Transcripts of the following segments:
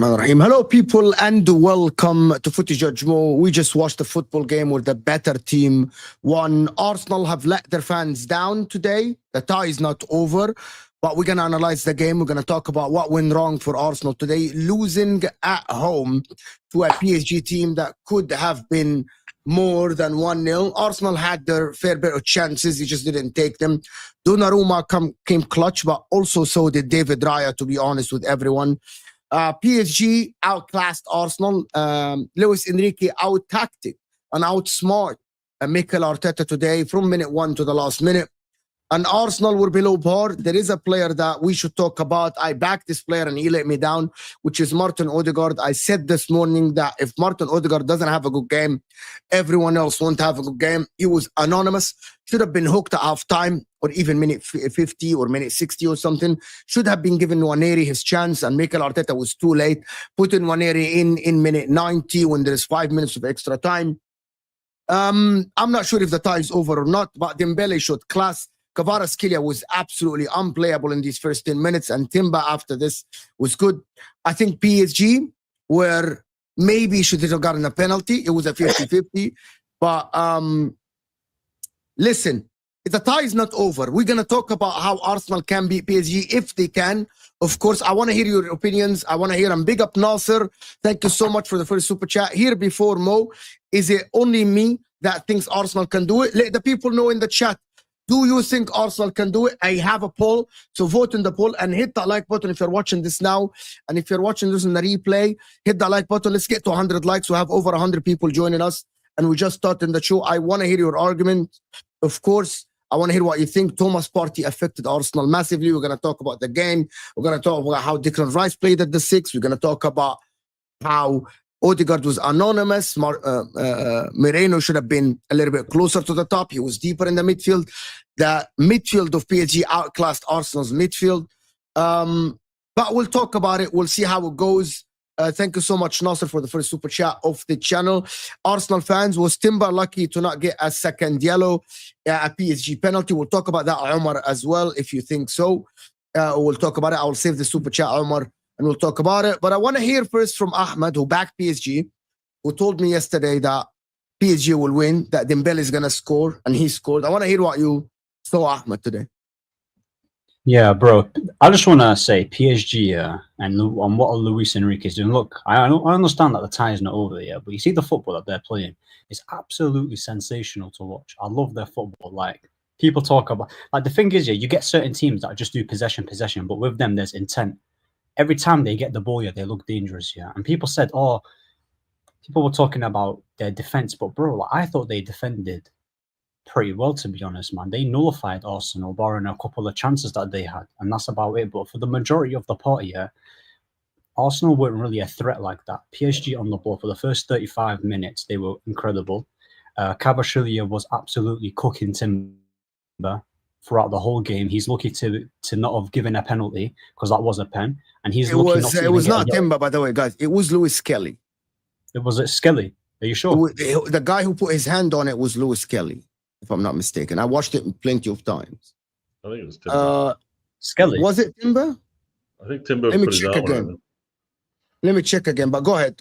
Rahim. Hello, people, and welcome to Footy Judgmo. We just watched the football game where the better team won. Arsenal have let their fans down today. The tie is not over, but we're going to analyze the game. We're going to talk about what went wrong for Arsenal today, losing at home to a PSG team that could have been more than 1-0. Arsenal had their fair bit of chances. He just didn't take them. Donnarumma came clutch, but also so did David Raya, to be honest with everyone. PSG outclassed Arsenal. Luis Enrique out-tactic and outsmart Mikel Arteta today from minute 1 to the last minute. And Arsenal were below par. There is a player that we should talk about. I backed this player and he let me down, which is Martin Odegaard. I said this morning that if Martin Odegaard doesn't have a good game, everyone else won't have a good game. He was anonymous. Should have been hooked at half-time or even minute 50 or minute 60 or something. Should have been given Nwaneri his chance, and Mikel Arteta was too late. Putting Nwaneri in minute 90 when there's 5 minutes of extra time. I'm not sure if the tie is over or not, but Dembele showed class. Kvaratskhelia was absolutely unplayable in these first 10 minutes, and Timber after this was good. I think PSG were maybe should have gotten a penalty. It was a 50-50. But listen, the tie is not over. We're going to talk about how Arsenal can beat PSG if they can. Of course, I want to hear your opinions. I want to hear them. Big up Nasser. Thank you so much for the first super chat. Here before Mo, is it only me that thinks Arsenal can do it? Let the people know in the chat. Do you think Arsenal can do it? I have a poll, so vote in the poll and hit that like button if you're watching this now. And if you're watching this in the replay, hit that like button. Let's get to 100 likes. We have over 100 people joining us, and we just started the show. I want to hear your argument. Of course, I want to hear what you think. Thomas Partey affected Arsenal massively. We're going to talk about the game. We're going to talk about how Declan Rice played at the 6. We're going to talk about how Odegaard was anonymous. Moreno should have been a little bit closer to the top. He was deeper in the midfield. The midfield of PSG outclassed Arsenal's midfield. But we'll talk about it. We'll see how it goes. Thank you so much, Nasser, for the first super chat of the channel. Arsenal fans, was Timber lucky to not get a second yellow, a PSG penalty? We'll talk about that, Omar, as well, if you think so. We'll talk about it. I'll save the super chat, Omar, and we'll talk about it. But I want to hear first from Ahmed, who backed PSG, who told me yesterday that PSG will win, that Dembele is going to score, and he scored. I want to hear what you saw, Ahmed, today. Yeah, bro. I just want to say PSG and on what Luis Enrique is doing. Look, I understand that the tie is not over yet, but you see the football that they're playing. It's absolutely sensational to watch. I love their football. Like, people talk about... Like, the thing is, yeah, you get certain teams that just do possession, but with them, there's intent. Every time they get the ball, yeah, they look dangerous, yeah. And people said, oh, people were talking about their defense, but bro, like, I thought they defended pretty well, to be honest, man. They nullified Arsenal, barring a couple of chances that they had, and that's about it. But for the majority of the party, yeah, Arsenal weren't really a threat like that. PSG on the ball for the first 35 minutes, they were incredible. Kvaratskhelia was absolutely cooking Timber throughout the whole game. He's lucky to not have given a penalty, because that was a pen, and he's lucky not to. It was not Timber, by the way, guys. It was Lewis Kelly. It was Skelly. Are you sure? The guy who put his hand on it was Lewis Kelly, if I'm not mistaken. I watched it plenty of times. I think it was Timber. Skelly. Was it Timber? I think Timber. Let me check again. Let me check again. But go ahead.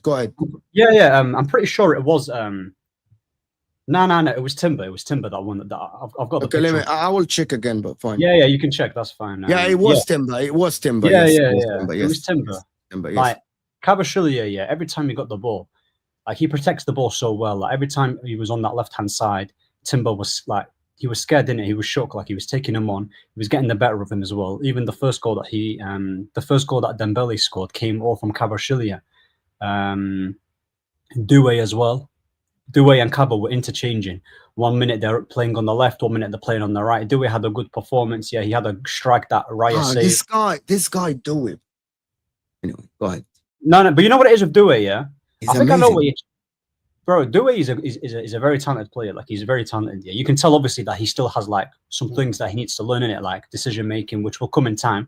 Yeah. I'm pretty sure it was. No. It was Timber. It was Timber that won. I've got the picture. I will check again. But fine. Yeah. You can check. That's fine. It was Timber. It was Timber. Yeah. It was Timber. Timber, yes. Like, Kvaratskhelia, yeah. Every time he got the ball, like, he protects the ball so well. Like, every time he was on that left-hand side, Timber was like, he was scared, didn't he? He was shook, like he was taking him on. He was getting the better of him as well. Even the first goal that Dembele scored came all from Kvaratskhelia. Doué as well. Doué and Kaba were interchanging. 1 minute they're playing on the left, 1 minute they're playing on the right. Doué had a good performance. Yeah, he had a strike that Raya saved. This guy Doué. Anyway, go ahead. No, but you know what it is with Doué, yeah? He's amazing. I know what Bro, Doué is a very talented player. Like, he's very talented. Yeah, you can tell obviously that he still has like some things that he needs to learn in it, like decision making, which will come in time.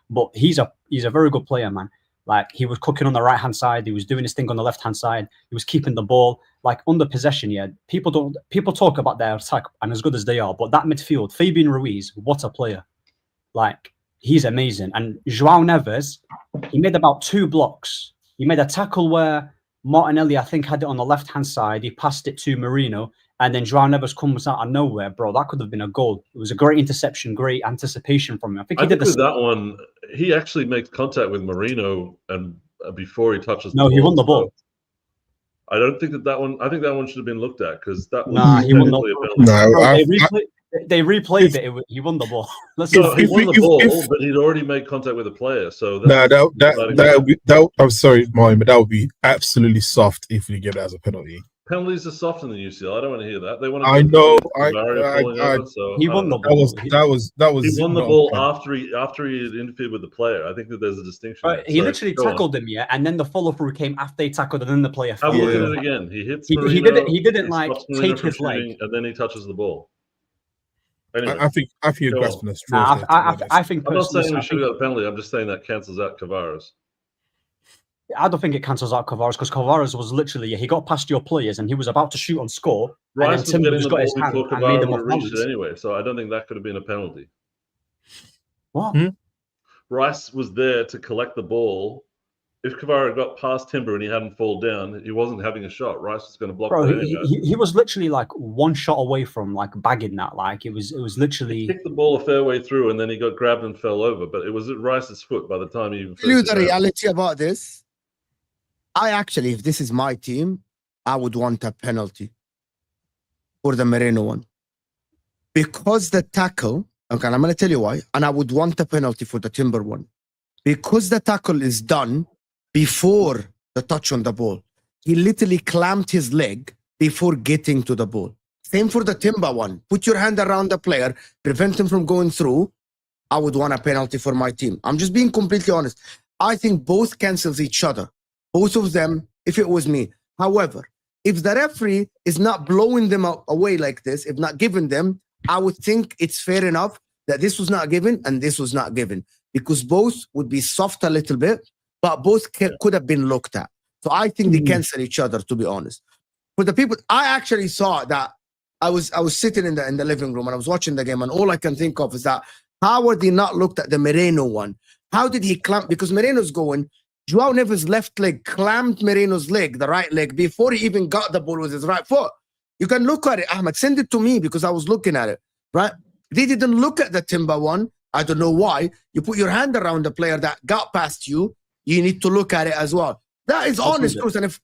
But he's a very good player, man. Like, he was cooking on the right hand side, he was doing his thing on the left hand side, he was keeping the ball. Like, under possession, yeah. People talk about their attack and as good as they are, but that midfield, Fabian Ruiz, what a player! Like, he's amazing. And João Neves, he made about 2 blocks. He made a tackle where Martinelli, I think, had it on the left-hand side. He passed it to Marino, and then João Neves comes out of nowhere, bro. That could have been a goal. It was a great interception, great anticipation from him. I think he did with that one. He actually makes contact with Marino and before he touches the ball. No, he won the ball. I don't think that one. I think that one should have been looked at because that was he won the a penalty. No, they replayed it. He won the ball. He won the ball, but he'd already made contact with the player. So that would be. I'm sorry, Martin, but that would be absolutely soft if we give it as a penalty. Penalties are soft in the UCL. I don't want to hear that. They want to. I know. He won the ball. That was. He won the ball after he had interfered with the player. I think that there's a distinction. Right, he literally tackled him, and then the follow through came after he tackled, and then the player. Have a look at it again. He hits. He didn't like take his leg, and then he touches the ball. Anyway, I think you're grasping a straw. I think I'm not saying we should have got a penalty. I'm just saying that cancels out Kvara's. I don't think it cancels out Kvara's because Kvara's was literally he got past your players and he was about to shoot on score. Rice was getting the got his ball hand before and made him Kvara reached it anyway, so I don't think that could have been a penalty. What? Rice was there to collect the ball. If Kvara got past Timber and he hadn't fallen down, he wasn't having a shot. Rice was going to block. Bro, he was literally like one shot away from like bagging that. Like it was literally he kicked the ball a fair way through and then he got grabbed and fell over. But it was at Rice's foot by the time he even. Tell you the reality about this. I actually, if this is my team, I would want a penalty for the Moreno one. Because the tackle, okay, I'm going to tell you why, and I would want a penalty for the Timber one. Because the tackle is done before the touch on the ball. He literally clamped his leg before getting to the ball. Same for the Timber one. Put your hand around the player, prevent him from going through. I would want a penalty for my team. I'm just being completely honest. I think both cancels each other. Both of them, if it was me. However, if the referee is not blowing them away like this, if not giving them, I would think it's fair enough that this was not given and this was not given. Because both would be soft a little bit, but both could have been looked at. So I think they cancel each other, to be honest. For the people, I actually saw that I was sitting in the living room and I was watching the game, and all I can think of is that how were they not looked at the Moreno one? How did he clamp? Because Moreno's going, João Neves' left leg clamped Moreno's leg, the right leg, before he even got the ball with his right foot. You can look at it, Ahmed. Send it to me because I was looking at it, right? They didn't look at the Timber one. I don't know why. You put your hand around the player that got past you, you need to look at it as well. That is honest truth. And if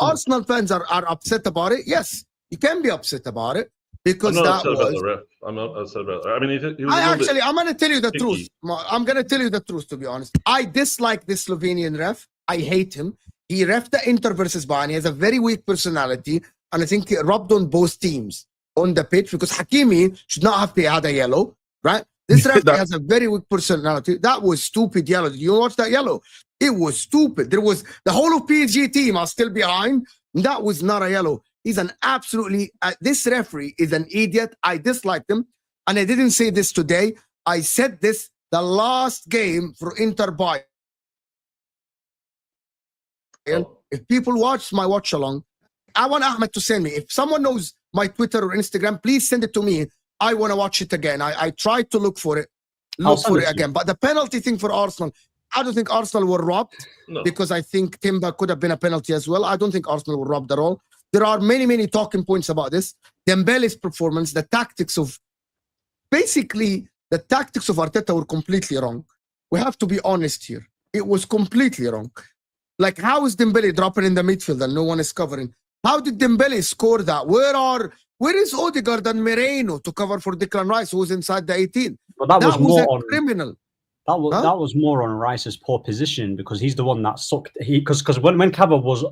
Arsenal fans are upset about it, yes, you can be upset about it. Because I'm not upset about the ref. I'm not upset about it. I mean, I'm going to tell you the truth. I'm going to tell you the truth, to be honest. I dislike this Slovenian ref. I hate him. He ref the Inter versus Bayern. He has a very weak personality, and I think he rubbed on both teams on the pitch because Hakimi should not have had a yellow, right? This ref has a very weak personality. That was stupid yellow. Did you watch that yellow? It was stupid. There was the whole of PSG team are still behind. That was not a yellow. He's an absolutely, this referee is an idiot. I dislike him. And I didn't say this today. I said this the last game for Inter Bayern. If people watch my watch along, I want Ahmed to send me. If someone knows my Twitter or Instagram, please send it to me. I want to watch it again. I tried to look for it again. But the penalty thing for Arsenal, I don't think Arsenal were robbed because I think Timber could have been a penalty as well. I don't think Arsenal were robbed at all. There are many, many talking points about this. Dembele's performance, the tactics of Arteta were completely wrong. We have to be honest here. It was completely wrong. Like, how is Dembele dropping in the midfield and no one is covering? How did Dembele score that? Where is Odegaard and Moreno to cover for Declan Rice, who was inside the 18? But that was more on criminal. That was more on Rice's poor position because he's the one that sucked. Because when Cava was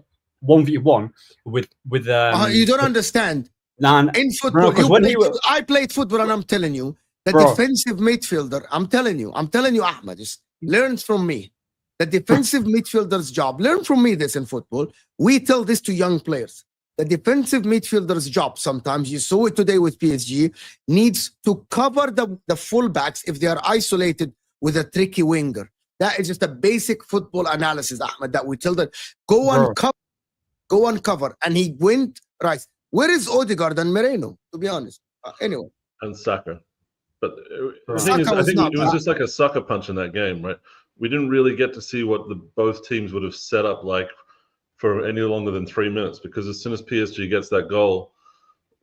1v1 with you don't understand. In football, I played football, and I'm telling you, defensive midfielder. I'm telling you, Ahmed, just learn from me. The defensive midfielder's job. Learn from me this in football. We tell this to young players. The defensive midfielder's job, sometimes you saw it today with PSG, needs to cover the fullbacks if they are isolated with a tricky winger. That is just a basic football analysis, Ahmed, that we tell them. Go on cover. And he went right. Where is Odegaard and Moreno, to be honest? Anyway. And Saka. But I think it was just like a sucker punch in that game, right? we didn't really get to see what both teams would have set up like for any longer than 3 minutes, because as soon as PSG gets that goal,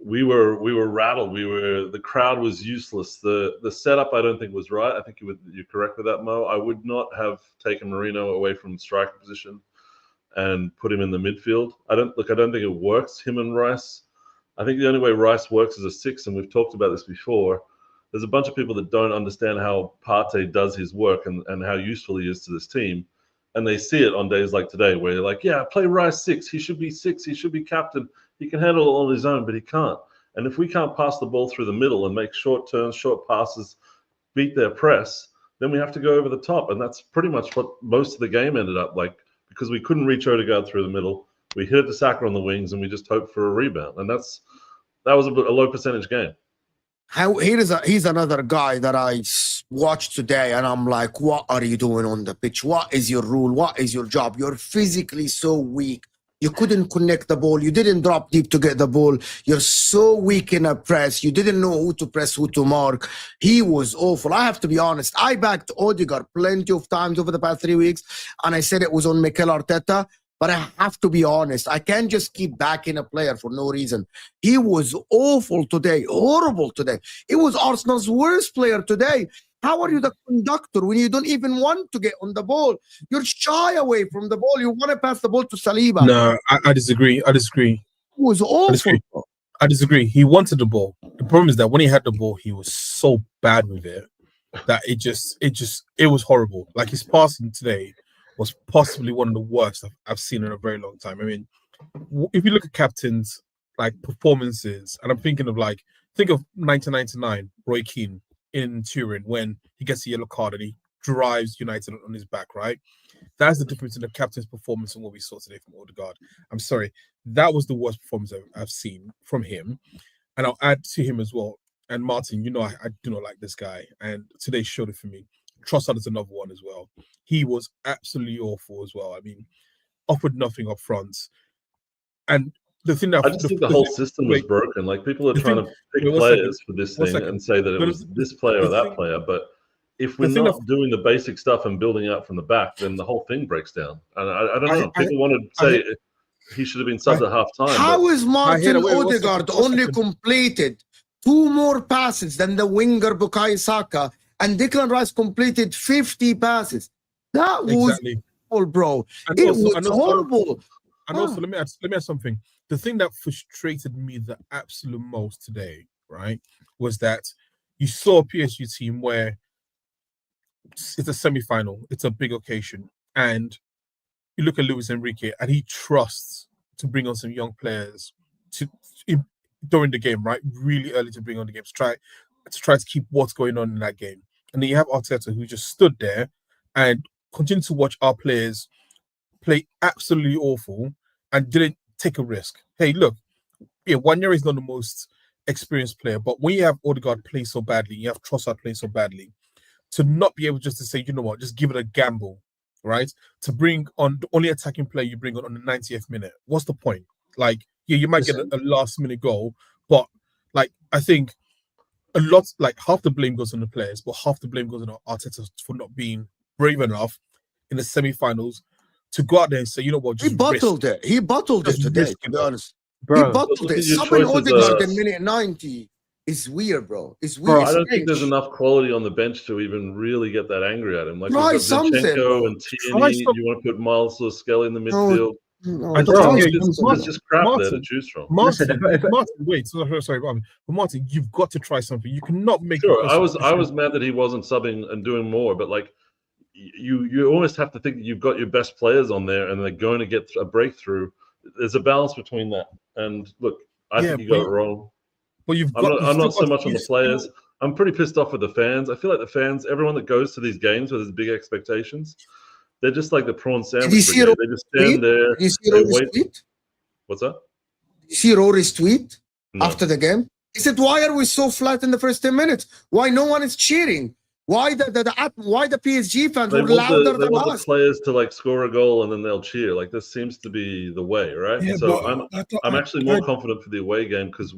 we were rattled. The crowd was useless. The setup I don't think was right. I think you're correct with that, Mo. I would not have taken Marino away from striker position and put him in the midfield. I don't think it works, him and Rice. I think the only way Rice works is a 6, and we've talked about this before. There's a bunch of people that don't understand how Partey does his work and how useful he is to this team. And they see it on days like today where you're like, yeah, play Rice 6. He should be 6. He should be captain. He can handle it on his own, but he can't. And if we can't pass the ball through the middle and make short turns, short passes, beat their press, then we have to go over the top. And that's pretty much what most of the game ended up like, because we couldn't reach Odegaard through the middle. We hit it to Saka on the wings, and we just hoped for a rebound. And that was a low percentage game. He's another guy that I watched today, and I'm like, what are you doing on the pitch? What is your rule? What is your job? You're physically so weak. You couldn't connect the ball. You didn't drop deep to get the ball. You're so weak in a press. You didn't know who to press, who to mark. He was awful. I have to be honest. I backed Odegaard plenty of times over the past 3 weeks, and I said it was on Mikel Arteta. But I have to be honest. I can't just keep backing a player for no reason. He was awful today, horrible today. It was Arsenal's worst player today. How are you the conductor when you don't even want to get on the ball? You're shy away from the ball. You want to pass the ball to Saliba. No, I disagree. I disagree. It was awful. I disagree. He wanted the ball. The problem is that when he had the ball, he was so bad with it that it was horrible. Like his passing today was possibly one of the worst I've seen in a very long time. I mean, if you look at captains' like performances, and I'm thinking of think of 1999, Roy Keane in Turin when he gets a yellow card and he drives United on his back, right? That's the difference in the captain's performance and what we saw today from Odegaard. I'm sorry, that was the worst performance I've seen from him. And I'll add to him as well. And Martin, you know, I do not like this guy, and today showed it for me. Trossard is another one as well. He was absolutely awful as well. I mean, offered nothing up front. And the thing that I just think the whole system was broken. Like, people are trying to pick players for this thing and say that it was this player or that player. But if we're not doing the basic stuff and building out from the back, then the whole thing breaks down. And I don't know. People want to say he should have been subbed at half time. How is Martin Odegaard only completed 2 more passes than the winger Bukayo Saka, and Declan Rice completed 50 passes? That was horrible, bro. It was horrible. And also, let me add something. The thing that frustrated me the absolute most today, right, was that you saw a PSG team where it's a semi-final, it's a big occasion, and you look at Luis Enrique, and he trusts to bring on some young players during the game, right, really early to bring on the game, to try to keep what's going on in that game. And then you have Arteta, who just stood there and continued to watch our players play absolutely awful and didn't take a risk. Hey, look, Wanyeri is not the most experienced player, but when you have Odegaard play so badly, you have Trossard playing so badly, to not be able just to say, you know what, just give it a gamble, right? To bring on the only attacking player you bring on the 90th minute. What's the point? Like, yeah, you might get a last-minute goal, but like, I think a lot, like half the blame goes on the players, but half the blame goes on Arteta for not being brave enough in the semi-finals to go out there and say, you know what, just he bottled it. He bottled it today, to be honest. Bro, he bottled it. Someone Odegaard in minute 90 is weird, bro. It's weird. I don't think there's enough quality on the bench to even really get that angry at him. Like, try something. Zinchenko and Tierney, you want to put Miles Skelly in the midfield. It's just crap there to choose from. Martin, wait. Sorry, but Martin, you've got to try something. You cannot make. Sure, I was mad that he wasn't subbing and doing more, but like, you almost have to think that you've got your best players on there and they're going to get a breakthrough. There's a balance between that. And look, I think you got it wrong. But I'm not so much on the players. I'm pretty pissed off with the fans. I feel like the fans, everyone that goes to these games where there's big expectations, they're just like the prawn sandwich. They just stand there. Did you see Rory's tweet? What's that? Did you see Rory's tweet after the game? He said, "Why are we so flat in the first 10 minutes? Why no one is cheering? Why the PSG fans were louder than us?" The players to like score a goal and then they'll cheer. Like, this seems to be the way, right? Yeah, so I'm actually more confident for the away game, because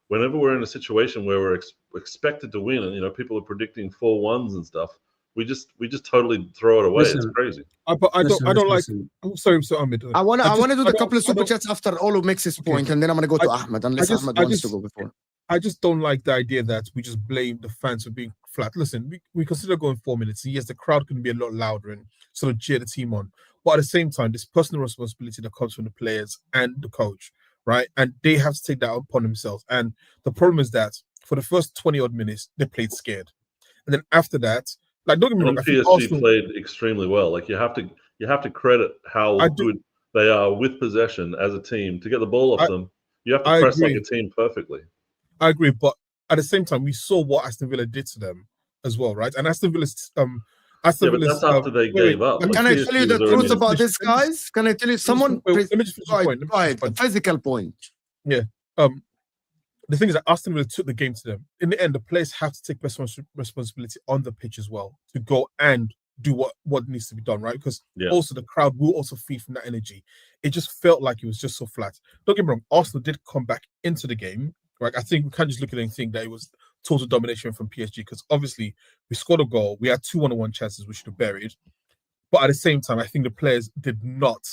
whenever we're in a situation where we're expected to win, and people are predicting 4-1s and stuff, We just totally throw it away. It's Listen, crazy. But I don't like. Oh, sorry, Mr. Ahmed. I want to do the couple of super don't- chats after Olu makes his point, and then I'm going to go to Ahmed, unless Ahmed wants to go before. I just don't like the idea that we just blame the fans for being flat. Listen, we consider going 4 minutes. Yes, the crowd can be a lot louder and sort of cheer the team on. But at the same time, this personal responsibility that comes from the players and the coach, right? And they have to take that upon themselves. And the problem is that for the first 20-odd minutes, they played scared. And then after that, like, don't get me wrong, PSG played extremely well. Like, you have to credit how good they are with possession as a team. To get the ball off them, you have to press like a team perfectly. I agree, but at the same time, we saw what Aston Villa did to them as well, right? And Aston Villa's but that's after they gave up. But can I tell you the truth about this, guys? Can I tell you someone? Let me just finish the point. The physical point. Yeah. The thing is that Aston Villa took the game to them. In the end, the players have to take responsibility on the pitch as well to go and do what needs to be done, right? Because also the crowd will also feed from that energy. It just felt like it was just so flat. Don't get me wrong, Arsenal did come back into the game. Right? I think we can't just look at it and think that it was total domination from PSG, because obviously we scored a goal. We had 2 1-on-1 chances we should have buried. But at the same time, I think the players did not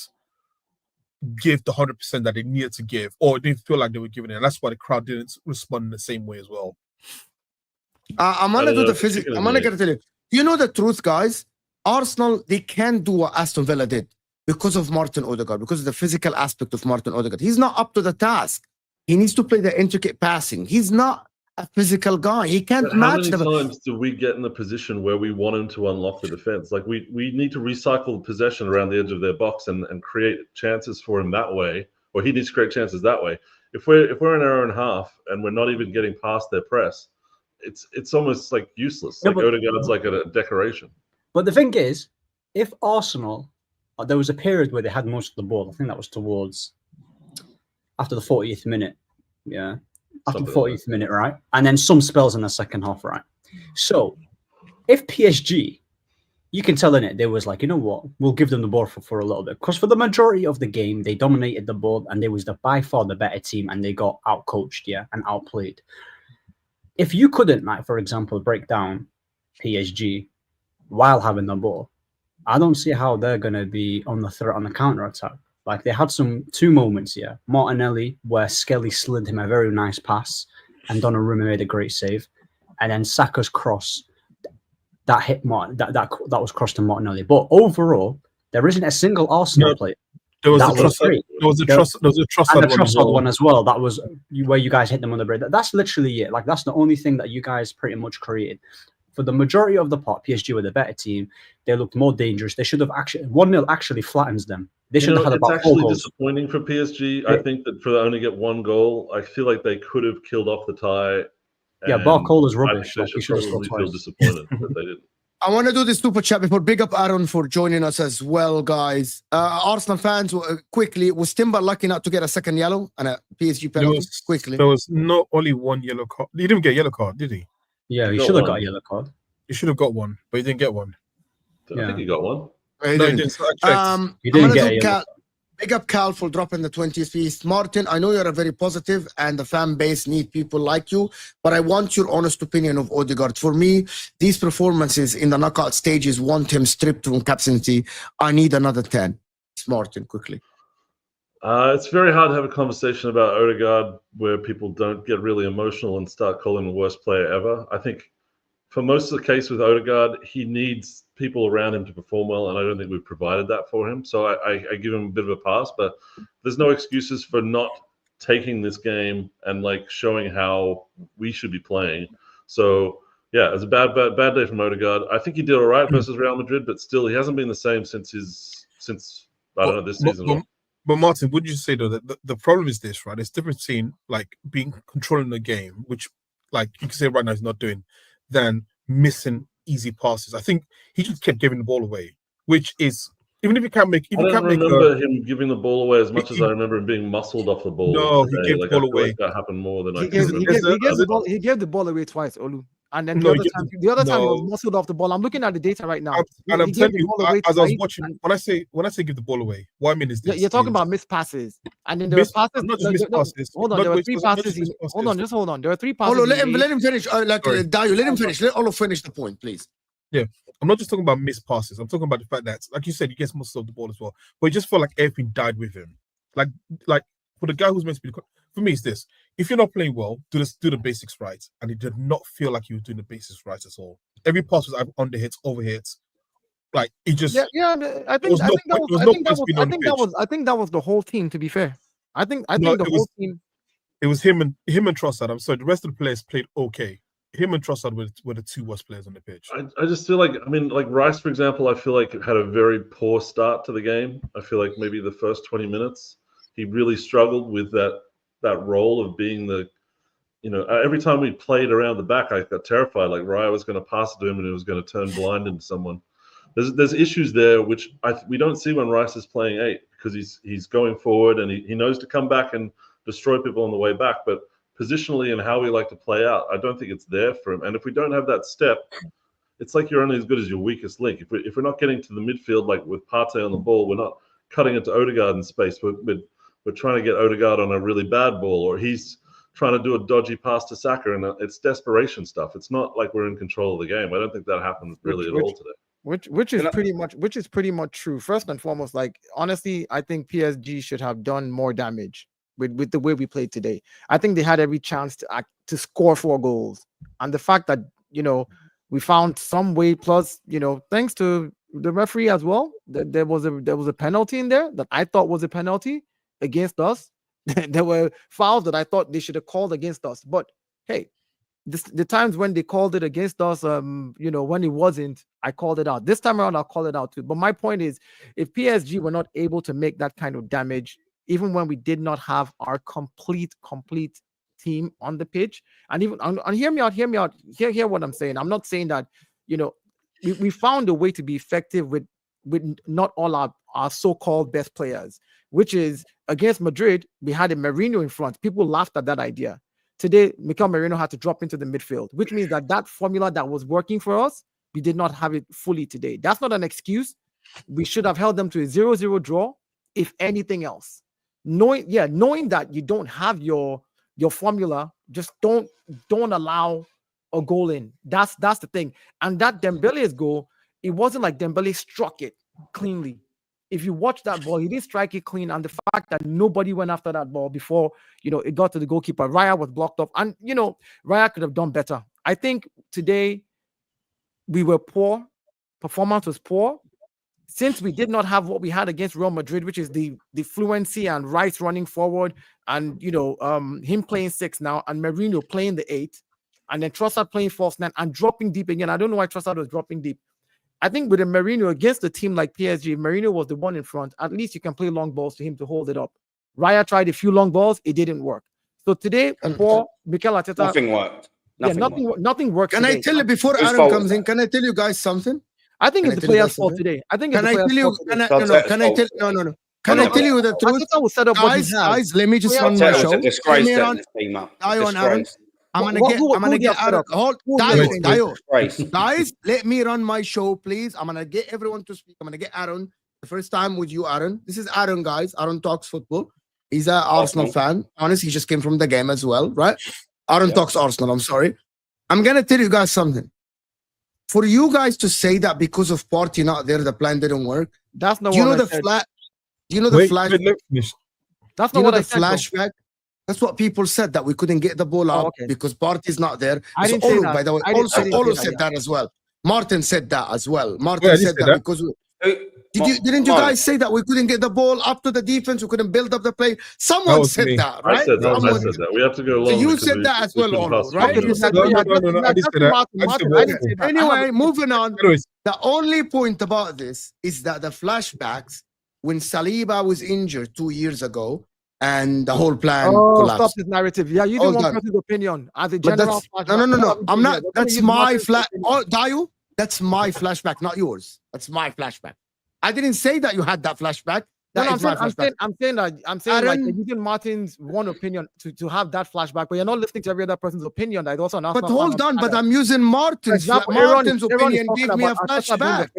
give the 100% that they needed to give, or didn't feel like they were giving it. And that's why the crowd didn't respond in the same way as well. I'm going to do the physical. I'm going to tell you. You know the truth, guys? Arsenal, they can't do what Aston Villa did because of Martin Odegaard, because of the physical aspect of Martin Odegaard. He's not up to the task. He needs to play the intricate passing. He's not a physical guy. He can't match them. How many times do we get in the position where we want him to unlock the defense? Like, we need to recycle the possession around the edge of their box and create chances for him that way, or he needs to create chances that way. If we're an hour and a half and we're not even getting past their press, it's almost like useless. Like, Odegaard's like a decoration. But the thing is, if Arsenal, there was a period where they had most of the ball. I think that was towards after the 40th minute. Yeah. After the 40th minute, right? And then some spells in the second half, right? So if PSG, you can tell in it, they was like, you know what, we'll give them the ball for a little bit. Because for the majority of the game, they dominated the ball and they was by far the better team, and they got out-coached, and outplayed. If you couldn't, like, for example, break down PSG while having the ball, I don't see how they're going to be on the threat on the counter-attack. Like, they had 2 moments here. Martinelli, where Skelly slid him a very nice pass and Donnarumma made a great save. And then Saka's cross, that hit that was crossed to Martinelli. But overall, there isn't a single Arsenal player. There was a Trossard one as well. That was where you guys hit them on the break. That's literally it. Like, that's the only thing that you guys pretty much created. For the majority of the part, PSG were the better team. They looked more dangerous. They should have actually 1-0 actually flattens them. They should have had about 4 goals. It's actually disappointing for PSG. Yeah. I think that for only get 1 goal, I feel like they could have killed off the tie. Yeah, Barcola's rubbish. They should probably feel disappointed that they didn't. I want to do the super chat before. Big up Aaron for joining us as well, guys. Arsenal fans, quickly, was Timber lucky not to get a second yellow and a PSG penalty? Quickly. There was not only 1 yellow card. He didn't get a yellow card, did he? Yeah, he should have got a yellow card. He should have got one, but he didn't get one. I think he got one. He didn't. He didn't get a yellow card. Big up Cal for dropping the 20th piece. Martin, I know you're a very positive and the fan base need people like you, but I want your honest opinion of Odegaard. For me, these performances in the knockout stages want him stripped from captaincy. I need another 10. Martin, quickly. It's very hard to have a conversation about Odegaard where people don't get really emotional and start calling him the worst player ever. I think for most of the case with Odegaard, he needs people around him to perform well, and I don't think we've provided that for him. So I give him a bit of a pass, but there's no excuses for not taking this game and like showing how we should be playing. So yeah, it's a bad day from Odegaard. I think he did all right versus Real Madrid, but still he hasn't been the same since I don't know, this season. But Martin, would you say though that the problem is this, right? It's different between like being controlling the game, which like you can say right now he's not doing, than missing easy passes. I think he just kept giving the ball away, which is even if you can't make. I don't remember him giving the ball away as much as I remember him being muscled off the ball. No, he gave the ball away. Like that happened more than he gave the ball away twice, Olu. And then the other time he was muscled off the ball. I'm looking at the data right now. I'm telling you, as I was watching, when I say give the ball away, what I mean is this. You're talking about missed passes. And then there were passes. Not just missed passes. Hold on, there were 3 passes. Hold on. There were 3 passes. Let him finish. Dario, let him finish. Let Olo finish the point, please. I'm not just talking about missed passes. I'm talking about the fact that, like you said, he gets most of the ball as well. But it just felt like everything died with him. Like for the guy who's meant to be, for me, it's this: if you're not playing well, do the basics right. And it did not feel like he was doing the basics right at all. Every pass was underhits, overhits. Like it just I think that was the whole team. To be fair, I think the whole team. It was him and Trossard. I'm sorry, the rest of the players played okay. Him and Trossard were the two worst players on the pitch. I just feel like, like Rice, for example, I feel like had a very poor start to the game. I feel like maybe the first 20 minutes, he really struggled with that role of being the, every time we played around the back, I got terrified. Like Raya was going to pass it to him and it was going to turn blind into someone. There's issues there which we don't see when Rice is playing 8 because he's going forward and he knows to come back and destroy people on the way back, but positionally and how we like to play out, I don't think it's there for him. And if we don't have that step, it's like you're only as good as your weakest link. If we're not getting to the midfield, like with Partey on the ball, we're not cutting it to Odegaard in space. We're trying to get Odegaard on a really bad ball, or he's trying to do a dodgy pass to Saka, and it's desperation stuff. It's not like we're in control of the game. I don't think that happens really at all today. Which is pretty much true. First and foremost, like honestly, I think PSG should have done more damage with the way we played today. I think they had every chance to score 4 goals, and the fact that we found some way. Plus, thanks to the referee as well, there was a penalty in there that I thought was a penalty against us. There were fouls that I thought they should have called against us. But hey, the times when they called it against us, when it wasn't, I called it out. This time around, I'll call it out too. But my point is, if PSG were not able to make that kind of damage, even when we did not have our complete team on the pitch, and hear me out, hear what I'm saying. I'm not saying that, we found a way to be effective with not all our so-called best players, which is against Madrid, we had a Mourinho in front. People laughed at that idea. Today, Mikel Merino had to drop into the midfield, which means that formula that was working for us, we did not have it fully today. That's not an excuse. We should have held them to a 0-0 draw, if anything else. Knowing that you don't have your formula, just don't allow a goal in. That's the thing. And that Dembele's goal, it wasn't like Dembele struck it cleanly. If you watch that ball, he didn't strike it clean, and the fact that nobody went after that ball before it got to the goalkeeper. Raya was blocked off, and Raya could have done better. I think today we were poor. Performance was poor. Since we did not have what we had against Real Madrid, which is the fluency and Rice running forward, and him playing 6 now, and Mourinho playing the 8, and then Trossard playing false 9 and dropping deep again. I don't know why Trossard was dropping deep. I think with a Mourinho against a team like PSG, Mourinho was the one in front. At least you can play long balls to him to hold it up. Raya tried a few long balls, it didn't work. So today, for Mikel Arteta, nothing worked. Nothing worked. Can today. I tell you before Aaron comes in? Can I tell you guys something? I think it's the players' fault today. I think it's the players' fault. Can I tell you the truth? Guys, let me just run my show. I'm gonna get Aaron. Guys, let me run my show, please. I'm gonna get everyone to speak. I'm gonna get Aaron. The first time with you, Aaron. This is Aaron, guys. Aaron talks football. He's an Arsenal fan. Honestly, he just came from the game as well, right? Aaron talks Arsenal. I'm sorry. I'm gonna tell you guys something. For you guys to say that because of Partey not there, the plan didn't work. That's not. Do you know the flash? Do you know the flash? That's not what I said. Flashback. That's what people said, that we couldn't get the ball out because Partey's not there. I didn't say that. By the way, Olo said that as well. Martin said that as well. Martin said that because didn't you guys say that we couldn't get the ball up to the defense? We couldn't build up the play. Someone said that, right? I said that. We have to go long. So you said that as well, Olo, right? No, I didn't say that. Anyway, moving on. The only point about this is that the flashbacks when Saliba was injured 2 years ago, and the whole plan collapsed. Stop this narrative. Yeah, you don't want person's opinion as a general. No. I'm not. That's my flash. Dayu, that's my flashback, not yours. That's my flashback. I didn't say that you had that flashback. I'm saying like using Martin's one opinion to have that flashback, but you're not listening to every other person's opinion. That also. But hold on. But I'm using Martin's opinion. Give me a flashback.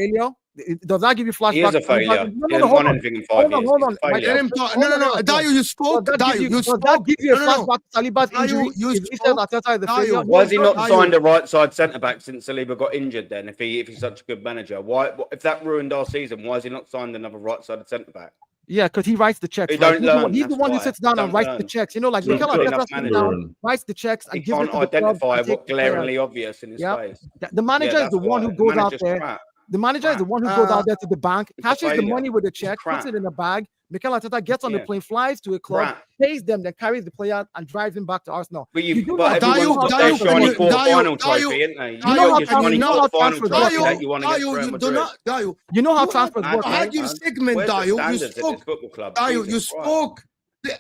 Does that give you flashbacks? He is a failure. No, He no, hasn't hold won on. anything in 5 years. Hold He's on. a failure. Let him talk. No. Dayo, you spoke. Dayo, you Does that spoke. give you a No, no, flashback to Saliba's Dayo, injury? you If he says spoke. Arteta is a Dayo, failure? Why has he not Dayo. signed a right side centre back since Saliba got injured? Then, if he's such a good manager, why? If that ruined our season, why has he not signed another right sided centre back? Yeah, because he writes the checks. He Right? don't learn, He's the that's one who why. sits down He and don't writes the learn. checks. You know, like He's not Mikel good Arteta enough sits manager. down, writes the checks, He and gives it can't to the club identify to take what the player. glaringly obvious in his Yeah. face. The manager is the one who goes out there. Crap. The manager is the Crap. one who goes out there to the bank, It's a cashes the failure. money with a check, Crap. puts it in a bag. Mikel Arteta gets on the Yeah. plane, flies to a club, Crap. pays them, then carries the player and drives him back to Arsenal. But You do but know- everyone's got Dayo, their can shiny you- quarter-final Dayo, trophy, isn't they? You know how Your shiny quarter-final transfers work, trophy Dayo, that you won against Dayo, Real you do Madrid. not. Dayo, You know how you transfers had- work, you right? had your segment, Where's the Dayo. You standards at this spoke. football club? Dayo, Jesus you Christ. spoke.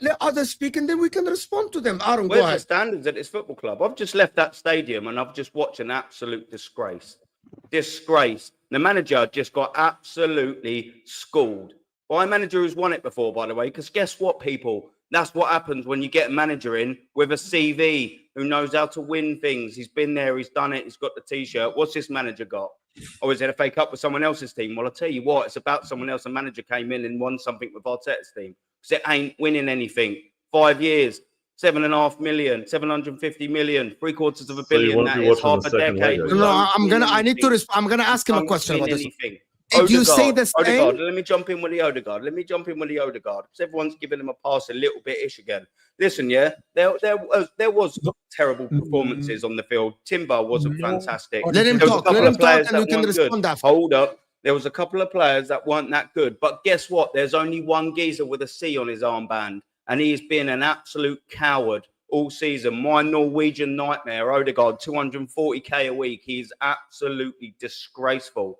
Let others speak, and then we can respond to them. Aaron, go Where's the ahead. standards at this football club? I've just left that stadium and I've just watched an absolute disgrace. Disgrace. The manager just got absolutely schooled by a manager who's won it before, by the way. Because guess what, people? That's what happens when you get a manager in with a CV who knows how to win things. He's been there, he's done it, he's got the t-shirt. What's this manager got? Or is it a fake up with someone else's team? Well, I'll tell you what, it's about someone else. A manager came in and won something with Arteta's team. Because it ain't winning anything. 5 years, 7.5 million, 750 million, 3/4 of a So you billion. won't That be is watching half the a second decade. leg, We No, don't I'm win gonna. I need to. anything. I'm gonna ask him a Don't question win about this. anything. Did you say the Odegaard, same? let me jump in with the Odegaard. Because everyone's giving him a pass a little bit ish again. Listen, yeah, there was terrible performances on the field. Timber wasn't fantastic. Let him There was a talk. couple Let of him players talk, and we that can weren't good. respond after. Hold up. There was a couple of players that weren't that good. But guess what? There's only one geezer with a C on his armband, and he's been an absolute coward all season. My Norwegian nightmare, Odegaard, 240k a week. He's absolutely disgraceful.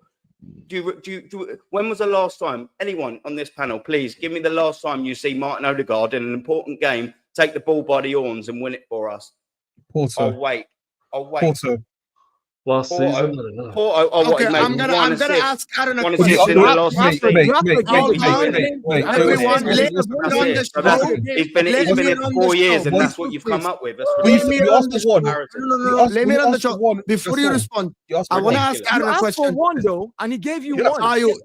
When was the last time, anyone on this panel, please give me the last time you see Martin Odegaard in an important game take the ball by the horns and win it for us? I'll wait. Porto. Last Porto. season? What, Okay, he made I'm gonna one ask assist. Aaron a One question. assist in the last Mate, season. mate, Hold on. Everyone, let That's me run it. the So that's show. it. He's been Let here me for run 4 the years, show. and that's Please, what you've please. come up with. That's Let me You run asked the for one. show. No. Let me run the show. Before you respond, I want to ask ridiculous. Aaron You a asked for question. one though, and he gave you Yeah. one. Dayo,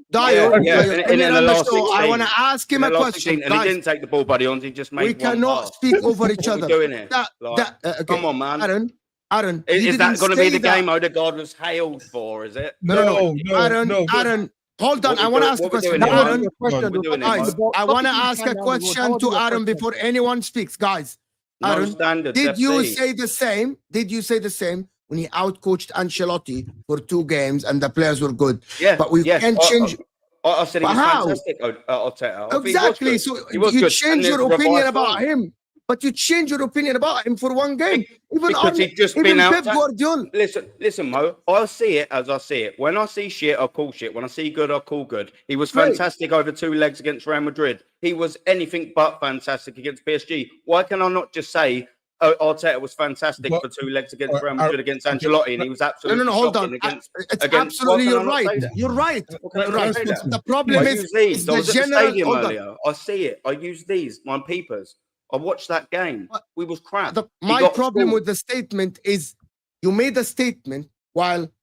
Yeah, let in me the run the last show. I 16. want to ask him In a the last question. 16, and he Guys, didn't take the ball by the horns. He just made we one cannot pass. speak over each What other. we doing here? Okay. Come on, man. Aaron, Is you that didn't going to be say the that. game Odegaard was hailed for? Is it? No. Aaron, hold on. What I we want to doing- ask the what we question. doing here, Aaron, man? Question, We're though. doing it, guys, man. I want to Stop ask a down the road. That question would to be a Aaron question. before anyone speaks. Guys, No Aaron, standards. did you FC. say the same? Did you say the same when he outcoached Ancelotti for 2 games and the players were good? Yeah, But we yes. can't change. I said he But was how? fantastic. Arteta. Exactly. He was So good. He was you good. change And your there's opinion revised about one. him. But you change your opinion about him for 1 game. Even Because he's just been even out. Pep Guardiola. Listen, Mo. I see it as I see it. When I see shit, I call shit. When I see good, I call good. He was Great. fantastic over 2 legs against Real Madrid. He was anything but fantastic against PSG. Why can I not just say Arteta was fantastic for 2 legs against Real Madrid against Ancelotti, and he was absolutely No, hold on. shocking against. It's against- absolutely, why you're can I not right. say that? You're right. Well, can I You're not right. say that? The problem I is use these. I the was at the general. stadium Hold on. earlier. I see it. I use these. My peepers. I watched that game. We was crap. My problem with the statement is you made a statement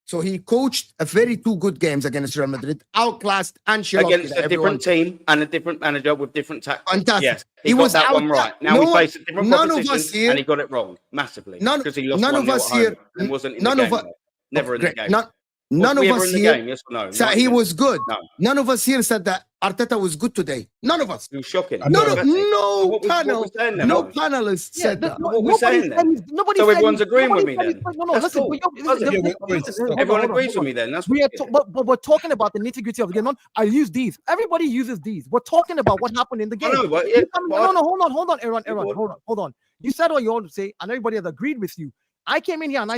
so he coached a very 2 good games against Real Madrid, outclassed Ancelotti against a different team and a different manager with different tactics. Fantastic. Yes, He he got was that one out- right. Now no we one- face a different none of proposition, us here- and he got it wrong massively None- because he lost none 1-0 of us at home here- and wasn't in none the of game. us- though. Never in Great. the game. None Was we of ever us in the here game? Yes or no? said Not he even. was good. No. None of us here said that Arteta was good today. None of us. It was shocking. No What we saying then, no Mo? panelists said that. What we're saying then. Nobody So said everyone's he's- agreeing with nobody me said then. he's- No, That's listen. cool. But Does it? hold Everyone on. agrees with me then. That's But we're talking about the nitty-gritty of the game. I use these. Everybody uses these. We're talking about what happened in the game. I know, but yeah, No, hold on, Aaron, Go on. hold on. You said what you want to say, and everybody has agreed with you. I came in here and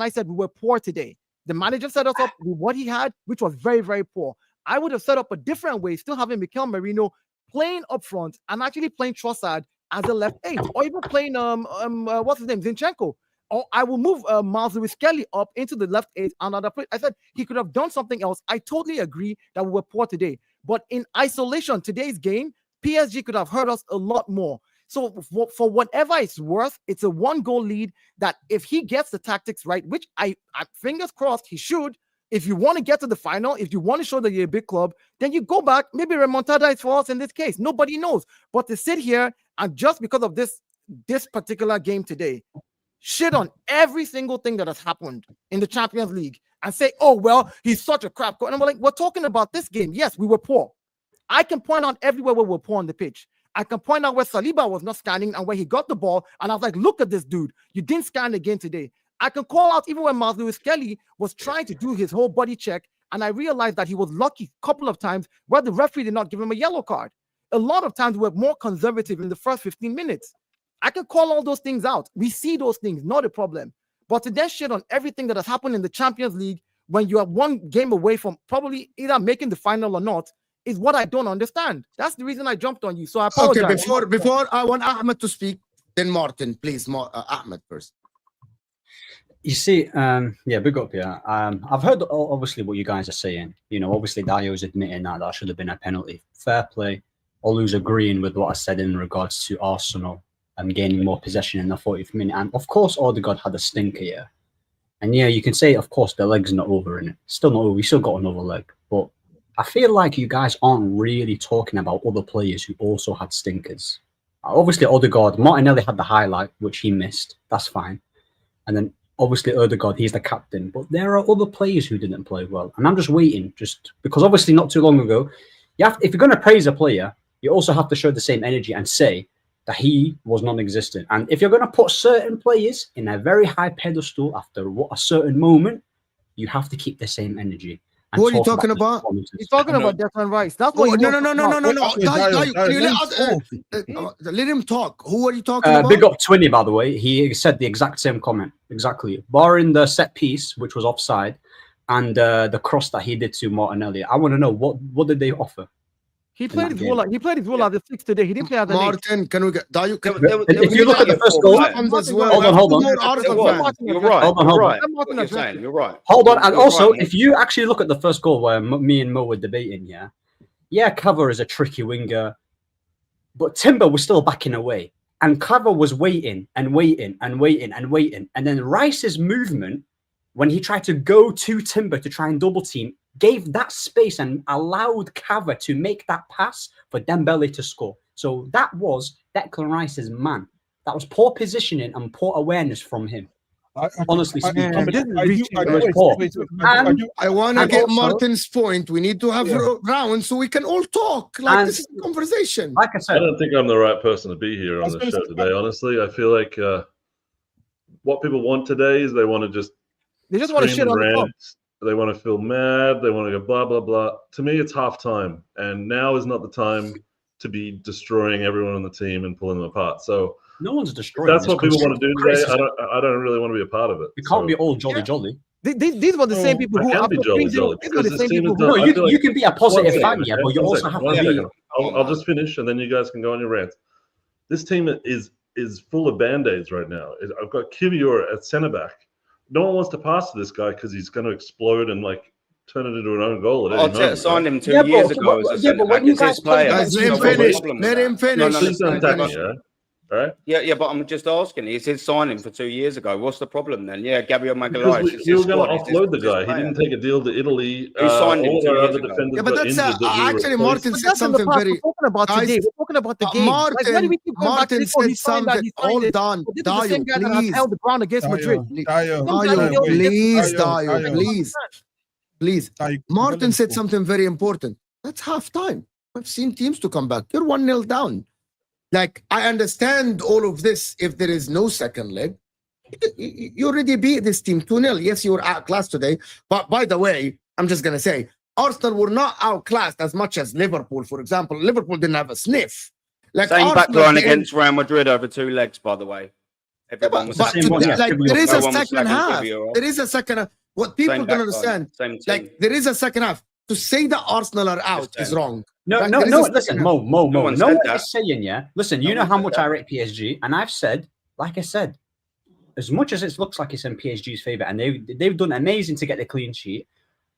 I said we were poor today. The manager set us up with what he had, which was very, very poor. I would have set up a different way, still having Mikel Merino playing up front and actually playing Trossard as a left 8, or even playing what's his name, Zinchenko. Or I will move Miles Lewis Kelly up into the left 8 and another place. I said he could have done something else. I totally agree that we were poor today, but in isolation, today's game, PSG could have hurt us a lot more. So for whatever it's worth, it's a 1-goal lead that if he gets the tactics right, which I fingers crossed he should, If you want to get to the final, if you want to show that you're a big club, then you go back. Maybe remontada is for us in this case. Nobody knows. But to sit here and just because of this particular game today, shit on every single thing that has happened in the Champions League and say, oh, well, he's such a crap coach. And I'm like, we're talking about this game. Yes, we were poor. I can point out everywhere where we're poor on the pitch. I can point out where Saliba was not scanning and where he got the ball. And I was like, look at this dude. You didn't scan again today. I can call out even when Miles Lewis Kelly was trying to do his whole body check. And I realized that he was lucky a couple of times where the referee did not give him a yellow card. A lot of times we're more conservative in the first 15 minutes. I can call all those things out. We see those things, not a problem. But to then shit on everything that has happened in the Champions League when you are one game away from probably either making the final or not is what I don't understand. That's the reason I jumped on you. So I apologize. Okay, before I want Ahmed to speak, then Martin, please. Ahmed first. You see, yeah, big up, yeah. I've heard obviously what you guys are saying. You know, obviously Dio's admitting that should have been a penalty. Fair play. Olu's agreeing with what I said in regards to Arsenal and gaining more possession in the 40th minute. And of course, Odegaard had a stinker, yeah. And yeah, you can say, of course, the leg's not over in it. Still not over. We still got another leg. But I feel like you guys aren't really talking about other players who also had stinkers. Obviously, Odegaard, Martinelli had the highlight, which he missed. That's fine. And then obviously Odegaard, he's the captain. But there are other players who didn't play well. And I'm just waiting, just because obviously not too long ago, if you're going to praise a player, you also have to show the same energy and say that he was non-existent. And if you're going to put certain players in a very high pedestal after a certain moment, you have to keep the same energy. Who are you talking about? He's talking about Declan Rice. That's what no. Let him talk. Who are you talking about? Big up Twinny, by the way. He said the exact same comment. Exactly. Barring the set piece, which was offside, and the cross that he did to Martinelli. I want to know what did they offer? He played his role. He played his role as a 6 today. He didn't play as a Martin, can we get Dayo? If you look at the first goal, hold on. You're right. You're right. Hold on. And also, if you actually look at the first goal where me and Mo were debating, yeah, Cover is a tricky winger, but Timber was still backing away, and Cover was waiting and waiting and waiting and waiting, and then Rice's movement when he tried to go to Timber to try and double team gave that space and allowed Cava to make that pass for Dembele to score. So that was Declan Rice's man. That was poor positioning and poor awareness from him. Honestly speaking, I want to get Martin's point. We need to have rounds so we can all talk. Like this is a conversation. Like I said, I don't think I'm the right person to be here on the show today. Honestly, I feel like what people want today is they want to just want to shit on the club. They want to feel mad. They want to go blah, blah, blah. To me, it's halftime. And now is not the time to be destroying everyone on the team and pulling them apart. So no one's destroying. That's what people want to do today. I don't really want to be a part of it. You can't be all jolly. These were the same people who can be jolly. You can be a positive fan, yeah, but you also have to be. I'll just finish and then you guys can go on your rant. This team is full of band-aids right now. I've got Kivior at centre back. No one wants to pass to this guy because he's going to explode and turn it into an own goal. Arteta signed him 2 years ago as a centre-back. It's his player. Let him finish. Please don't attack me, yeah? All right? Yeah, but I'm just asking. It's his signing for 2 years ago. What's the problem then? Yeah, Gabriel Magalhaes. You were going to offload the guy. He didn't take a deal to Italy. Who signed him 2 years ago? Yeah, but that's actually Martin said something very. We're talking about today. We're talking about the game. Martin said something. Hold on, Dayo, please. Held the ground against Madrid. Please. Martin said something very important. That's halftime. I've seen teams to come back. You're 1-0 down. I understand all of this if there is no second leg. You already beat this team 2-0. Yes, you were outclassed today. But by the way, I'm just going to say, Arsenal were not outclassed as much as Liverpool, for example. Liverpool didn't have a sniff. Same backline against Real Madrid over 2 legs, by the way. Everyone was there is a second half. There is a second half. What people don't understand, there is a second half. To say that Arsenal are out is wrong. No, listen, Mo. No one is saying, listen, you know how much I rate PSG, and I've said, like I said, as much as it looks like it's in PSG's favour, and they've done amazing to get the clean sheet,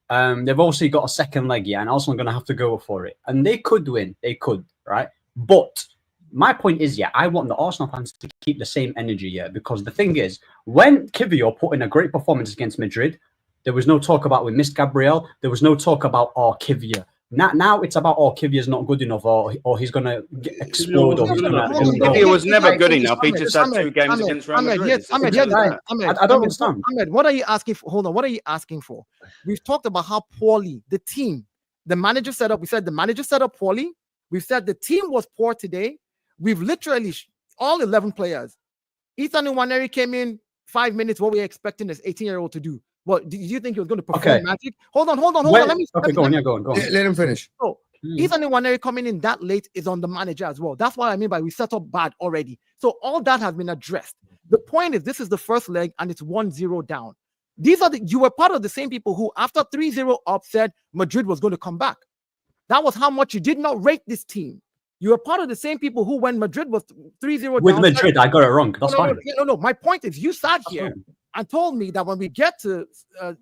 they've also got a second leg, and Arsenal are going to have to go for it. And they could win. They could, right? But my point is, I want the Arsenal fans to keep the same energy, because the thing is, when Kivior put in a great performance against Madrid, There was no talk about we missed Gabriel. There was no talk about Orkivia. Now it's about Orkivia's not good enough, or he's gonna explode, or he's gonna. Orkivia was never good enough. He just had 2 games against Real Madrid. Ahmed, I don't understand. Ahmed, what are you asking for? Hold on, what are you asking for? We've talked about how poorly the team, the manager set up. We said the manager set up poorly. We've said the team was poor today. We've literally all 11 players. Ethan Nwaneri came in 5 minutes. What we're expecting this 18-year-old to do. What do you think he was going to perform magic? Hold on. Go on. Let him finish. So Ethan Nwaneri coming in that late is on the manager as well. That's what I mean by we set up bad already. So all that has been addressed. The point is this is the first leg and it's 1-0 down. You were part of the same people who after 3-0 up said Madrid was going to come back. That was how much you did not rate this team. You were part of the same people who, when Madrid was 3-0 with down, Madrid, I got it wrong. That's fine. No. My point is, you sat here and told me that when we get to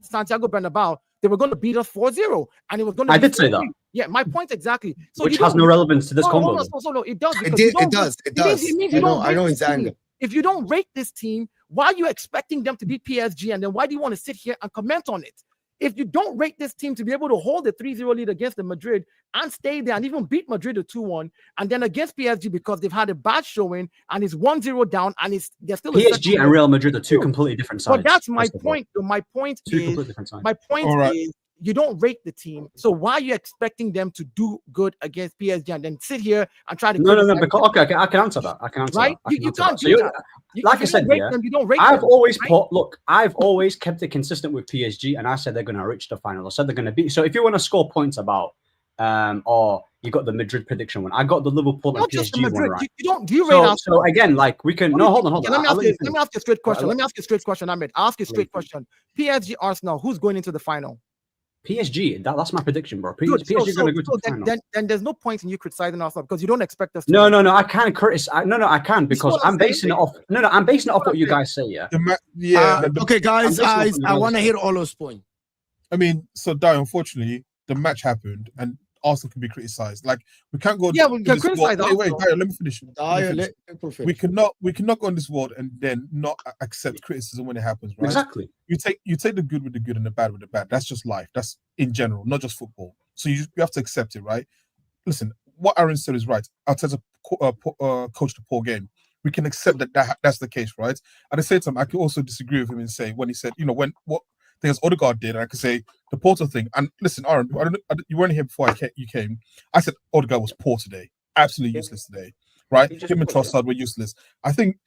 Santiago Bernabeu, they were going to beat us 4-0, and it was going to. I did say that. Yeah, my point exactly. So which has no relevance to this combo. No, it does. It does. It means you don't. I know his anger. If you don't rate this team, why are you expecting them to beat PSG? And then why do you want to sit here and comment on it? If you don't rate this team to be able to hold the 3-0 lead against the Madrid and stay there and even beat Madrid to 2-1, and then against PSG because they've had a bad showing and it's 1-0 down and they're still PSG and Real Madrid are 2 completely different sides. But that's my point. My point is you don't rate the team. So why are you expecting them to do good against PSG and then sit here and try to No, because okay, I can answer that. Right? You can't do that. Like I said, you don't rate I've them, always right? I've always kept it consistent with PSG, and I said they're going to reach the final. I said they're going to beat. So if you want to score points about, or you got the Madrid prediction one, I got the Liverpool and PSG one right. Do you rate so again, like we can. No, hold on. Let me ask you a straight question. Ahmed, I'll ask you a straight question. PSG Arsenal, who's going into the final? PSG, that's my prediction, bro. PSG is going to go to the final. Then there's no point in you criticizing Arsenal because you don't expect us to. No, I can't criticize. No, I can because I'm basing it off. No, I'm basing it off what you guys say. Yeah. Okay, guys, I want to hear Olo's point. I mean, so Dio, unfortunately, the match happened and Arsenal can be criticized. Like we can't go. Yeah, we can criticize. Wait, Dio, let me finish. We cannot go on this world and then not accept criticism when it happens, right? Exactly. You take the good with the good and the bad with the bad. That's just life. That's in general, not just football. So you have to accept it, right? Listen, what Aaron said is right. Arteta coached a poor game. We can accept that's the case, right? At the same time, I can also disagree with him in saying when he said, what things Odegaard did, and I could say the Porto thing. And listen, Aaron, you weren't here before you came. I said Odegaard was poor today, absolutely useless today, right? Him and Trossard were useless. I think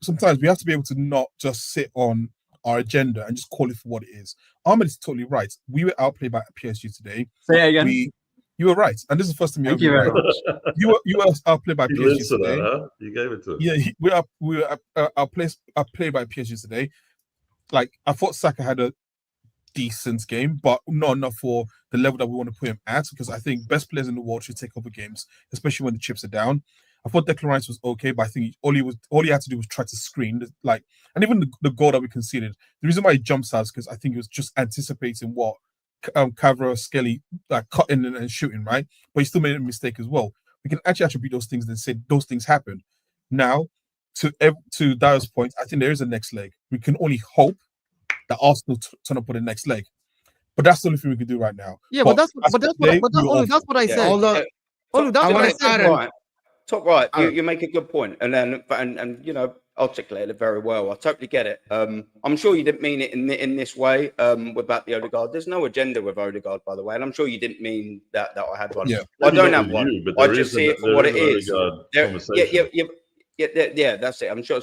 sometimes we have to be able to not just sit on our agenda and just call it for what it is. Ahmed is totally right. We were outplayed by PSG today. Say it again. You were right, and this is the first time Thank you very much. You were outplayed by PSG today. You gave it to him. Yeah, we were outplayed by PSG today. Like I thought Saka had a decent game, but not enough for the level that we want to put him at, because I think best players in the world should take over games, especially when the chips are down. I thought Declan Rice was okay, but I think all he had to do was try to screen, and even the goal that we conceded. The reason why he jumps out is because I think he was just anticipating what Cavra, Skelly cut in and shooting, right? But he still made a mistake as well. We can actually attribute those things and say those things happened. Now, to Dio's point, I think there is a next leg. We can only hope that Arsenal turn up on the next leg, but that's the only thing we can do right now. Yeah, but that's what I said. That's what I said. Top right. You make a good point, and articulate it very well. I totally get it. I'm sure you didn't mean it in this way about the Odegaard. There's no agenda with Odegaard, by the way, and I'm sure you didn't mean that I had one. Yeah. I don't have one. I just see it for what it is. Yeah, that's it. I'm sure.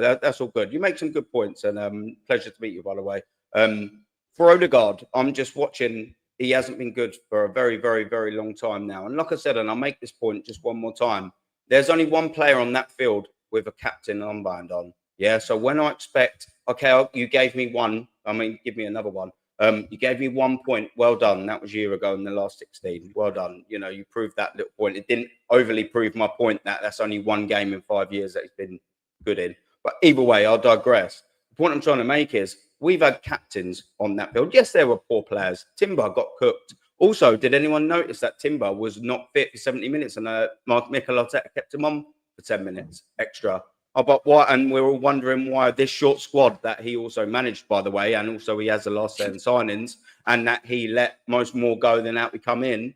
That's all good. You make some good points, and pleasure to meet you, by the way. For Odegaard, I'm just watching. He hasn't been good for a very, very, very long time now. And like I said, and I'll make this point just one more time, there's only one player on that field with a captain armband on. Yeah. So when I expect, okay, you gave me one. I mean, give me another one. You gave me 1 point. Well done. That was a year ago in the last 16. Well done. You proved that little point. It didn't overly prove my point that that's only one game in 5 years that he's been good in. But either way, I'll digress. The point I'm trying to make is we've had captains on that field. Yes, there were poor players. Timber got cooked. Also, did anyone notice that Timber was not fit for 70 minutes and Mikel Arteta kept him on for 10 minutes extra? But why? And we're all wondering why this short squad that he also managed, by the way, and also he has the last 10 signings, and that he let most more go than out we come in.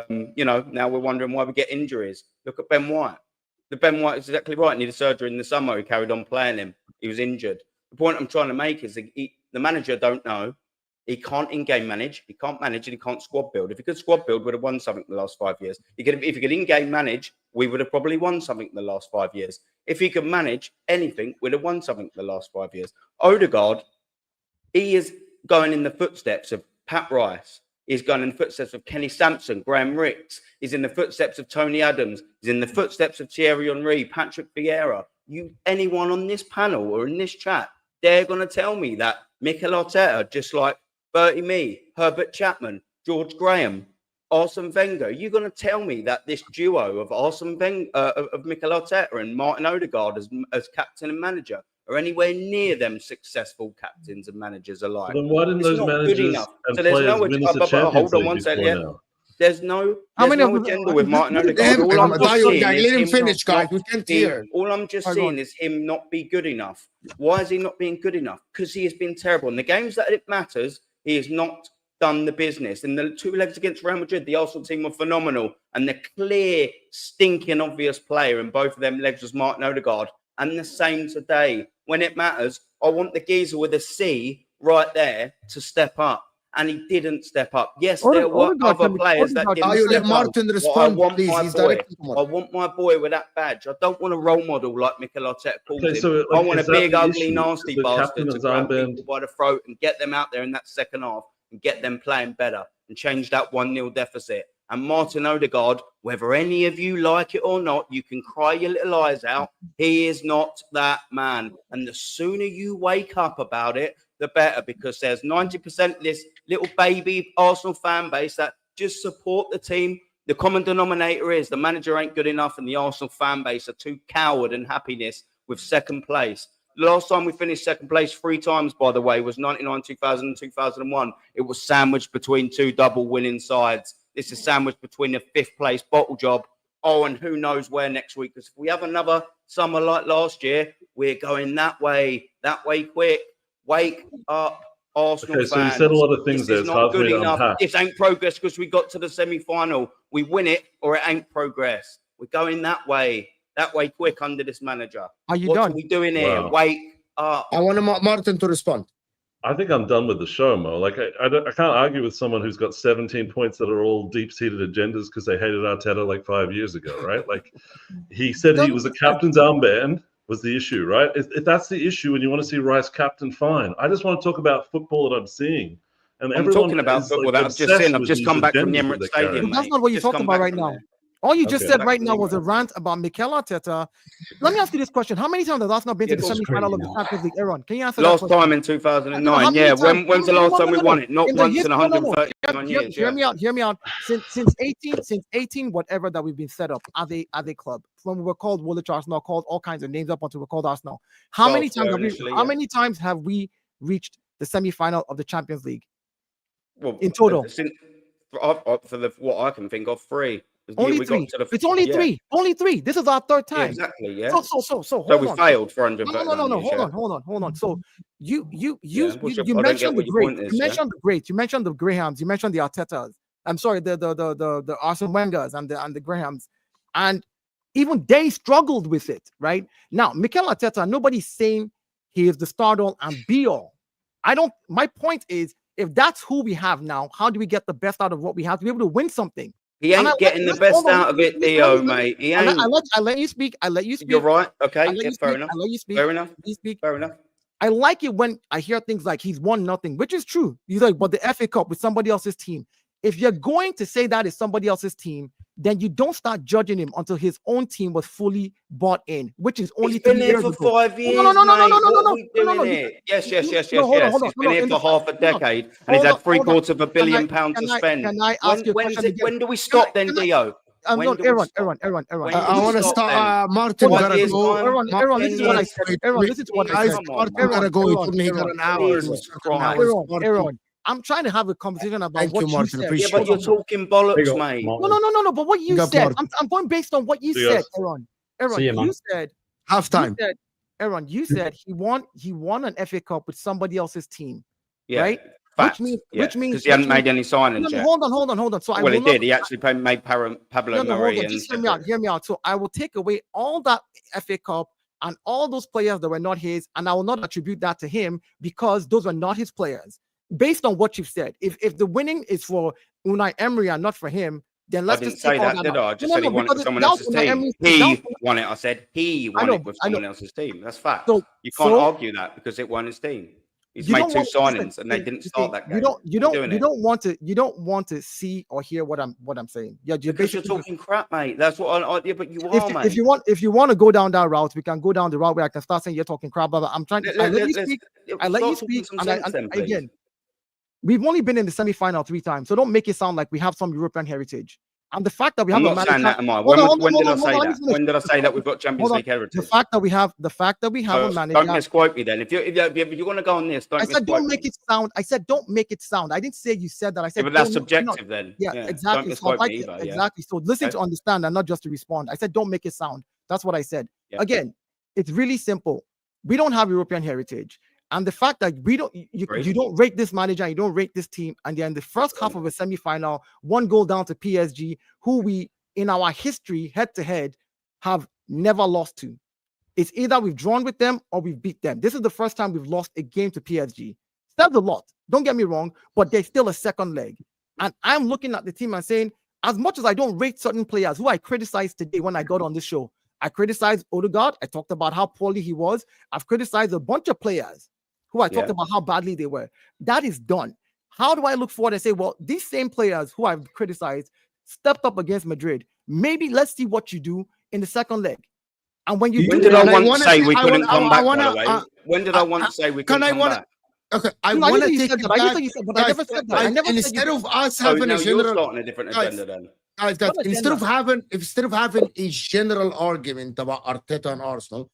Now we're wondering why we get injuries. Look at Ben White. The Ben White is exactly right. Needed surgery in the summer. He carried on playing him. He was injured. The point I'm trying to make is the manager don't know. He can't in-game manage. He can't manage and he can't squad build. If he could squad build, would have won something in the last 5 years. If he could in-game manage, we would have probably won something in the last 5 years. If he could manage anything, we'd have won something in the last 5 years. Odegaard, he is going in the footsteps of Pat Rice. He's going in the footsteps of Kenny Sampson, Graham Ricks. He's in the footsteps of Tony Adams. He's in the footsteps of Thierry Henry, Patrick Vieira. Anyone on this panel or in this chat, they're going to tell me that Mikel Arteta, just like Bertie Mee, Herbert Chapman, George Graham, Arsene Wenger. You're going to tell me that this duo of Arsene Wenger, of Mikel Arteta and Martin Odegaard as captain and manager are anywhere near them successful captains and managers alike? Then why didn't those managers and players win us the Champions League before now? There's no agenda with Martin Odegaard. All I'm just seeing is him finish, guys. We can't hear. All I'm just seeing is him not be good enough. Why is he not being good enough? Because he has been terrible. In the games that it matters, he has not done the business. In the 2 legs against Real Madrid, the Arsenal team were phenomenal. And the clear, stinking, obvious player in both of them legs was Martin Odegaard. And the same today. When it matters, I want the geezer with a C right there to step up. And he didn't step up. Yes, there were other players that didn't step up. Martin respond, please. I want my boy with that badge. I don't want a role model like Mikel Arteta calls him. I want a big, ugly, nasty bastard to grab people by the throat and get them out there in that second half and get them playing better and change that 1-0 deficit. And Martin Odegaard, whether any of you like it or not, you can cry your little eyes out. He is not that man. And the sooner you wake up about it, the better, because there's 90% of this little baby Arsenal fan base that just support the team. The common denominator is the manager ain't good enough and the Arsenal fan base are too coward and happiness with second place. The last time we finished second place 3 times, by the way, was 99, 2000 and 2001. It was sandwiched between 2 double winning sides. This is sandwiched between a 5th place bottle job. Oh, and who knows where next week. Because if we have another summer like last year, we're going that way quick. Wake up, Arsenal fans. So you said a lot of things there. It's not good enough. This ain't progress because we got to the semi-final. We win it or it ain't progress. We're going that way quick under this manager. Are you done? What are we doing here? Wow. Wake up. I want Martin to respond. I think I'm done with the show, Mo. Like, I can't argue with someone who's got 17 points that are all deep-seated agendas because they hated Arteta like 5 years ago, right? Like, he said he was a captain's armband was the issue, right? If that's the issue and you want to see Rice captain, fine. I just want to talk about football that I'm seeing. And I'm talking about football that I've just seen. I've just come back from the Emirates Stadium. That's not what you're talking about right now. All you just said right now was a rant about Mikel Arteta. Let me ask you this question. How many times has Arsenal been to the semi-final of the Champions League? Aaron, can you answer that question? Last time in 2009. Yeah, when's the last time we won it? Not once in 139 years. Hear me out. Since 18, whatever that we've been set up as a club. When we were called Woolwich Arsenal, called all kinds of names up until we were called Arsenal. How many times have we reached the semi-final of the Champions League? Well, in total? For what I can think of, 3. Only 3. It's only 3. Only 3. This is our 3rd time. Yeah, exactly. Yeah. So we failed for 100. No. Hold on. So you mentioned the great. You mentioned the great. You mentioned the Grahams. You mentioned the Artetas. I'm sorry, the Arsene Wengers and the Grahams, and even they struggled with it. Right now, Mikel Arteta. Nobody's saying he is the start all and be all. My point is, if that's who we have now, how do we get the best out of what we have to be able to win something? He ain't getting the best out of it, Theo, mate. He ain't. I let you speak. You're right. Okay. Fair enough. I let you speak. Fair enough. You speak. Fair enough. I like it when I hear things like he's won nothing, which is true. He's like, but the FA Cup with somebody else's team. If you're going to say that is somebody else's team, then you don't start judging him until his own team was fully bought in, which is only 3 years ago. He's been there for 5 years. No. Yes. He's been here for half a decade, and he's had £750 million to spend. Can I ask you a question? When do we stop then, Dio? Aaron. I want to start. Martin gotta go. Aaron, this is what I said. Aaron, listen to what I said. Martin gotta go. He told me he got an hour. Aaron. I'm trying to have a conversation about what you said. Yeah, but you're talking bollocks, mate. No. But what you said, I'm going based on what you said, Aaron. You said halftime. Aaron, you said he won an FA Cup with somebody else's team, Yeah, right? fact. Which because means he hadn't made any signings yet. Hold on. So Well, he did. He actually made Pablo Murray and just hear me out. So I will take away all that FA Cup and all those players that were not his, and I will not attribute that to him because those were not his players. Based on what you've said, if the winning is for Unai Emery and not for him, then let's didn't just say take all that, did I? I just No, said he no, won it because with someone that was else's Unai team. Emery's He won it. I said he won know, it with someone else's team. That's fact. So- You can't argue that because it won his team. He's You made don't two want- signings listen, and they didn't you start see, that You game. you don't want to see or hear what I'm saying. Yeah, Because you're talking crap, mate. That's what yeah, but you are, mate. if you want to go down that route, we can go down the route where I can start saying you're talking crap. But I'm trying to let you speak. I let you speak. And again, we've only been in the semi-final 3 times, so don't make it sound like we have some European heritage. And the fact that we have I'm a not saying manager, that, am I? Hold When on, did I hold say on, that? let me finish. When did I say that we've got Champions League heritage? The fact that we have a manager. Don't misquote me then. If you want to go on this, I said don't make it sound. I said don't make it sound. I didn't say you said that. I said but that's subjective then. Yeah, exactly. Don't misquote me either, exactly. So listen to understand and not just to respond. I said don't make it sound. That's what I said. Yeah. Again, it's really simple. We don't have European heritage. And the fact that you don't rate this manager, and you don't rate this team, and then the first half of a semi-final, 1 goal down to PSG, who we in our history head-to-head have never lost to. It's either we've drawn with them or we've beat them. This is the first time we've lost a game to PSG. That's a lot. Don't get me wrong, but there's still a second leg. And I'm looking at the team and saying, as much as I don't rate certain players who I criticized today when I got on this show, I criticized Odegaard. I talked about how poorly he was. I've criticized a bunch of players who I talked about how badly they were. That is done. How do I look forward and say, well, these same players who I've criticized stepped up against Madrid. Maybe let's see what you do in the second leg. And when you when did I once say we couldn't come back, by the way? When did I once say we couldn't come back? Okay, I want to take it back. I never said that. Instead of us having a general, you're starting a different agenda then. Guys, instead of having a general argument about Arteta and Arsenal,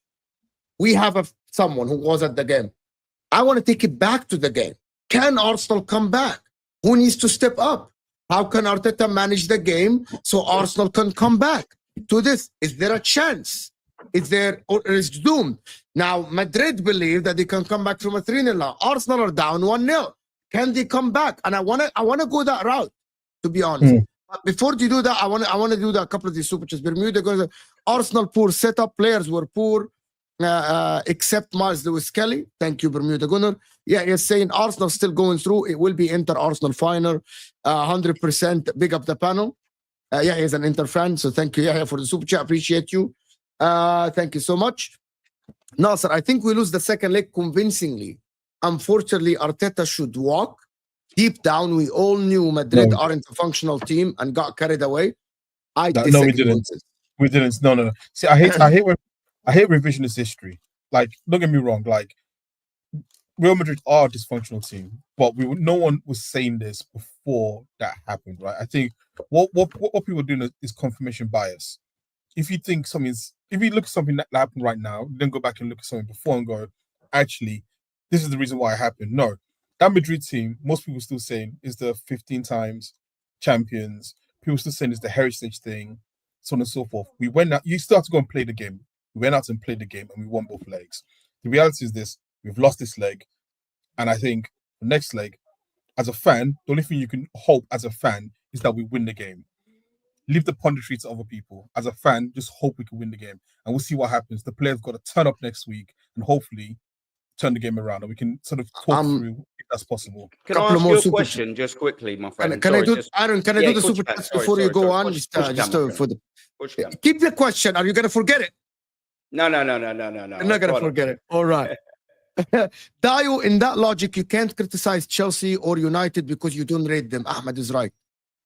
we have someone who was at the game. I want to take it back to the game. Can Arsenal come back? Who needs to step up? How can Arteta manage the game so Arsenal can come back to this? Is there a chance? Is there, or is doomed? Now, Madrid believe that they can come back from a 3-0 now. Arsenal are down 1-0. Can they come back? And I wanna go that route, to be honest. But before you do that, I wanna do that. A couple of these super chats. Bermuda goes, Arsenal poor setup, players were poor. Except Miles Lewis Kelly. Thank you, Bermuda Gunnar. Yeah, he's saying Arsenal still going through. It will be Inter Arsenal final. 100%. Big up the panel. Yeah, he's an Inter fan. So thank you, yeah, for the super chat. Appreciate you. Thank you so much. Nasser, I think we lose the second leg convincingly. Unfortunately, Arteta should walk. Deep down, we all knew Madrid aren't a functional team and got carried away. No, we didn't. We didn't. No. See, I hate revisionist history. Like, don't get me wrong. Like, Real Madrid are a dysfunctional team, but no one was saying this before that happened, right? I think what people are doing is confirmation bias. If you think if you look at something that happened right now, then go back and look at something before and go, actually, this is the reason why it happened. No, that Madrid team, most people still saying is the 15 times champions. People still saying it's the heritage thing, so on and so forth. We went out. You still have to go and play the game. We went out and played the game, and we won both legs. The reality is this: we've lost this leg, and I think the next leg, as a fan, the only thing you can hope as a fan is that we win the game. Leave the punditry to other people. As a fan, just hope we can win the game, and we'll see what happens. The players got to turn up next week and hopefully turn the game around, and we can sort of talk through if that's possible. Can I ask you a question just quickly, my friend? Can I do the super chats before you go on? Keep the question. Are you going to forget it? No. I'm not going to forget it. All right. Dayo, in that logic, you can't criticize Chelsea or United because you don't rate them. Ahmed is right.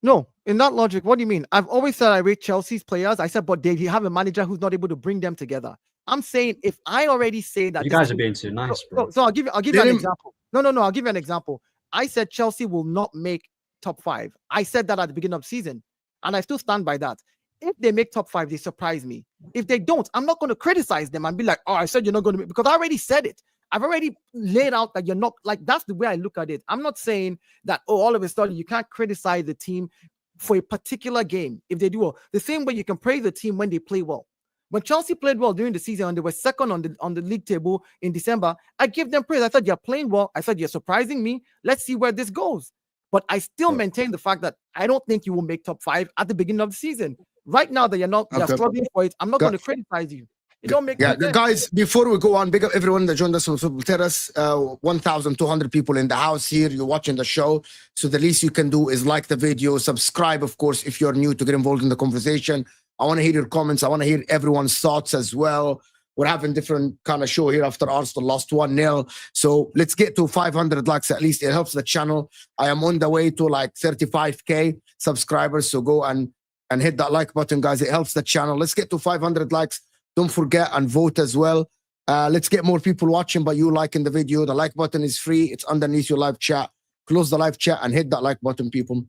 No, in that logic, what do you mean? I've always said I rate Chelsea's players. I said, but they have a manager who's not able to bring them together. I'm saying if I already say that you guys are being too nice, bro. So I'll give you an example. No, I'll give you an example. I said Chelsea will not make top 5. I said that at the beginning of the season, and I still stand by that. If they make top 5, they surprise me. If they don't, I'm not going to criticize them and be like, oh, I said you're not going to make, because I already said it. I've already laid out that you're not, like, that's the way I look at it. I'm not saying that, oh, all of a sudden you can't criticize the team for a particular game if they do well. The same way you can praise the team when they play well. When Chelsea played well during the season and they were second on the league table in December, I gave them praise. I said, you're playing well. I said, you're surprising me. Let's see where this goes. But I still maintain the fact that I don't think you will make top 5 at the beginning of the season. Right now that you're struggling for it, I'm not going to criticize you. It don't make sense. Guys, before we go on, big up everyone that joined us on Football Terrace. 1,200 people in the house here. You're watching the show. So the least you can do is like the video, subscribe, of course, if you're new to get involved in the conversation. I want to hear your comments. I want to hear everyone's thoughts as well. We're having different kind of show here after Arsenal lost 1-0. So let's get to 500 likes at least. It helps the channel. I am on the way to like 35K subscribers. So go and hit that like button, guys. It helps the channel. Let's get to 500 likes. Don't forget and vote as well. Let's get more people watching by you liking the video. The like button is free. It's underneath your live chat. Close the live chat and hit that like button, people.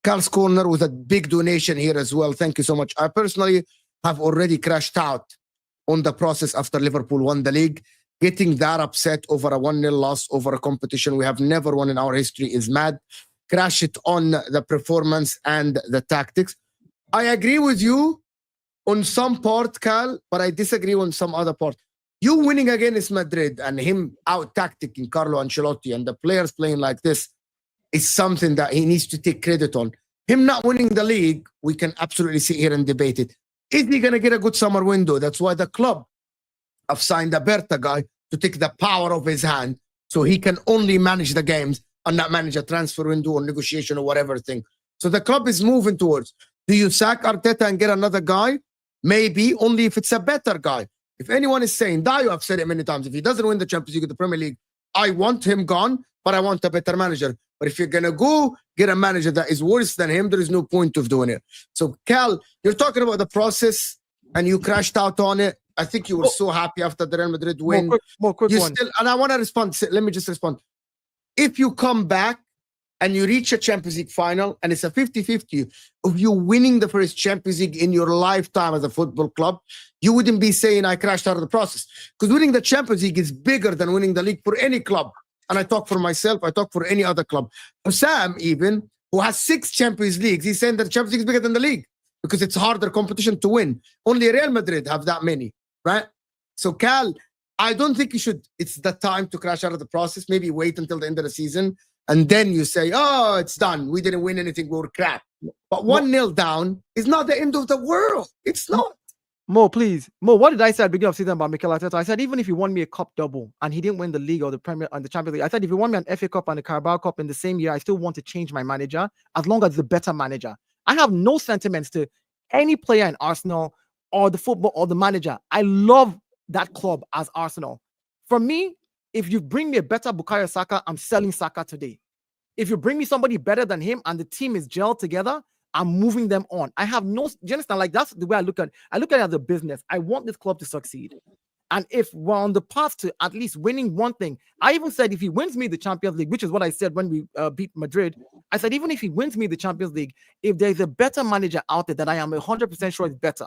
Carl's Corner with a big donation here as well. Thank you so much. I personally have already crashed out on the process after Liverpool won the league. Getting that upset over a 1-0 loss over a competition we have never won in our history is mad. Crash it on the performance and the tactics. I agree with you on some part, Cal, but I disagree on some other part. You winning against Madrid and him out-tacticing Carlo Ancelotti and the players playing like this is something that he needs to take credit on. Him not winning the league, we can absolutely sit here and debate it. Is he going to get a good summer window? That's why the club have signed a Berta guy to take the power of his hand so he can only manage the games and not manage a transfer window or negotiation or whatever thing. So the club is moving towards, do you sack Arteta and get another guy? Maybe, only if it's a better guy. If anyone is saying, Dio, I've said it many times, if he doesn't win the Champions League or the Premier League, I want him gone, but I want a better manager. But if you're going to go get a manager that is worse than him, there is no point of doing it. So, Cal, you're talking about the process and you crashed out on it. I think you were so happy after the Real Madrid win. More quick one. And I want to respond. Let me just respond. If you come back and you reach a Champions League final and it's a 50-50 of you winning the first Champions League in your lifetime as a football club, you wouldn't be saying I crashed out of the process. Because winning the Champions League is bigger than winning the league for any club. And I talk for myself, I talk for any other club. Sam, even, who has 6 Champions Leagues, he's saying that the Champions League is bigger than the league because it's harder competition to win. Only Real Madrid have that many, right? So, Cal, I don't think you should, it's the time to crash out of the process. Maybe wait until the end of the season and then you say, oh, it's done. We didn't win anything. We were crap. But 1-0 down is not the end of the world. It's not. Mo, please. Mo, what did I say at the beginning of the season about Mikel Arteta? I said, even if he won me a cup double and he didn't win the league or the Premier and the Champions League, I said, if he won me an FA Cup and a Carabao Cup in the same year, I still want to change my manager as long as it's a better manager. I have no sentiments to any player in Arsenal or the football or the manager. I love that club as Arsenal. For me, if you bring me a better Bukayo Saka, I'm selling Saka today. If you bring me somebody better than him and the team is gelled together, I'm moving them on. I have no, do you understand? Like, that's the way I look at it. I look at it as a business. I want this club to succeed. And if we're on the path to at least winning one thing, I even said if he wins me the Champions League, which is what I said when we beat Madrid, I said, even if he wins me the Champions League, if there's a better manager out there that I am 100% sure is better,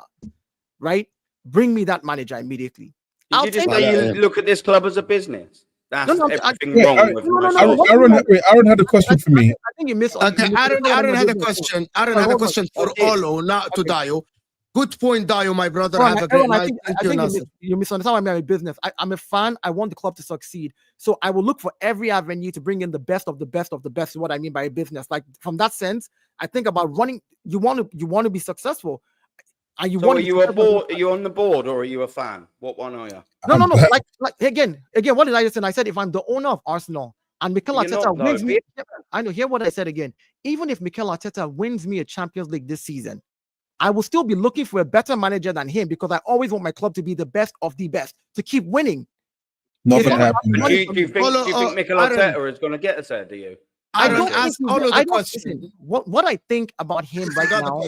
right? Bring me that manager immediately. Did you just say you look at this club as a business? That's everything yeah, wrong with Aaron had a question for me. I think you missed. Aaron had a question. Aaron had a question for Olo, not to Dio. Good point, Dio, my brother. Have a great night. I think you misunderstand why I'm a business. I'm a fan. I want the club to succeed. So I will look for every avenue to bring in the best of the best of the best, is what I mean by a business. Like, from that sense, I think about running. You want to be successful. Are you on the board or are you a fan? What one are you? No. Like again, what did I just say? I said if I'm the owner of Arsenal and Mikel Arteta wins me, I know. Hear what I said again. Even if Mikel Arteta wins me a Champions League this season, I will still be looking for a better manager than him because I always want my club to be the best of the best to keep winning. Nothing happened. Do you think Mikel Arteta is going to get us there? Do you? I don't ask all of the question. What I think about him right now.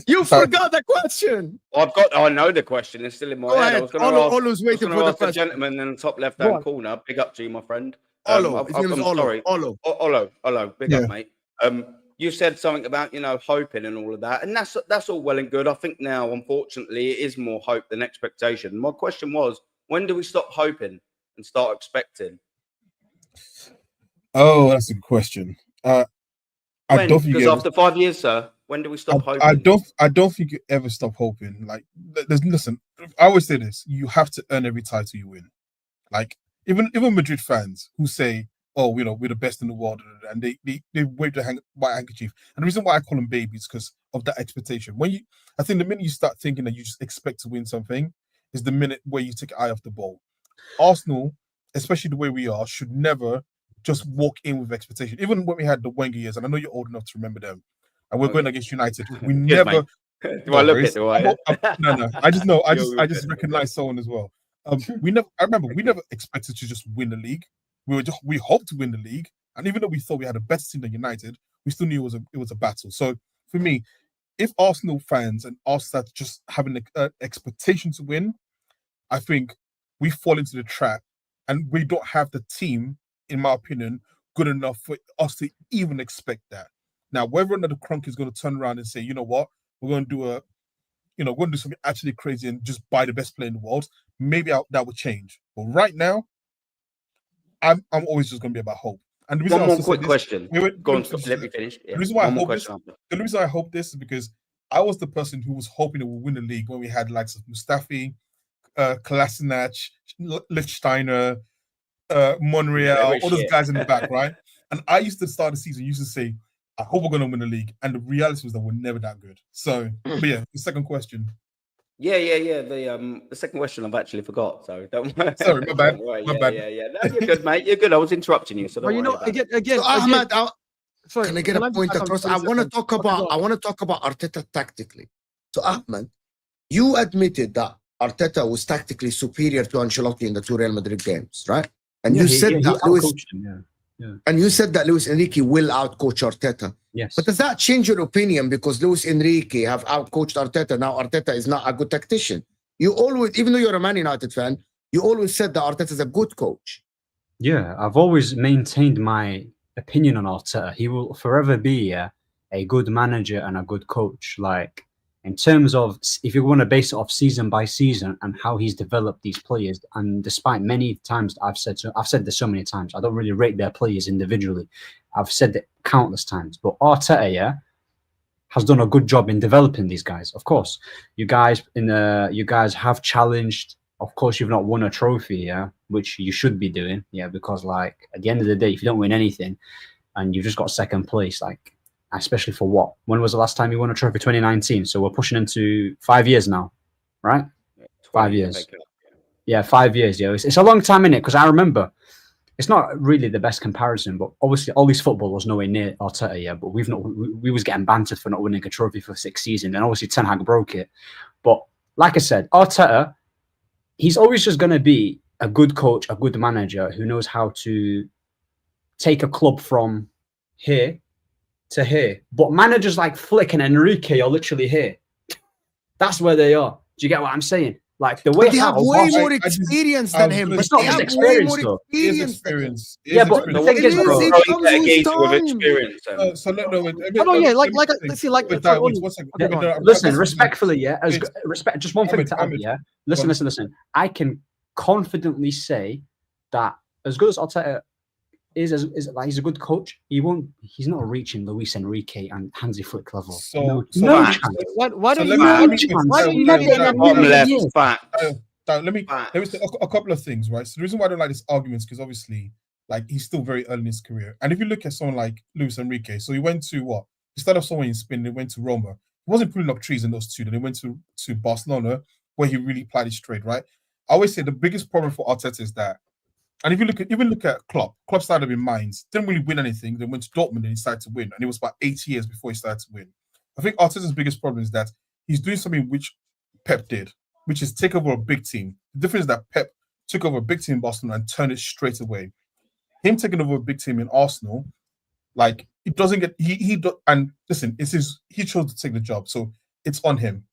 You forgot the question. I know the question. It's still in my head. I was going to ask. Olo's waiting for the question. Gentleman in the top left-hand corner. Big up to you, my friend. Olo. Sorry. Olo. Big up, mate. You said something about hoping and all of that, and that's all well and good. I think now, unfortunately, it is more hope than expectation. My question was, when do we stop hoping and start expecting? Oh, that's a good question. Because after 5 years, sir. When do we stop hoping? I don't think you ever stop hoping. Like, listen, I always say this: you have to earn every title you win. Like, even Madrid fans who say, "Oh, you know, we're the best in the world," and they wave their white handkerchief. And the reason why I call them babies because of that expectation. I think the minute you start thinking that you just expect to win something, is the minute where you take your eye off the ball. Arsenal, especially the way we are, should never just walk in with expectation. Even when we had the Wenger years, and I know you're old enough to remember them, and we're going against United, we never. Do I look at the way? No. I just know. I just recognize someone as well. I remember we never expected to just win the league. We hoped to win the league, and even though we thought we had a better team than United, we still knew it was a battle. So for me, if Arsenal fans and us that just having an expectation to win, I think we fall into the trap, and we don't have the team, in my opinion, good enough for us to even expect that. Now, whether or not the Crunk is going to turn around and say, you know what, we're going to do something actually crazy and just buy the best player in the world, maybe that would change. But right now, I'm always just going to be about hope. And the reason one more quick question. Go on, let me finish. Yeah. The reason why I hope this is because I was the person who was hoping that we'll win the league when we had likes of Mustafi, Kolasinac, Lichtsteiner, Monreal, all those guys in the back, right? And I used to start the season, used to say, I hope we're going to win the league. And the reality was that we're never that good. So, but yeah, the second question. Yeah. The second question I've actually forgot. So don't worry. Sorry, my bad. My bad. Yeah. No, you're good, mate. You're good. I was interrupting you. So again, so Ahmed, sorry, can I get a point across? I want to talk about Arteta tactically. So Ahmed, you admitted that Arteta was tactically superior to Ancelotti in the 2 Real Madrid games, right? And you said that Luis. Yeah. And you said that Luis Enrique will outcoach Arteta. Yes. But does that change your opinion because Luis Enrique have outcoached Arteta? Now Arteta is not a good tactician. You always, even though you're a Man United fan, you always said that Arteta is a good coach. Yeah, I've always maintained my opinion on Arteta. He will forever be a good manager and a good coach. Like, in terms of, if you want to base it off season by season and how he's developed these players, and despite many times I've said this so many times, I don't really rate their players individually. I've said it countless times, but Arteta, has done a good job in developing these guys. Of course, you guys have challenged. Of course, you've not won a trophy, which you should be doing, because like at the end of the day, if you don't win anything and you've just got second place, like, especially for what? When was the last time you won a trophy? 2019. So we're pushing into 5 years now, right? 5 years. Yeah, 5 years. It's a long time in it because I remember it's not really the best comparison, but obviously all these footballers nowhere near Arteta. But we was getting bantered for not winning a trophy for 6 seasons, and obviously Ten Hag broke it. But like I said, Arteta, he's always just going to be a good coach, a good manager who knows how to take a club from here to here. But managers like Flick and Enrique are literally here. That's where they are. Do you get what I'm saying? Like the way they have way more experience than him. It's not just experience, though. Experience. Yeah, but the thing is, bro, listen, respectfully, just one thing to add, Listen. I can confidently say that as good as Arteta is like he's a good coach, he's not reaching Luis Enrique and Hansi Flick level. No chance. Let me say a couple of things, right? So the reason why I don't like this argument is because obviously, like, he's still very early in his career. And if you look at someone like Luis Enrique, so he went to what? He started off somewhere in Spain, he went to Roma. He wasn't pulling up trees in those two. Then he went to Barcelona, where he really applied his trade, right? I always say the biggest problem for Arteta is that, and if you look at Klopp started in Mainz, didn't really win anything. Then went to Dortmund and he started to win. And it was about 8 years before he started to win. I think Arteta's biggest problem is that he's doing something which Pep did, which is take over a big team. The difference is that Pep took over a big team in Barcelona and turned it straight away. Him taking over a big team in Arsenal, like, it doesn't get and listen, he chose to take the job, so it's on him.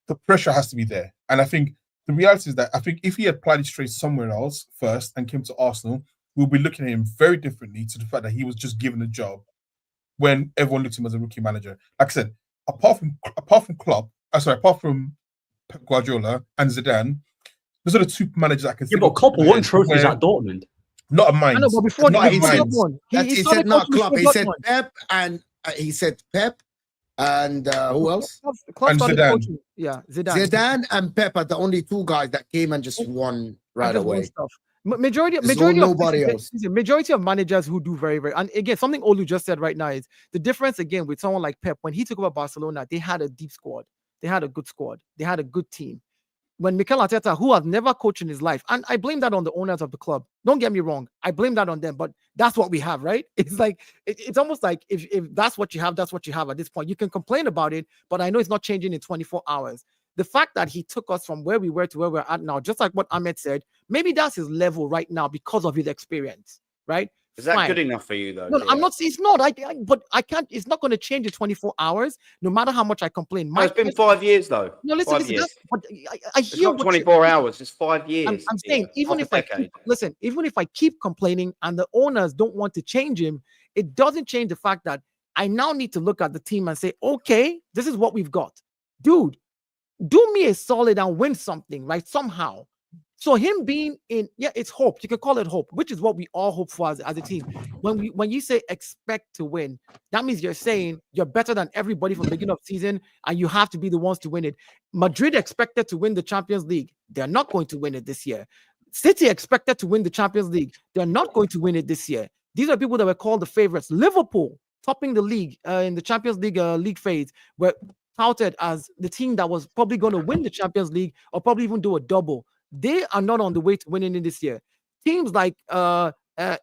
The pressure has to be there. And I think the reality is that I think if he had applied his trade somewhere else first and came to Arsenal, we'll be looking at him very differently to the fact that he was just given a job when everyone looked at him as a rookie manager. Like I said, apart from Pep Guardiola and Zidane, those are the two managers I can think of. Yeah, but Klopp won trophies at Dortmund. Not a Mainz. I know, but before he said not Klopp. He said Pep, and he said Pep, And who else? Klopp And started Zidane. coaching. Yeah, Zidane. Zidane and Pep are the only two guys that came and just won right And just won away. stuff. Majority There's nobody else. majority of managers who do very, very, and again, something Olu just said right now is the difference again with someone like Pep. When he took over Barcelona, they had a deep squad, they had a good squad, they had a good team. When Mikel Arteta, who has never coached in his life, and I blame that on the owners of the club. Don't get me wrong, I blame that on them, but that's what we have, right? It's like it's almost like if that's what you have, that's what you have at this point. You can complain about it, but I know it's not changing in 24 hours. The fact that he took us from where we were to where we're at now, just like what Ahmed said, maybe that's his level right now because of his experience, right? Is that Fine. good enough for you though? No, Gio? I'm not. It's not. But I can't. It's not going to change in 24 hours, no matter how much I complain. No, it's been 5 years though. No, listen. 5 years. But I It's hear not what 24 hours. It's 5 years. I'm saying even Half if a decade. even if I keep complaining and the owners don't want to change him, it doesn't change the fact that I now need to look at the team and say, okay, this is what we've got, dude. Do me a solid and win something, right? Somehow. So him being in, yeah, it's hope. You can call it hope, which is what we all hope for as a team. When you say expect to win, that means you're saying you're better than everybody from the beginning of the season, and you have to be the ones to win it. Madrid expected to win the Champions League. They're not going to win it this year. City expected to win the Champions League. They're not going to win it this year. These are people that were called the favorites. Liverpool, topping the league in the Champions League league phase, were touted as the team that was probably going to win the Champions League or probably even do a double. They are not on the way to winning it this year. Teams like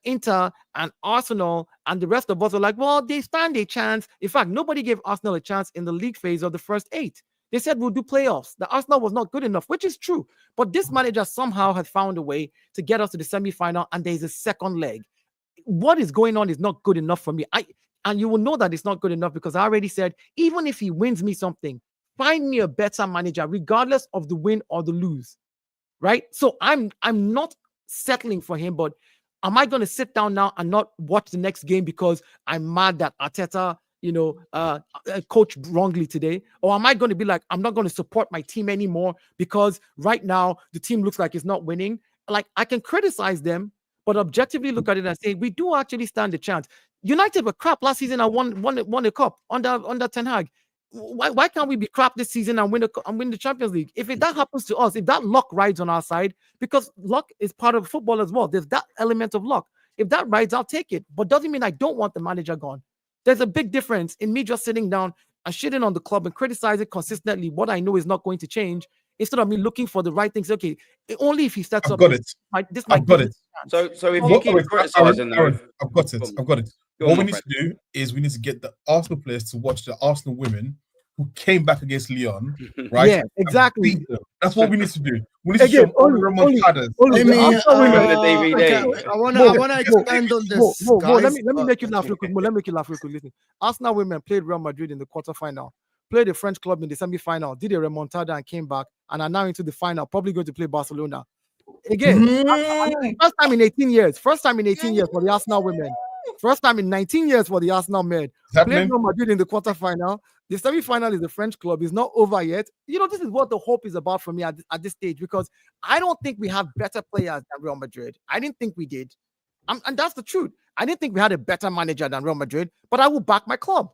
Inter and Arsenal and the rest of us are like, well, they stand a chance. In fact, nobody gave Arsenal a chance in the league phase of the first 8. They said we'll do playoffs. The Arsenal was not good enough, which is true. But this manager somehow has found a way to get us to the semi-final, and there's a second leg. What is going on is not good enough for me. And you will know that it's not good enough because I already said, even if he wins me something, find me a better manager, regardless of the win or the lose. Right? So I'm not settling for him, but am I going to sit down now and not watch the next game because I'm mad that Arteta, coached wrongly today? Or am I going to be like, I'm not going to support my team anymore because right now the team looks like it's not winning? Like, I can criticize them, but objectively look at it and say, we do actually stand a chance. United were crap last season and won a cup under Ten Hag. Why can't we be crap this season and win the Champions League? If that happens to us, if that luck rides on our side, because luck is part of football as well. There's that element of luck. If that rides, I'll take it. But doesn't mean I don't want the manager gone. There's a big difference in me just sitting down and shitting on the club and criticizing consistently what I know is not going to change, instead of me looking for the right things. Okay, only if he sets up. Got it. I've got it. So if you keep criticizing Aaron, I've got it. What we need friend. to do is we need to get the Arsenal players to watch the Arsenal women who came back against Lyon, right? Yeah, exactly. That's what we need to do. We need to show all the remontadas. I want to expand on this. Let me make you laugh real quick. Let me make you laugh real quick. Listen, Arsenal women played Real Madrid in the quarterfinal, played a French club in the semi-final, did a remontada and came back, and are now into the final, probably going to play Barcelona. Again, first time in 18 years for the Arsenal women. First time in 19 years for the Arsenal men. Played Real Madrid in the quarterfinal. The semi-final is the French club. It's not over yet. This is what the hope is about for me at this stage, because I don't think we have better players than Real Madrid. I didn't think we did. And that's the truth. I didn't think we had a better manager than Real Madrid, but I will back my club.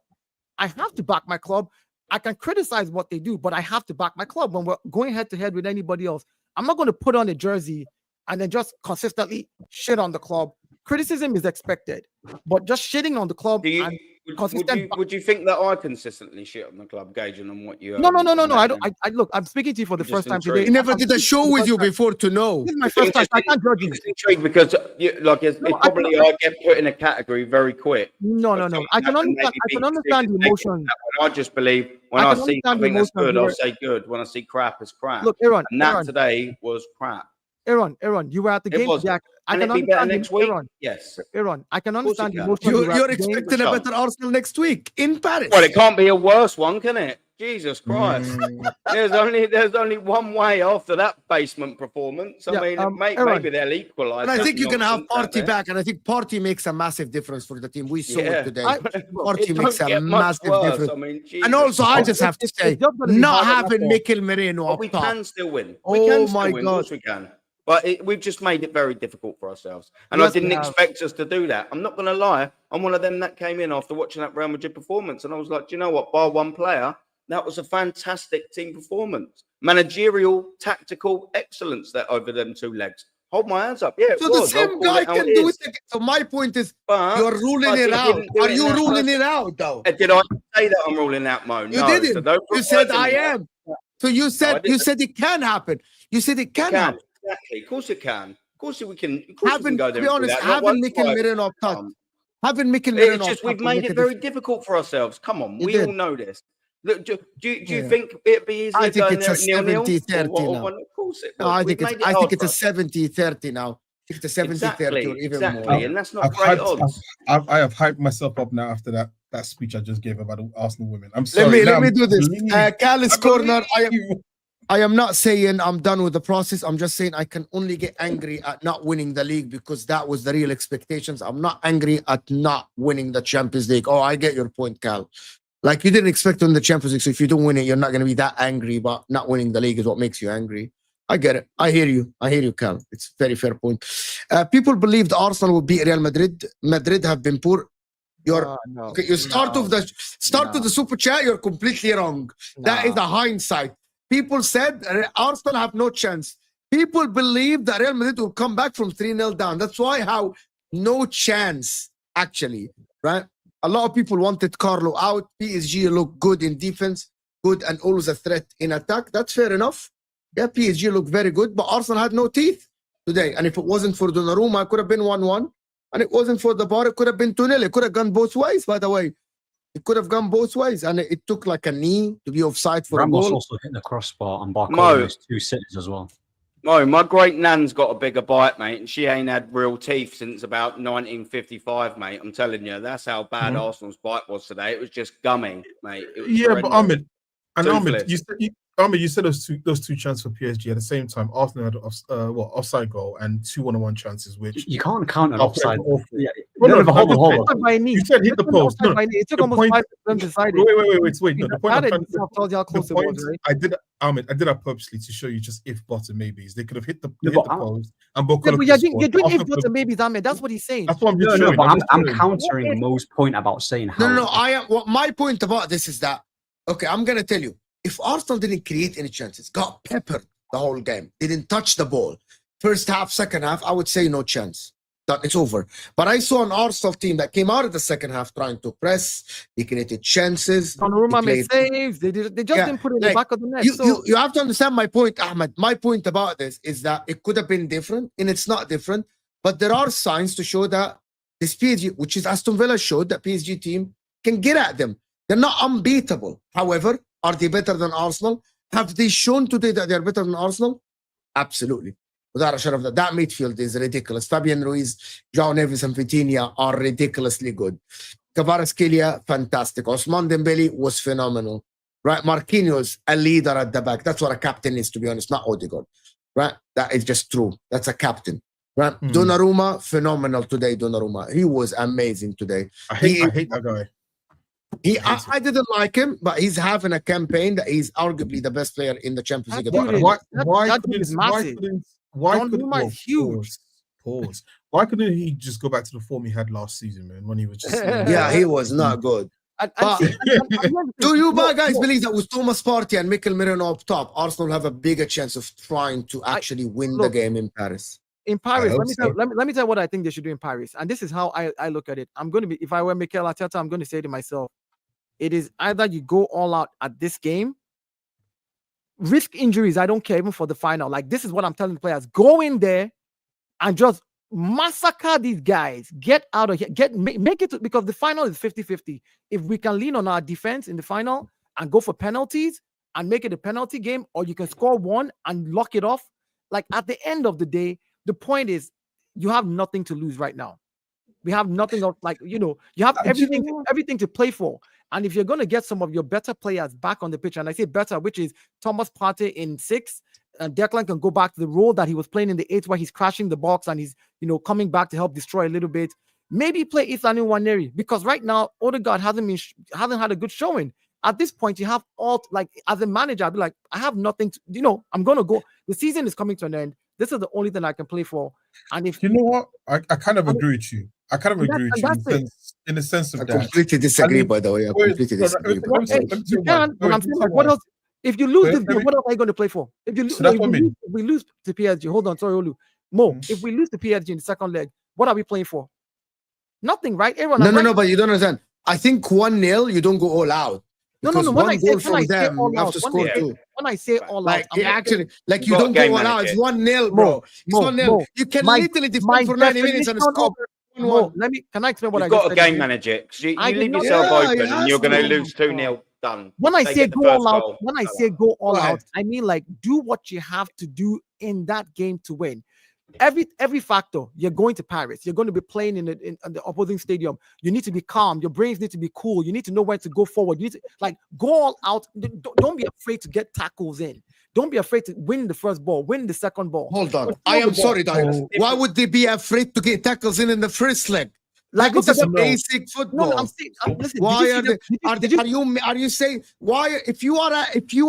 I have to back my club. I can criticize what they do, but I have to back my club when we're going head-to-head with anybody else. I'm not going to put on a jersey and then just consistently shit on the club. Criticism is expected, but just shitting on the club. Would you think that I consistently shit on the club, gauging on what you? No. I don't. I look. I'm speaking to you for the first time today. He never did a show with you before to know. This is my first time. I can't judge you. Intrigued because I get put in a category very quick. No. I can understand the emotions. I just believe when I see something that's good, I'll say good. When I see crap, it's crap. Look, Aaron. And that today was crap. Aaron, you were at the game. Jack. I can understand next week. Aaron. Yes, Aaron, I can understand the emotion. You're expecting a better Arsenal next week in Paris. Well, it can't be a worse one, can it? Jesus Christ! There's only one way after that basement performance. I mean, maybe they'll equalise. And I think you can have Party back, and I think Party makes a massive difference for the team. We saw it today. Party makes a massive difference. I mean, and also, I just have to say, not having Mikel Merino we can still win. We can still win. Of course we can. But we've just made it very difficult for ourselves. And Yes, I didn't we have. expect us to do that. I'm not going to lie. I'm one of them that came in after watching that Real Madrid performance. And I was like, do you know what? Bar one player, that was a fantastic team performance. Managerial, tactical excellence that over them 2 legs. Hold my hands up. Yeah, So the same guy can do it again. So my point is, But you're ruling but it he out. didn't do Are it in you that ruling first- it out, though? Did I say that I'm ruling out Mo? You No. didn't. So don't put You said words in I my mouth. am. So you said it can happen. You said it can happen. Exactly. Of course it can. Of course we can. Of course we can Having, go to there be and do honest, that. Not having once, Mikel twice. Merino up top, having Mikel It's Merino up just top we've will made make it a very difference. difficult for ourselves. Come on, You we did. all know this. Look, do you Yeah. think it'd be easier I think going it's there a at 0-0? 70-30 now. Of course it No, would. I We've think made it hard for it's a us. 70-30 now. I think it's a 70-30 or even more. Exactly, and that's not I've great hyped, odds. I have hyped myself up now after that speech I just gave about the Arsenal women. I'm sorry. Let me I'm do this. relieved. Cal's I'm corner. relieved. I am not saying I'm done with the process. I'm just saying I can only get angry at not winning the league because that was the real expectations. I'm not angry at not winning the Champions League. Oh, I get your point, Cal. Like you didn't expect to win the Champions League, so if you don't win it, you're not going to be that angry. But not winning the league is what makes you angry. I get it. I hear you, Cal. It's a very fair point. People believed Arsenal would beat Real Madrid. Madrid have been poor. You're No, okay. You start of the of the super chat. You're completely wrong. That is a hindsight. People said Arsenal have no chance. People believe that Real Madrid will come back from 3-0 down. That's why how no chance actually, right? A lot of people wanted Carlo out. PSG look good in defense, good and always a threat in attack. That's fair enough. Yeah, PSG look very good, but Arsenal had no teeth today. And if it wasn't for Donnarumma, it could have been 1-1. And it wasn't for the bar, it could have been 2-0. It could have gone both ways, by the way. It could have gone both ways. And it took like a knee to be offside for Ramos a goal. also hit the crossbar and Barcola Mo. missed 2 sitters as well. No, my great nan's got a bigger bite, mate, and she ain't had real teeth since about 1955, mate. I'm telling you, that's how bad Arsenal's bite was today. It was just gummy, mate. It was Yeah, but horrendous. Ahmed, Toothless. you said those two chances for PSG at the same time. Arsenal had offside goal and 2 1-on-1 chances, which You can't count an Oh, offside. awful. Yeah. Well, No, no, hold on, hold on. Offside by knee. you said hit the post. Offside No, by knee. It took the almost point- 5 for them to decide it. wait. No, the point I'm That trying itself tells you how close the it was, point right? I did that purposely to show you just if butter maybes. They could have hit the Yeah, hit but the I'm- post and Bocola Yeah, but could you're have doing, scored. you're doing After if but the- maybe Ahmed. That's what he's saying. That's what I'm No, just no, showing. but I'm showing. countering Mo's point about saying how. No, I am. What my point about this is that, okay, I'm going to tell you. If Arsenal didn't create any chances, got peppered the whole game, didn't touch the ball, first half, second half, I would say no chance. Done. It's over. But I saw an Arsenal team that came out of the second half trying to press. They created chances. Donnarumma They made played- saves. They just Yeah, didn't put it in like, the back of the net. You have to understand my point, Ahmed. My point about this is that it could have been different, and it's not different. But there are signs to show that this PSG, which is Aston Villa, showed that PSG team can get at them. They're not unbeatable. However, are they better than Arsenal? Have they shown today that they're better than Arsenal? Absolutely. Without a shadow of doubt, that midfield is ridiculous. Fabian Ruiz, João Neves, and Vitinha are ridiculously good. Kvaratskhelia, fantastic. Ousmane Dembele was phenomenal. Right? Marquinhos, a leader at the back. That's what a captain is, to be honest, not Odegaard. Right? That is just true. That's a captain. Right? Donnarumma, phenomenal today, Donnarumma. He was amazing today. I hate that guy. I didn't like him, but he's having a campaign that he's arguably the best player in the Champions League. at the Dude, moment. Why that dude is massive. why Donnarumma couldn't is huge. Pause. Why couldn't he just go back to the form he had last season, man? When he was just Yeah, he was not good. And see, Do you no, guys no. believe that with Thomas Partey and Mikel Merino up top, Arsenal have a bigger chance of trying to actually win the look, game in Paris? In Paris, hope let me, so. tell, let me tell you what I think they should do in Paris. And this is how I look at it. I'm going to be, if I were Mikel Arteta, I'm going to say to myself, it is either you go all out at this game, risk injuries, I don't care, even for the final. Like, this is what I'm telling the players. Go in there and just massacre these guys. Get out of here. Make it to, because the final is 50-50. If we can lean on our defense in the final and go for penalties and make it a penalty game, or you can score one and lock it off. Like, at the end of the day, the point is you have nothing to lose right now. We have nothing of, like, you have everything to play for. And if you're going to get some of your better players back on the pitch, and I say better, which is Thomas Partey in 6, and Declan can go back to the role that he was playing in the 8, where he's crashing the box and he's, coming back to help destroy a little bit. Maybe play Ethan Nwaneri, because right now Odegaard hasn't had a good showing. At this point, you have all, like, as a manager, I'd be like, I have nothing to, I'm going to go. The season is coming to an end. This is the only thing I can play for. And if You know what? I kind of I mean, agree with you. I kind of and agree with and you that's it. in the sense I of that. completely disagree, mean, by the way. I wait, completely no, no, disagree. let But me say- Hey, let me say you one. can, but Wait, I'm let me saying, say like, what one. else? If you lose Wait, this let game, me- what else are you going to play for? If you, So that's if what I mean. we lose to PSG, hold on, sorry, Olu. Mo, Mhm. if we lose to PSG in the second leg, what are we playing for? Nothing, right? Aaron, no, I'm no, right. no. But you don't understand. I think 1-0, you don't go all out. No. Because When I one say goal from them, all you have out, to score Yeah. two. when I say Right. all out, Like I'm it not actually, like You you got don't game go all out. manager. It's 1-0, Mo, bro. It's Mo, 1-0. Mo, You can my- literally my defend for 90 minutes and definition score of Mo, 1-1. can I explain what You've I got just a said? game again? manager because you I did leave not- yourself Yeah, open you and have you're going to to. lose 2-0. Done. When I They say get the go all first out, goal. when I say go all Go out, ahead. I mean like do what you have to do in that game to win. Every factor, you're going to Paris, you're going to be playing in the opposing stadium. You need to be calm, your brains need to be cool, you need to know when to go forward. You need to like go all out. Don't be afraid to get tackles in. Don't be afraid to win the first ball, win the second ball. Hold on. Control I the am ball. sorry, Darius. Why would they be afraid to get tackles in the first leg? Like, It's look at just them. basic No, football. I'm saying, listen. Why are Did they? you see them? Are you saying why? If you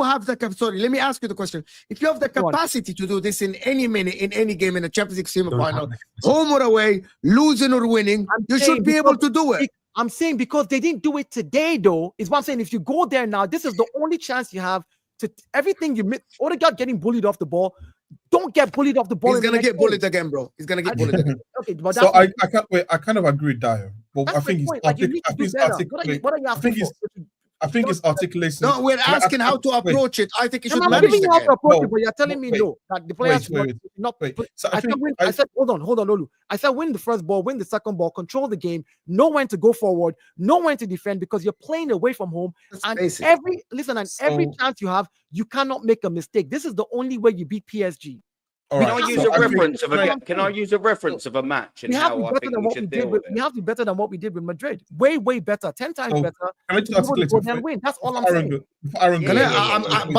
have the sorry, let me ask you the question. If you have the Go on. capacity to do this in any minute, in any game, in a Champions League Don't semi-final, have the- home or away, losing or winning, I'm you saying should be able because- to do it. I'm saying because they didn't do it today, though. Is what I'm saying. If you go there now, this is the only chance you have to everything you miss. Odegaard getting bullied off the ball. Don't get bullied off the ball. He's in the gonna next get bullied game. again, bro. He's gonna get bullied again. Okay, but So that's I can't wait. I kind of agree with Dio, but that's I my think he's point. Like you need to do better. What are you asking for? I think it's articulation. No, we're Can I asking how to wait, approach it. I think you should I'm manage giving the you how game. to approach No, it, but you're telling me wait, no. That the players wait. not. So I said hold on, Olu. I said win the first ball, win the second ball, control the game, know when to go forward, know when to defend because you're playing away from home. That's And basic. every So- chance you have, you cannot make a mistake. This is the only way you beat PSG. All We right, Can I can't use so a I think- reference of Can a? Can I use a reference of a match and We have to how be I better think than we what we should did deal with. with We it? have to be better than what we did with Madrid. Way better, 10 times So, better. Can I just to be able to articulate go it there and for- win. That's all I'm before saying. Aaron Yeah, Can goes? yeah.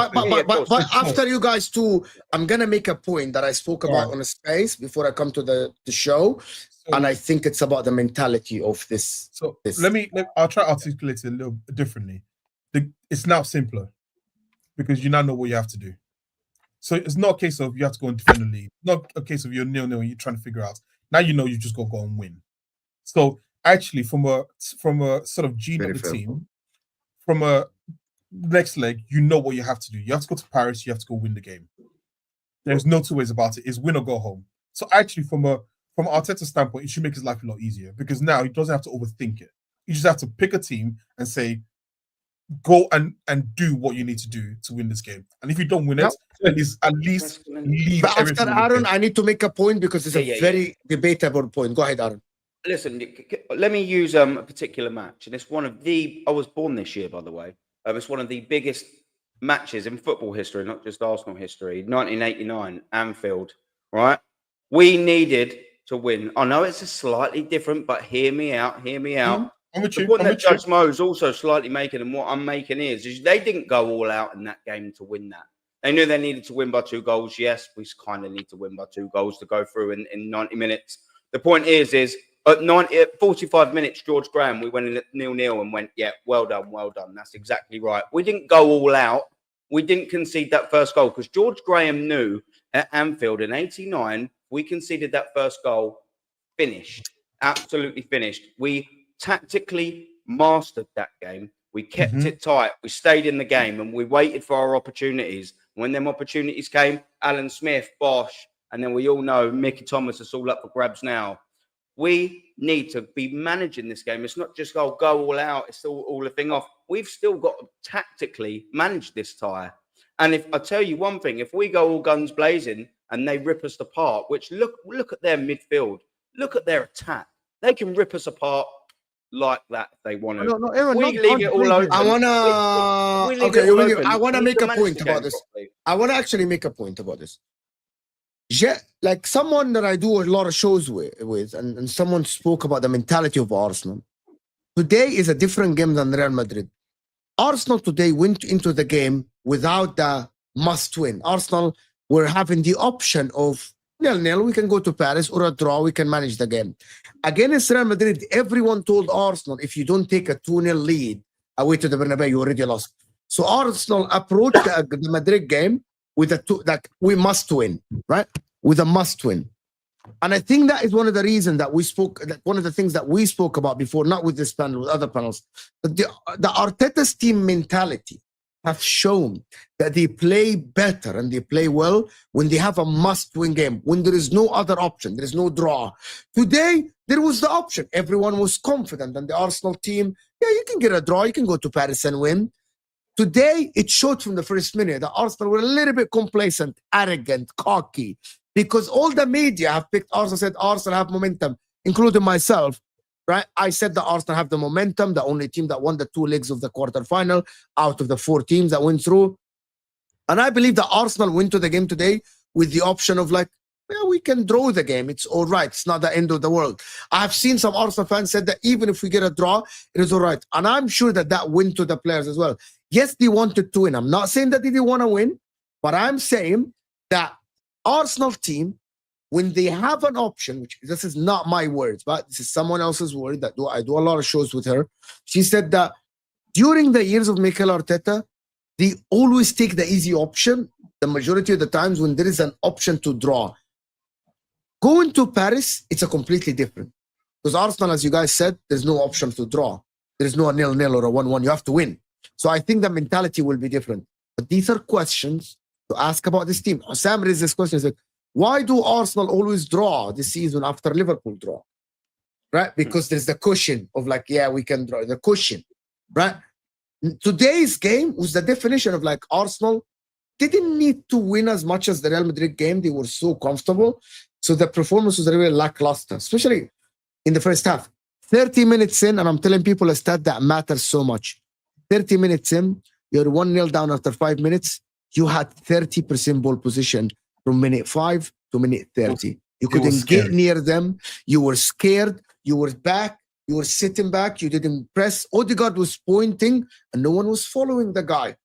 but Of course. after you guys two, I'm gonna make a point that I spoke about Alright. on a space before I come to the show, So- and I think it's about the mentality of this. So This- I'll try to articulate it a little bit differently. It's now simpler because you now know what you have to do. So it's not a case of you have to go and defend the lead. Not a case of you're 0-0 and you're trying to figure out. Now you know you just got to go and win. So actually, from a sort of gene Very of the fair. team, from a next leg, you know what you have to do. You have to go to Paris. You have to go win the game. There's no two ways about it. It's win or go home. So actually, from Arteta's standpoint, it should make his life a lot easier because now he doesn't have to overthink it. You just have to pick a team and say, go and do what you need to do to win this game. And if you don't win it, at least leave But after everything in the Aaron, game. I need to make a point because it's Yeah. a very debatable point. Go ahead, Aaron. Listen, let me use a particular match, and it's one of the. I was born this year, by the way. It's one of the biggest matches in football history, not just Arsenal history. 1989, Anfield. Right? We needed to win. I know it's a slightly different, but hear me out. Hear me out. I'm with The you. point I'm that with you. Judge Mo is also slightly making, and what I'm making is they didn't go all out in that game to win that. They knew they needed to win by 2 goals. Yes, we kind of need to win by 2 goals to go through in 90 minutes. The point is at 45 minutes, George Graham, we went in at 0-0 and went, yeah, well done. That's exactly right. We didn't go all out. We didn't concede that first goal because George Graham knew at Anfield in 89, we conceded that first goal, finished, absolutely finished. We tactically mastered that game. We kept it tight. We stayed in the game and we waited for our opportunities. When them opportunities came, Alan Smith, Bosch, and then we all know Mickey Thomas is all up for grabs now. We need to be managing this game. It's not just go all out. It's all a thing off. We've still got to tactically manage this tie. And if I tell you one thing, if we go all guns blazing and they rip us apart, which look at their midfield, look at their attack. They can rip us apart like that if they want to. No, Aaron, We not leave it all open. I We leave okay. it all open. I wanna We need make a manage point the about game this. properly. I want to actually make a point about this. Like someone that I do a lot of shows with and someone spoke about the mentality of Arsenal. Today is a different game than Real Madrid. Arsenal today went into the game without the must win. Arsenal were having the option of 0-0, we can go to Paris, or a draw, we can manage the game. Against Real Madrid, everyone told Arsenal, if you don't take a 2-0 lead away to the Bernabeu, you already lost. So Arsenal approached the Madrid game with that we must win, right? with a must-win. And I think that is one of the reasons that one of the things that we spoke about before, not with this panel, with other panels, that the Arteta's team mentality have shown that they play better and they play well when they have a must-win game, when there is no other option, there is no draw. Today, there was the option. Everyone was confident, and the Arsenal team, yeah, you can get a draw, you can go to Paris and win. Today, it showed from the first minute that Arsenal were a little bit complacent, arrogant, cocky, because all the media have picked Arsenal, said Arsenal have momentum, including myself, right? I said that Arsenal have the momentum, the only team that won the 2 legs of the quarterfinal out of the 4 teams that went through. And I believe that Arsenal went to the game today with the option of like, well, we can draw the game. It's all right. It's not the end of the world. I've seen some Arsenal fans said that even if we get a draw, it is all right. And I'm sure that that went to the players as well. Yes, they wanted to win. I'm not saying that they didn't want to win, but I'm saying that Arsenal team, when they have an option, which this is not my words, but this is someone else's word that I do a lot of shows with her. She said that during the years of Mikel Arteta, they always take the easy option the majority of the times when there is an option to draw. Going to Paris, it's a completely different. Because Arsenal, as you guys said, there's no option to draw. There's no a 0-0 or a 1-1. You have to win. So I think the mentality will be different. But these are questions to ask about this team. Sam raised this question. He's like, why do Arsenal always draw this season after Liverpool draw? Right? Because there's the cushion of like, yeah, we can draw. The cushion. Right? Today's game was the definition of like Arsenal didn't need to win as much as the Real Madrid game. They were so comfortable. So the performance was really lackluster, especially in the first half. 30 minutes in, and I'm telling people a stat that matters so much. 30 minutes in, you're 1-0 down after 5 minutes. You had 30% ball position from minute 5 to minute 30. You couldn't get near them. You were scared. You were back. You were sitting back. You didn't press. Odegaard was pointing, and no one was following the guy.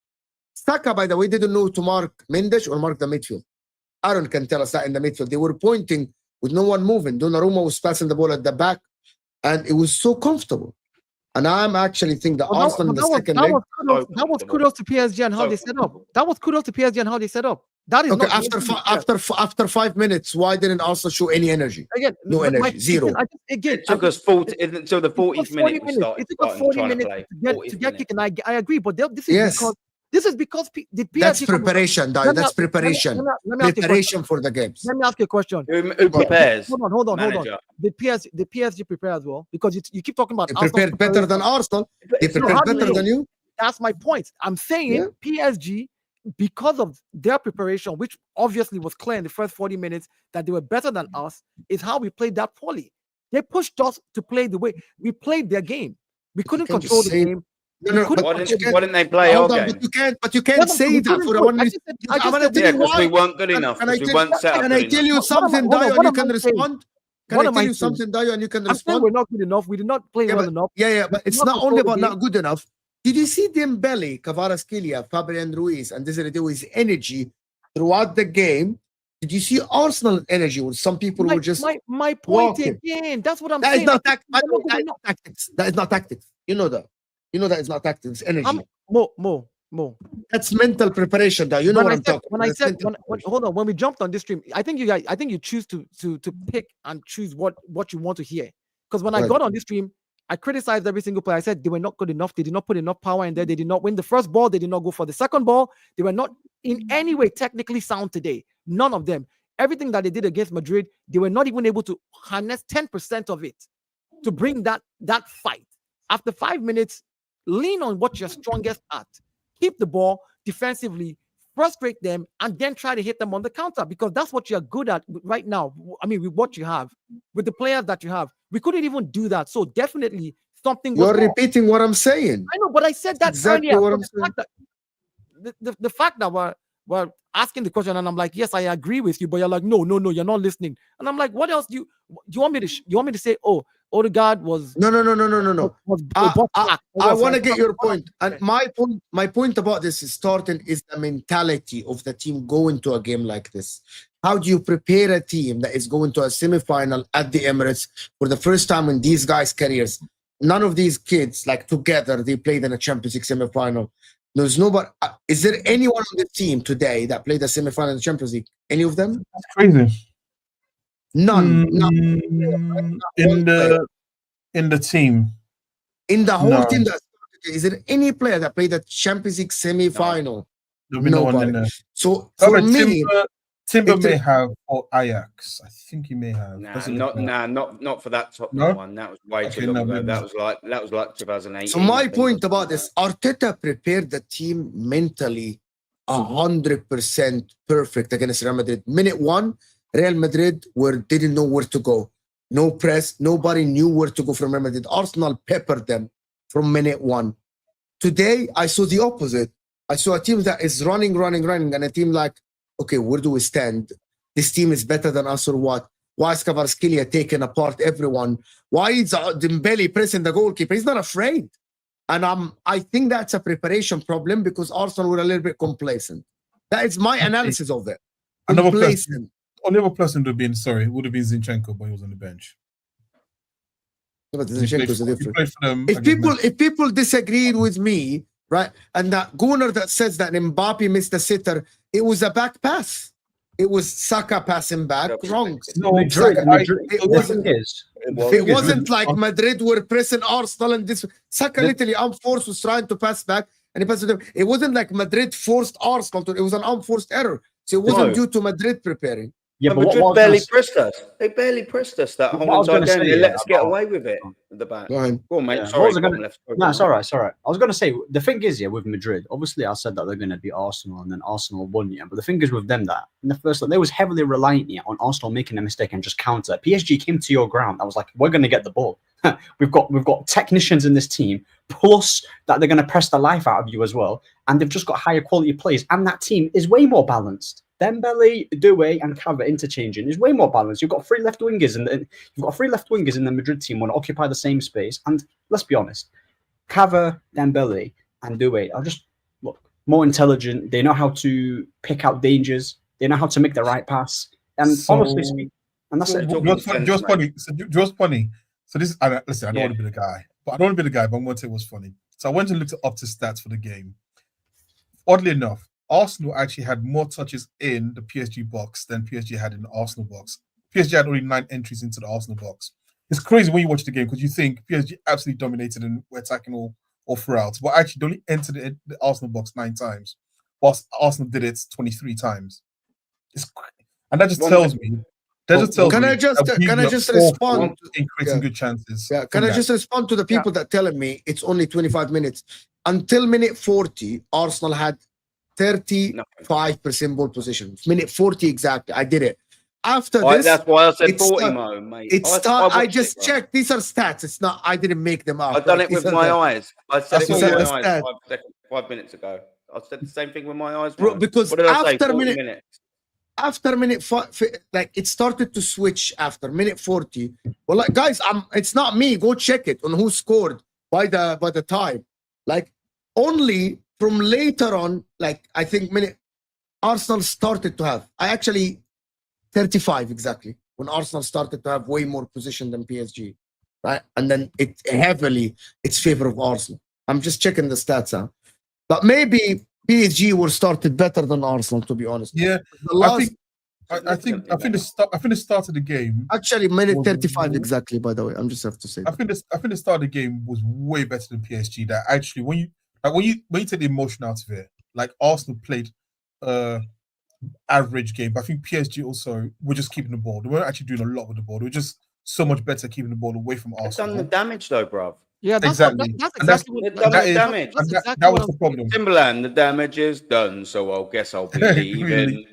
Saka, by the way, didn't know to mark Mendes or mark the midfield. Aaron can tell us that in the midfield. They were pointing with no one moving. Donnarumma was passing the ball at the back, and it was so comfortable. And I'm actually think that Arsenal in the second leg. That was kudos to PSG and how they set up. That was kudos to PSG and how they set up. That is okay. After 5 minutes, why didn't Arsenal show any energy? Again, no energy, zero. It took us 40 until the 40th minute. It took us 40 minutes to get kicked, and I agree. But this is because the PSG. That's preparation, Dayo. That's preparation. Preparation for the games. Let me ask you a question. Who prepares? Hold on. The PSG prepare as well? Because you keep talking about. They prepared better than Arsenal. They prepared better than you. That's my point. I'm saying PSG, because of their preparation, which obviously was clear in the first 40 minutes that they were better than us, is how we played that poorly. They pushed us to play the way we played their game. We couldn't control the game. No, why didn't they play our game? But you can't say that for a 1 minute. I'm going to tell you why. We weren't good enough. We weren't set up. Can I tell you something, Dayo, and you can respond? Can I tell you something, Dayo, and you can respond? We're not good enough. We did not play well enough. Yeah, but it's not only about not good enough. Did you see Dembele, Kvaratskhelia, Fabian Ruiz, and Desiree Doué's energy throughout the game? Did you see Arsenal energy? Where some people were just my point again. That's what I'm saying. That is not tactics. That is not tactics. You know that. You know that it's not tactics. Energy. More. That's mental prepreration. That you know what I'm talking. Hold on. When we jumped on this stream, I think you choose to pick and choose what you want to hear. Because when I got on this stream, I criticized every single player. I said they were not good enough. They did not put enough power in there. They did not win the first ball. They did not go for the second ball. They were not in any way technically sound today. None of them. Everything that they did against Madrid, they were not even able to harness 10% of it to bring that fight. After 5 minutes, lean on what you're strongest at. Keep the ball defensively, frustrate them, and then try to hit them on the counter, because that's what you're good at right now. I mean, with what you have, with the players that you have. We couldn't even do that. So definitely something. You're repeating what I'm saying. I know, but I said that exactly earlier. What I'm saying. The fact that we're asking the question, and I'm like, yes, I agree with you, but you're like, no, you're not listening. And I'm like, what else do you want me to say? Oh, Odegaard was no. I want to get your point, and my point about this is the mentality of the team going to a game like this. How do you prepare a team that is going to a semi-final at the Emirates for the first time in these guys' careers? None of these kids, like together, they played in a Champions League semi-final. There's nobody. Is there anyone on the team today that played a semi-final in the Champions League? Any of them? That's crazy. None. Not In one player. the team. In the whole No. team that started, is there any player that played the Champions League semi-final? There'll be no one in Nobody. there. So for Okay, me, Timber if there- may have or Ajax. I think he may have. Nah, Doesn't look like- not for that Tottenham No? one. That was way Okay, too long no, ago. maybe That not. was like 2018. so my I think, point or about something this, Arteta prepared the team mentally 100% perfect against Real Madrid. Minute one, Real Madrid didn't know where to go. No press, nobody knew where to go from Real Madrid. Arsenal peppered them from minute one. Today, I saw the opposite. I saw a team that is running, and a team like, okay, where do we stand? This team is better than us or what? Why is Kvaratskhelia taking apart everyone? Why is Dembele pressing the goalkeeper? He's not afraid. And I think that's a preparation problem because Arsenal were a little bit complacent. That is my analysis of it. Another Complacent. Only other person would have been Zinchenko, but he was on the bench. But He played Zinchenko's for- a he different. played for them If against people disagreed with me, right, and that Gunnar that says that Mbappe missed the sitter, it was a back pass. It was Saka passing back. Wrong. No, Madrid, Saka- Madrid, it the wasn't- thing is, It wasn't like Madrid were pressing Arsenal and this. Saka The- literally unforced was trying to pass back and he passed it. It wasn't like Madrid forced Arsenal to. It was an unforced error. So it wasn't No. due to Madrid preparing. yeah, but Madrid what I was barely gonna pressed us. They barely pressed us that What whole I was entire gonna game. say, They let yeah, us get about- away with it at the back. Go ahead. Go on, mate. Yeah. What Sorry, was I bottom gonna- left. No, it's all right. It's all right. I was going to say the thing is, yeah, with Madrid, obviously, I said that they're going to beat Arsenal, and then Arsenal won, yeah. But the thing is with them that in the first, they was heavily reliant on Arsenal making a mistake and just counter. PSG came to your ground. I was like, we're going to get the ball. we've got technicians in this team, plus that they're going to press the life out of you as well, and they've just got higher quality players, and that team is way more balanced. Dembele, Doué, and Cava interchanging is way more balanced. You've got three left wingers, and you've got three left wingers in the Madrid team want to occupy the same space. And let's be honest, Cava, Dembele, and Doué are just more intelligent. They know how to pick out dangers. They know how to make the right pass. And honestly speaking, and that's it. Just funny. So this is listen. I don't want to be the guy, but I'm going to say what's funny. So I went and looked up the stats for the game. Oddly enough, Arsenal actually had more touches in the PSG box than PSG had in the Arsenal box. PSG had only 9 entries into the Arsenal box. It's crazy when you watch the game because you think PSG absolutely dominated and were attacking all throughout, but actually they only entered the Arsenal box 9 times, whilst Arsenal did it 23 times. And that just tells me. Can I just respond in creating good chances? Yeah, can I just respond to the people that telling me it's only 25 minutes? Until minute 40, Arsenal had 35% ball position. Minute 40 exactly. I did it. After this, that's why I said 40, mate. I just checked. These are stats. It's not. I didn't make them up. I've done it with my eyes. I said it with That's my what eyes I 5 minutes ago. I said the same thing with my eyes. Bro, mate. because what did I say? after 40 minute- minutes. After minute like it started to switch after minute 40. Well, like guys, it's not me. Go check it on who scored by the time. Like only from later on, like I think Arsenal started to have. I actually 35 exactly when Arsenal started to have way more position than PSG, right? And then it's favor of Arsenal. I'm just checking the stats out, but maybe PSG were started better than Arsenal, to be honest. Yeah, I think the start of the game. Actually, minute 35 exactly. By the way, I'm just have to say. I think the start of the game was way better than PSG. That actually, when you take the emotion out of it, like Arsenal played average game, but I think PSG also were just keeping the ball. They weren't actually doing a lot with the ball. They were just so much better keeping the ball away from They've Arsenal. done the damage though, bruv. Yeah, Exactly. That's And that's- exactly what They've done the damage. That was the problem. Timberland, the damage is done, so I guess I'll be leaving. Really?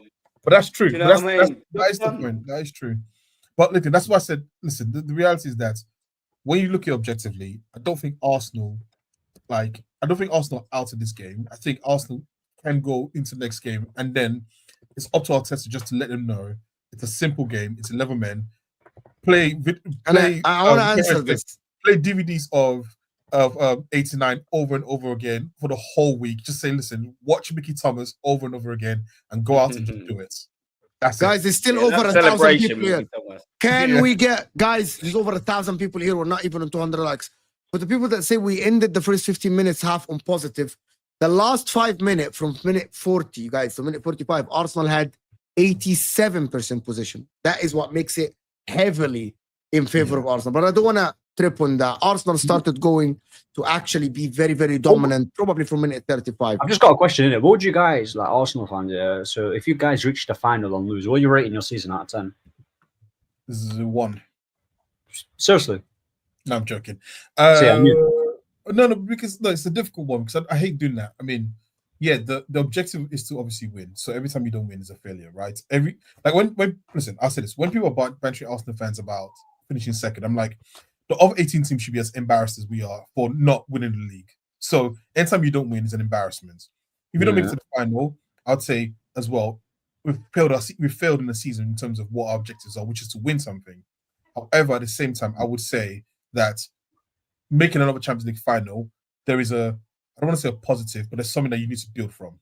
But that's true. Do you know what I mean? That is the point. That is true. But listen, that's why I said, listen, the reality is that when you look at it objectively, I don't think Arsenal out of this game. I think Arsenal can go into the next game, and then it's up to Arteta just to let them know it's a simple game. It's 11 men. I want to answer this. Play DVDs of 89 over and over again for the whole week. Just say, listen, watch Mickey Thomas over and over again and go out and just do it. That's Guys, it. there's still over 1,000 celebration. people here. Can we get, guys, there's over 1,000 people here. We're not even on 200 likes. But the people that say we ended the first 15 minutes half on positive, the last 5 minutes from minute 40, guys, to minute 45, Arsenal had 87% position. That is what makes it heavily in favor of Arsenal. But I don't want to trip on that. Arsenal started going to actually be very, very dominant, probably from minute 35. I've just got a question in it. What would you guys, like Arsenal fans, so if you guys reached the final and lose, what are you rating your season out of 10? This is 1. Seriously? No, I'm joking. Yeah, No, because no, it's a difficult one because I hate doing that. I mean, yeah, the objective is to obviously win. So every time you don't win is a failure, right? When listen, I'll say this: when people are bantering Arsenal fans about finishing second, I'm like, the other 18 teams should be as embarrassed as we are for not winning the league. So anytime you don't win is an embarrassment. If you don't make it to the final, I'd say as well, we've failed in the season in terms of what our objectives are, which is to win something. However, at the same time, I would say that making another Champions League final, there is I don't want to say a positive, but there's something that you need to build from.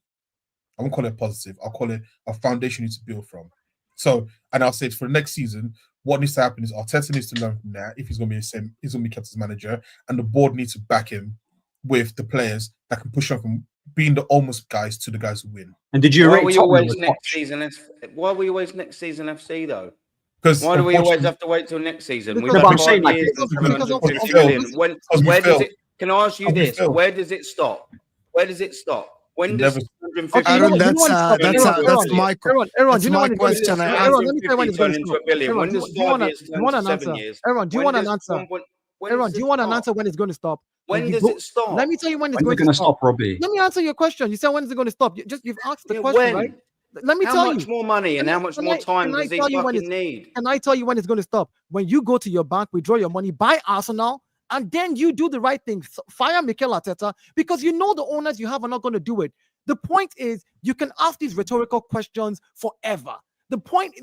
I won't call it positive. I'll call it a foundation you need to build from. So, and I'll say for the next season, what needs to happen is Arteta needs to learn from that. If he's going to be kept as manager, and the board needs to back him with the players that can push on from being the almost guys to the guys who win. And did you Why rate were you Tottenham always with next Poch? season? Why were you always next season FC though? Because Why do we always have to wait till next season? We've Because- had I'm saying, 5 like, years because- and because 750 of- million. because we Where does failed. it? Can I ask you Because we this? failed. Where does it stop? Where does it stop? When We does never- 150 Okay, Aaron, you know that's what- my Aaron, that's do you know my when it's going to question. stop? I Aaron, let me tell you when it's going to turn into stop. a billion. Aaron, When do does you want 5 years you turn want to an 7 answer? years? Aaron, do you When want an does answer? when Aaron, does do you it want an stop? answer when it's going to stop? When You does go- it stop? Let me tell you when it's When are going they going to to stop. stop Robbie? Let me answer your question. You said when is it going to stop? You've asked the Yeah, question, when? right? Let me How tell much you. more money and Can I- how much can more I- time can I does he tell you when fucking need? Can I tell you when it's going to stop? When you go to your bank, withdraw your money, buy Arsenal, and then you do the right thing. Fire Mikel Arteta because you know the owners you have are not going to do it. The point is, you can ask these rhetorical questions forever. The point,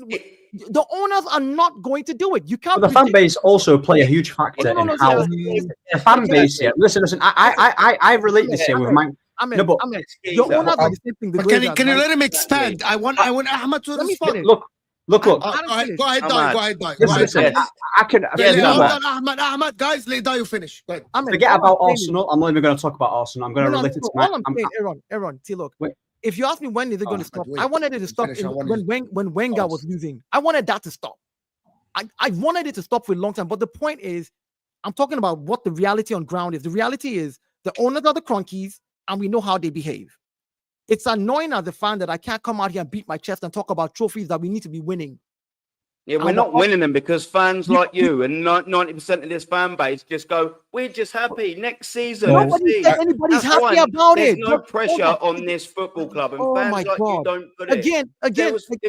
the owners are not going to do it. You can't. But the fan predict- base also play a huge factor No, in no, how no, the fan base. Yeah, listen. I relate this here with my. Ahmed, No, but Ahmed, Excuse your me. owners are the same thing. The But can Glazers, you right? let him expand? I want Ahmed to Let me respond. finish. Look. Go ahead, Ahmed. Dai. Listen. Yes. I can. Yes, Hold Ahmed. on, Ahmed, guys, let Dai finish. Go ahead. Ahmed, Forget all about I'm saying is- Arsenal. I'm not even going to talk about Arsenal. I'm going to No, no, relate it no, to my. all I'm saying, Aaron, see, look, Wait. if you ask me when is it going to Ahmed, stop, wait. I wanted it to stop Finish, I wanted when Wenger was losing. I wanted that to stop. I wanted it to stop for a long time. But the point is, I'm talking about what the reality on ground is. The reality is the owners are the crunkies, and we know how they behave. It's annoying as a fan that I can't come out here and beat my chest and talk about trophies that we need to be winning. Yeah, we're not winning them because fans like you and 90% of this fan base just go, we're just happy. Next season, Nobody FC. said anybody's That's happy why about there's it. no But pressure hold on this football club, and Oh fans my like you God. don't put it. Again, If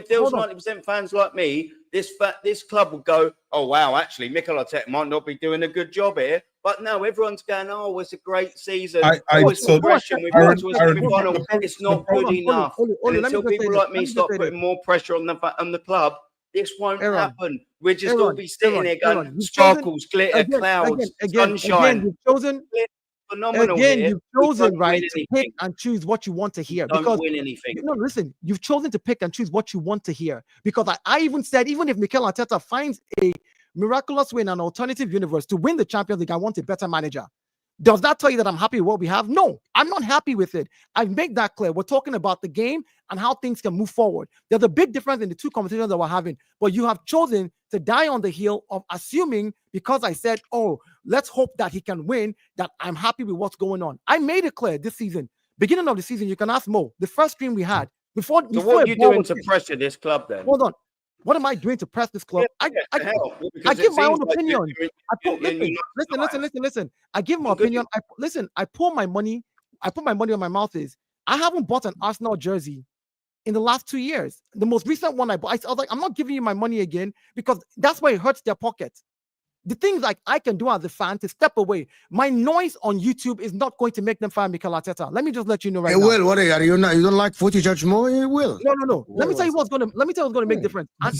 there was hold on. 90% fans like me, this club would go, oh wow, actually, Mikel Arteta might not be doing a good job here. But no, everyone's going, oh, it's a great season. It's progression. We've got to a semi-final. It's not good enough. And until people like me start putting more pressure on the club, this won't happen. We'll just all be sitting there going, sparkles, glitter, clouds, sunshine. You've chosen Phenomenal again. here. You've We chosen don't right win to pick anything. and choose what you want to hear. Don't Because win anything. no, listen, you've chosen to pick and choose what you want to hear. Because I even said, even if Mikel Arteta finds a miraculous way in an alternative universe to win the Champions League, I want a better manager. Does that tell you that I'm happy with what we have? No, I'm not happy with it. I've made that clear. We're talking about the game and how things can move forward. There's a big difference in the two competitions that we're having, but you have chosen to die on the hill of assuming because I said, oh, let's hope that he can win, that I'm happy with what's going on. I made it clear this season, beginning of the season, you can ask Mo, the first stream we had, before So what are you a ball doing was to hit. pressure this club then? Hold on. What am I doing to press this club? I give my own opinion. Listen. I give my opinion. I pull my money. I put my money on my mouth is I haven't bought an Arsenal jersey in the last 2 years. The most recent one I bought, I was like, I'm not giving you my money again because that's where it hurts their pocket. The things like I can do as a fan to step away. My noise on YouTube is not going to make them fire Mikel Arteta. Let me just let you know right now. It will. What are you not? You don't like footage judge more? It will. No. Let me tell you what's going to make difference. And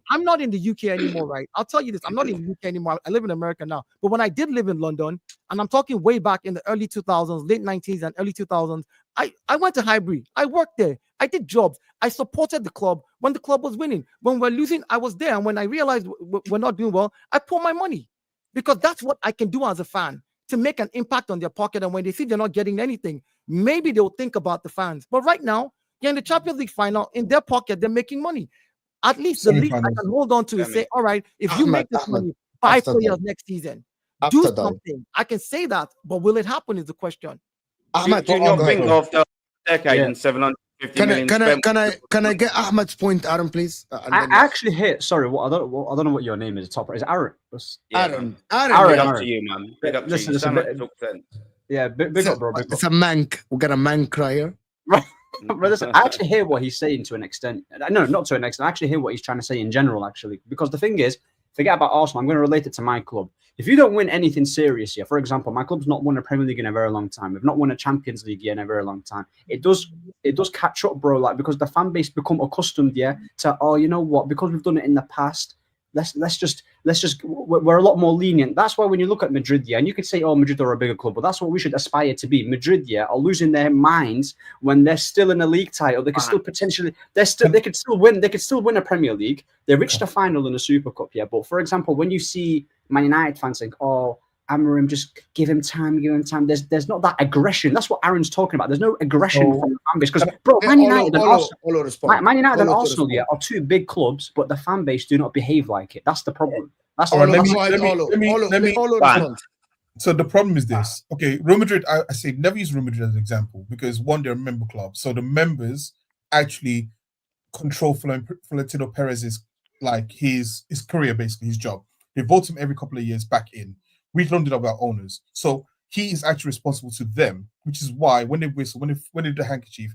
I'm not in the UK anymore, right? I'll tell you this. I'm not in the UK anymore. I live in America now. But when I did live in London, and I'm talking way back in the early 2000s, late 90s and early 2000s, I went to Highbury. I worked there. I did jobs. I supported the club when the club was winning. When we're losing, I was there. And when I realized we're not doing well, I pour my money because that's what I can do as a fan to make an impact on their pocket. And when they see they're not getting anything, maybe they'll think about the fans. But right now, you're in the Champions League final. In their pocket, they're making money. At least the least I Semi-finals. can hold on to is say, all right, if you Ahmed, make this Ahmed, money, 5 after players that. next season, After do that. something. I can say that, but will it happen is the question. Ahmed, Do you go not ahead. think after a decade Yeah. and 750 Can I million can I spent? can I get Ahmed's point, Aaron, please? And I then actually hate. Sorry, I don't know what your name is. Top is it Aaron? Yeah, Aaron, man. Aaron, Big Aaron. up to you, man. Big up to Listen, you. You listen, sound like you talk sense. Yeah, big up, bro. Big it's up. a mank. We got a mank crier. But listen, I actually hear what he's saying to an extent. No, not to an extent. I actually hear what he's trying to say in general, actually. Because the thing is, forget about Arsenal. I'm going to relate it to my club. If you don't win anything serious here, for example, my club's not won a Premier League in a very long time. We've not won a Champions League yet in a very long time. It does catch up, bro. Like, because the fan base become accustomed, to, oh, you know what? Because we've done it in the past, let's just we're a lot more lenient. That's why when you look at Madrid, and you could say, oh, Madrid are a bigger club, but that's what we should aspire to be. Madrid, are losing their minds when they're still in a league title. They can still potentially, they could still win a Premier League. They reached a final in a Super Cup, But for example, when you see Man United fans think, oh, Amorim, just give him time. There's not that aggression. That's what Aaron's talking about. There's no aggression from the fan base because, bro, Man United and Arsenal, Man United and Arsenal, are two big clubs, but the fan base do not behave like it. That's the problem. That's the All right, problem. let me respond. So the problem is this. Okay, Real Madrid, I say never use Real Madrid as an example because one, they're a member club. So the members actually control Florentino Perez's his career, basically his job. They vote him every couple of years back in. We don't do that with our owners. So he is actually responsible to them, which is why when they whistle, when they do the handkerchief,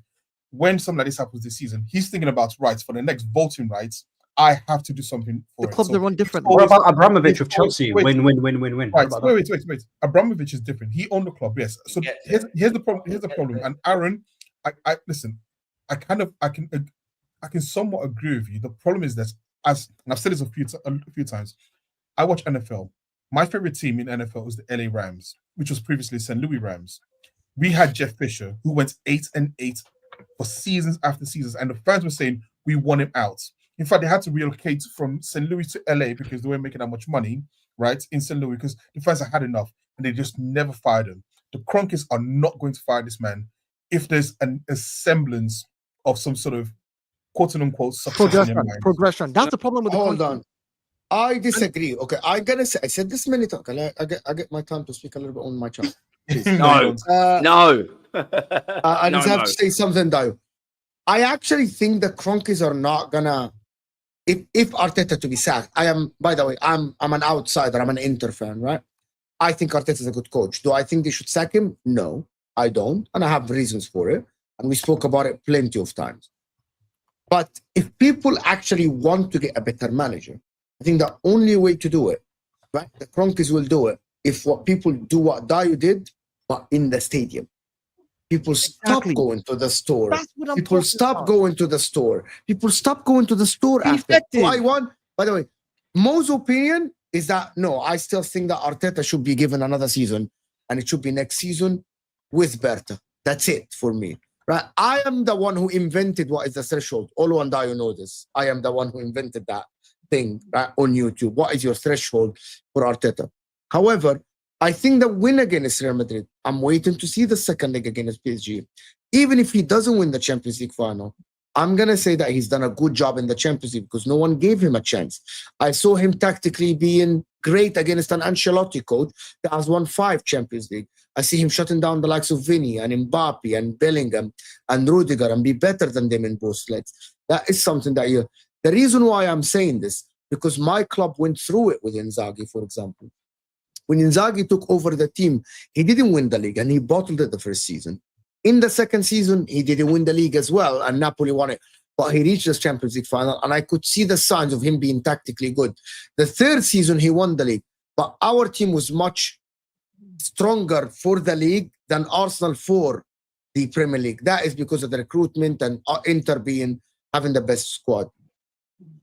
when something like this happens this season, he's thinking about rights for the next voting rights. I have to do something for The clubs it. are run differently. What about Abramovich with Chelsea? Win. Right. Wait. Abramovich is different. He owned the club, yes. So here's the problem. Here's the problem. And Aaron, I listen. I can somewhat agree with you. The problem is that, and I've said this a few times. I watch NFL. My favorite team in NFL was the LA Rams, which was previously St. Louis Rams. We had Jeff Fisher, who went 8-8 for seasons after seasons, and the fans were saying we want him out. In fact, they had to relocate from St. Louis to LA because they weren't making that much money, right, in St. Louis, because the fans had enough, and they just never fired him. The Kroenkes are not going to fire this man if there's a semblance of some sort of quote-unquote progression. That's the problem with the Hold on. I disagree. Okay, I'm gonna say. I said this many times. I get my time to speak a little bit on my channel. No. I just have to say something, though. I actually think the Kroenkes are not gonna. If Arteta to be sacked, I am. By the way, I'm an outsider. I'm an Inter fan, right? I think Arteta is a good coach. Do I think they should sack him? No, I don't, and I have reasons for it. And we spoke about it plenty of times. But if people actually want to get a better manager, I think the only way to do it, right? The Kroenkes will do it if what people do what Dayo did, but in the stadium. People stop going to the store. People stop going to the store. People stop going to the store after. So I want, by the way, Mo's opinion is that no, I still think that Arteta should be given another season, and it should be next season with Berta. That's it for me. Right? I am the one who invented what is the threshold. Olo and Dayo know this. I am the one who invented that thing, right, on YouTube. What is your threshold for Arteta? However, I think the win against Real Madrid, I'm waiting to see the second leg against PSG. Even if he doesn't win the Champions League final, I'm going to say that he's done a good job in the Champions League because no one gave him a chance. I saw him tactically being great against an Ancelotti coach that has won 5 Champions League. I see him shutting down the likes of Vinny and Mbappe and Bellingham and Rudiger and be better than them in both legs. That is something that the reason why I'm saying this, because my club went through it with Inzaghi, for example. When Inzaghi took over the team, he didn't win the league and he bottled it the first season. In the second season, he didn't win the league as well and Napoli won it. But he reached the Champions League final and I could see the signs of him being tactically good. The third season, he won the league. But our team was much stronger for the league than Arsenal for the Premier League. That is because of the recruitment and Inter having the best squad.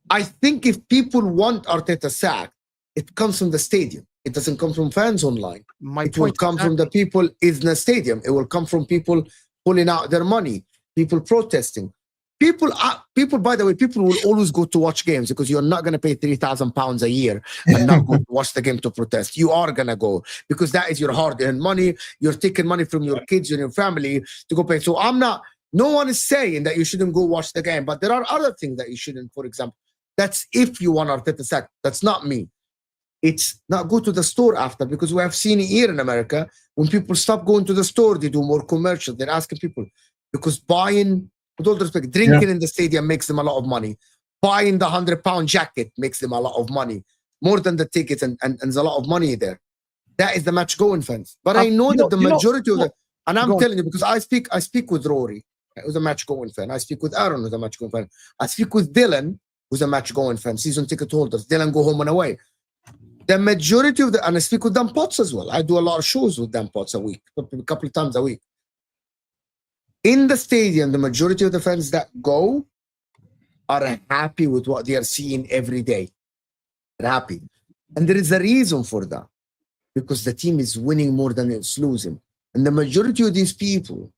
I think if people want Arteta sacked, it comes from the stadium. It doesn't come from fans online. It will come from the people in the stadium. It will come from people pulling out their money, people protesting. People, by the way, people will always go to watch games because you're not going to pay £3,000 a year and not go to watch the game to protest. You are going to go because that is your hard-earned money. You're taking money from your kids and your family to go pay. So no one is saying that you shouldn't go watch the game, but there are other things that you shouldn't, for example. That's if you want Arteta sacked. That's not me. It's not go to the store after, because we have seen here in America, when people stop going to the store, they do more commercials. They're asking people, because buying, with all due respect, drinking in the stadium makes them a lot of money. Buying the £100 jacket makes them a lot of money, more than the tickets, and there's a lot of money there. That is the match going fans. But I know that the majority of the, and I'm telling you, because I speak with Rory, who's a match going fan. I speak with Aaron, who's a match going fan. I speak with Dylan, who's a match going fan, season ticket holders. Dylan go home and away. The majority of the, and I speak with Dan Potts as well. I do a lot of shows with Dan Potts a week, a couple of times a week. In the stadium, the majority of the fans that go are happy with what they are seeing every day. They're happy. And there is a reason for that. Because the team is winning more than it's losing. And the majority of these people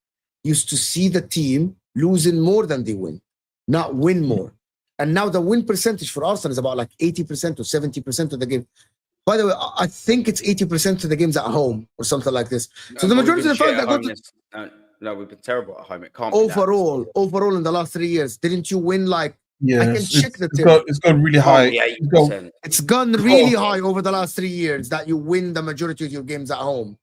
used to see the team losing more than they win, not win more. And now the win percentage for Arsenal is about like 80% or 70% of the game. By the way, I think it's 80% of the games at home or something like this. So the majority of the fans that go to... No, we've been terrible at home. It can't overall in the last 3 years, didn't you win like... Yeah, I can check the team. It's gone really high. It's gone really high over the last 3 years that you win the majority of your games at home,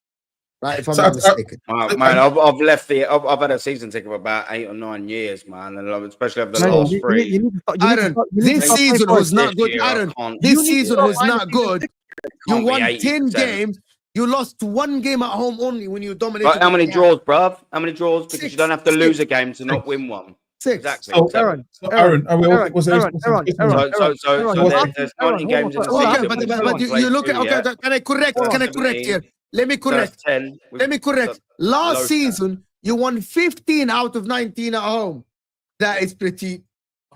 right? If I'm not mistaken. Man, I've left I've had a season ticket for about 8 or 9 years, man, and especially over the last 3. Aaron, this season was not good. Aaron, this season was not good. You won 10 games. You lost 1 game at home only when you dominated. How many draws, bruv? How many draws? Because you don't have to lose a game to not win one. 6. Exactly. So, Aaron, there's 19 games. But you look at, okay, can I correct here? Let me correct. Last season, you won 15 out of 19 at home. That is pretty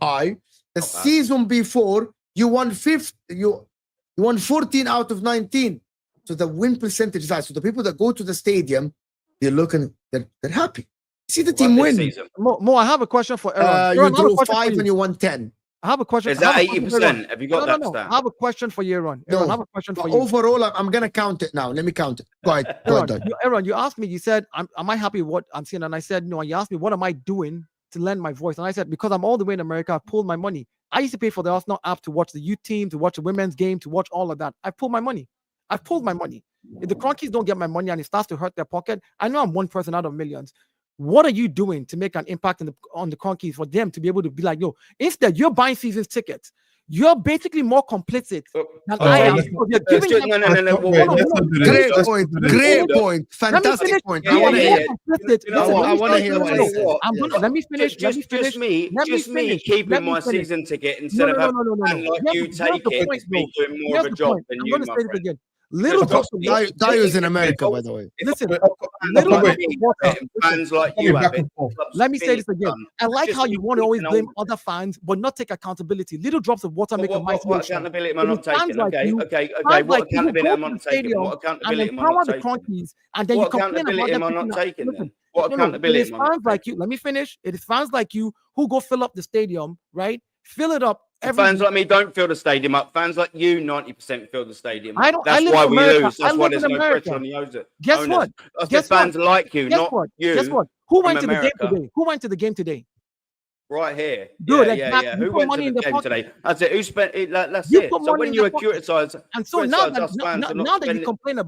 high. The season before, you won 14 out of 19. So the win percentage is high. So the people that go to the stadium, they're looking, they're happy. See the team win. Mo, I have a question for Aaron. You drew 5 and you won 10. I have a question. Is that 80%? Have you got that stat? I have a question for you, Aaron. I have a question for you. Overall, I'm going to count it now. Let me count it. Go ahead. Aaron, you asked me, you said, am I happy with what I'm seeing? And I said, no. You asked me, what am I doing to lend my voice? And I said, because I'm all the way in America, I pulled my money. I used to pay for the Arsenal app to watch the youth team, to watch the women's game, to watch all of that. I pulled my money. If the Cronkies don't get my money and it starts to hurt their pocket, I know I'm one person out of millions. What are you doing to make an impact on the Cronkies for them to be able to be like, yo, instead you're buying season tickets. You're basically more complicit than I am. Great point. Fantastic point. I want to hear what he said. Let me finish. Just me keeping my season ticket instead of having you take it. Me doing more of a job than you, my friend. Little drops of water. Dio's in America, by the way. Listen, little drops of water. Fans like you have it. Let me say this again. I like how you want to always blame other fans, but not take accountability. Little drops of water make a mighty What accountability am I not taking? Okay. What accountability am I not taking? What accountability am I not taking? And then you complain about them. Am I not taking then? What accountability? It is fans like you. Let me finish. It is fans like you who go fill up the stadium, right? Fill it up. Fans like me don't fill the stadium up. Fans like you, 90% fill the stadium up. I don't. That's why we lose. That's why there's no pressure on the owners. Guess what? Guess fans like you, not you. Guess what? Who went to the game today? Who went to the game today? Right here. Good. Yeah. Who went to the game today? That's it. Who spent it? That's it. So when you criticize, and so now that you complain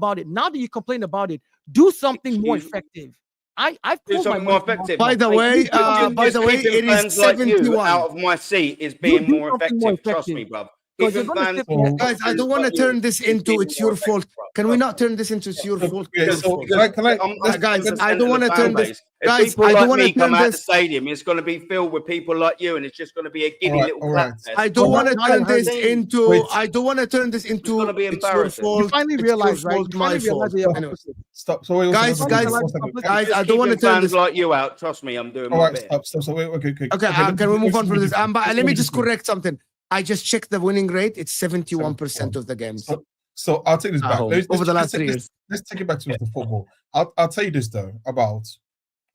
about it, do something more effective. I've pulled my more effective. By the way, it is 71. Out of my seat is being more effective. Trust me, bro. Guys, I don't want to turn this into it's your fault. Can we not turn this into it's your fault? Guys, I don't want to turn this. Guys, I don't want to come out the stadium. It's going to be filled with people like you, and it's just going to be a giddy little clap fest. I don't want to turn this into. I don't want to turn this into. It's going to be embarrassing. You finally realize, right? My fault. Stop. So guys, I don't want to turn this like you out. Trust me, I'm doing my bit. Stop. So okay. Can we move on from this? Let me just correct something. I just checked the winning rate. It's 71% of the games. So I'll take this back. Over the last 3 years. Let's take it back to the football. I'll tell you this though about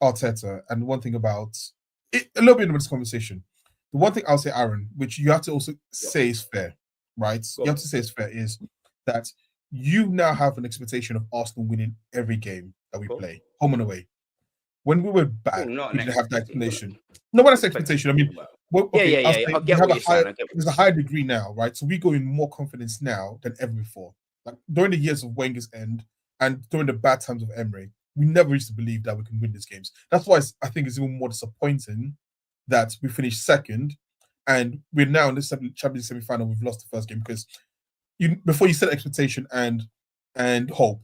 Arteta, and one thing about it, a little bit of this conversation. The one thing I'll say, Aaron, which you have to also say is fair, right? You have to say is fair is that you now have an expectation of Arsenal winning every game that we play, home and away. When we were back, we didn't have that expectation. No, what is expectation? I mean, Well, okay, I'll say I we get have what you're saying. I get what there's a higher degree now, right? So we go in more confidence now than ever before. Like during the years of Wenger's end and during the bad times of Emery, we never used to believe that we can win these games. That's why I think it's even more disappointing that we finished second and we're now in the Champions semi-final. We've lost the first game because before you set expectation and hope,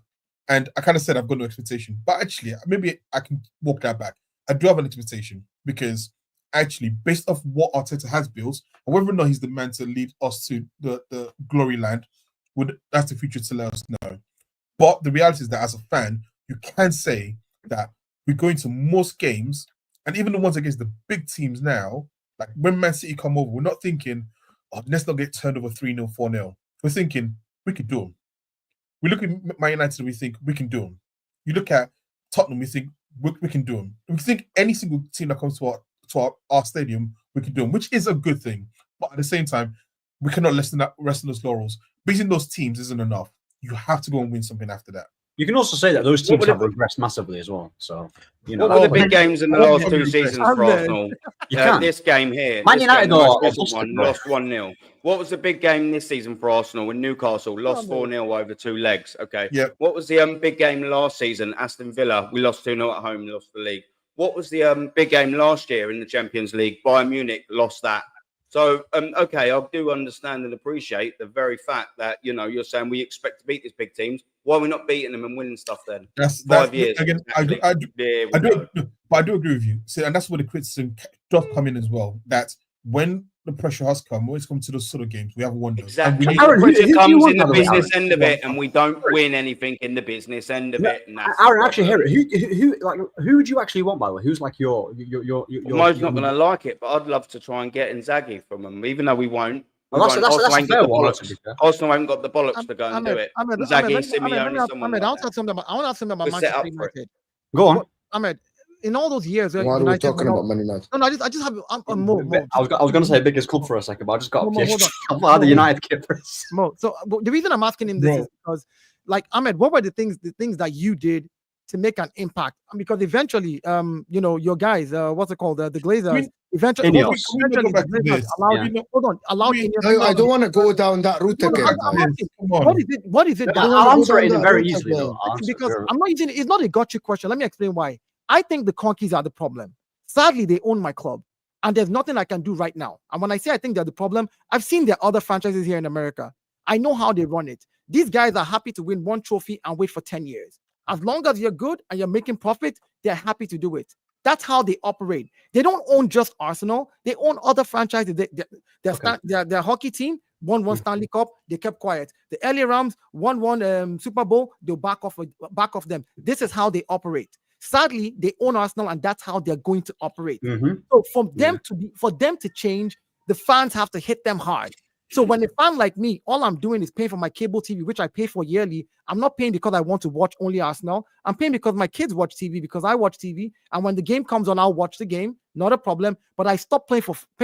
and I kind of said I've got no expectation, but actually maybe I can walk that back. I do have an expectation because actually, based off what Arteta has built, and whether or not he's the man to lead us to the glory land, that's the future to let us know. But the reality is that as a fan, you can say that we go into most games, and even the ones against the big teams now, like when Man City come over, we're not thinking, oh, let's not get turned over 3-0, 4-0. We're thinking, we could do them. We look at Man United, we think, we can do them. You look at Tottenham, we think, we can do them. We think any single team that comes to our stadium, we can do them, which is a good thing. But at the same time, we cannot rest on those laurels. Beating those teams isn't enough. You have to go and win something after that. You can also say that those teams have regressed massively as well. So, you know, what were the big games in the last 2 seasons for Arsenal? This game here, Man United lost 1-0. What was the big game this season for Arsenal when Newcastle lost 4-0 over 2 legs? Okay. Yeah. What was the big game last season? Aston Villa, we lost 2-0 at home, lost the league. What was the big game last year in the Champions League? Bayern Munich lost that. So, okay, I do understand and appreciate the very fact that, you know, you're saying we expect to beat these big teams. Why are we not beating them and winning stuff then? That's 5 years. Again, exactly. I do agree with you. So, and that's where the criticism does come in as well. That when the pressure has come, when it's come to those sort of games, we haven't won those. Exactly. The pressure comes in the business end of it, and we don't win anything in the business end of it. And that's Aaron, actually, who would you actually want, by the way? Who's like your Mo's not going to like it, but I'd love to try and get Inzaghi from him, even though we won't. That's a fair one. Arsenal haven't got the bollocks to go and do it. Inzaghi, Simeone, someone like that. I want to ask something about Manchester United. Go on. Ahmed, in all those years, why are we talking about Man United? No, I just have Mo. I was going to say biggest club for a second, but I just got the United kit first. Mo. So the reason I'm asking him this is because, like, Ahmed, what were the things that you did to make an impact? Because eventually, you know, your guys, what's it called, the Glazers. Eventually, allowed. I don't want to go down that route again. What is it? I'll answer it very easily though. Because I'm not using it's not a gotcha question. Let me explain why. I think the Conkeys are the problem. Sadly, they own my club, and there's nothing I can do right now. And when I say I think they're the problem, I've seen their other franchises here in America. I know how they run it. These guys are happy to win one trophy and wait for 10 years. As long as you're good and you're making profit, they're happy to do it. That's how they operate. They don't own just Arsenal. They own other franchises. Their hockey team won one Stanley Cup. They kept quiet. The LA Rams won Super Bowl. They'll back off them. This is how they operate. Sadly, they own Arsenal, and that's how they're going to operate. So for them to change, the fans have to hit them hard. So when a fan like me, all I'm doing is paying for my cable TV, which I pay for yearly. I'm not paying because I want to watch only Arsenal. I'm paying because my kids watch TV, because I watch TV. And when the game comes on, I'll watch the game. Not a problem. But I stopped paying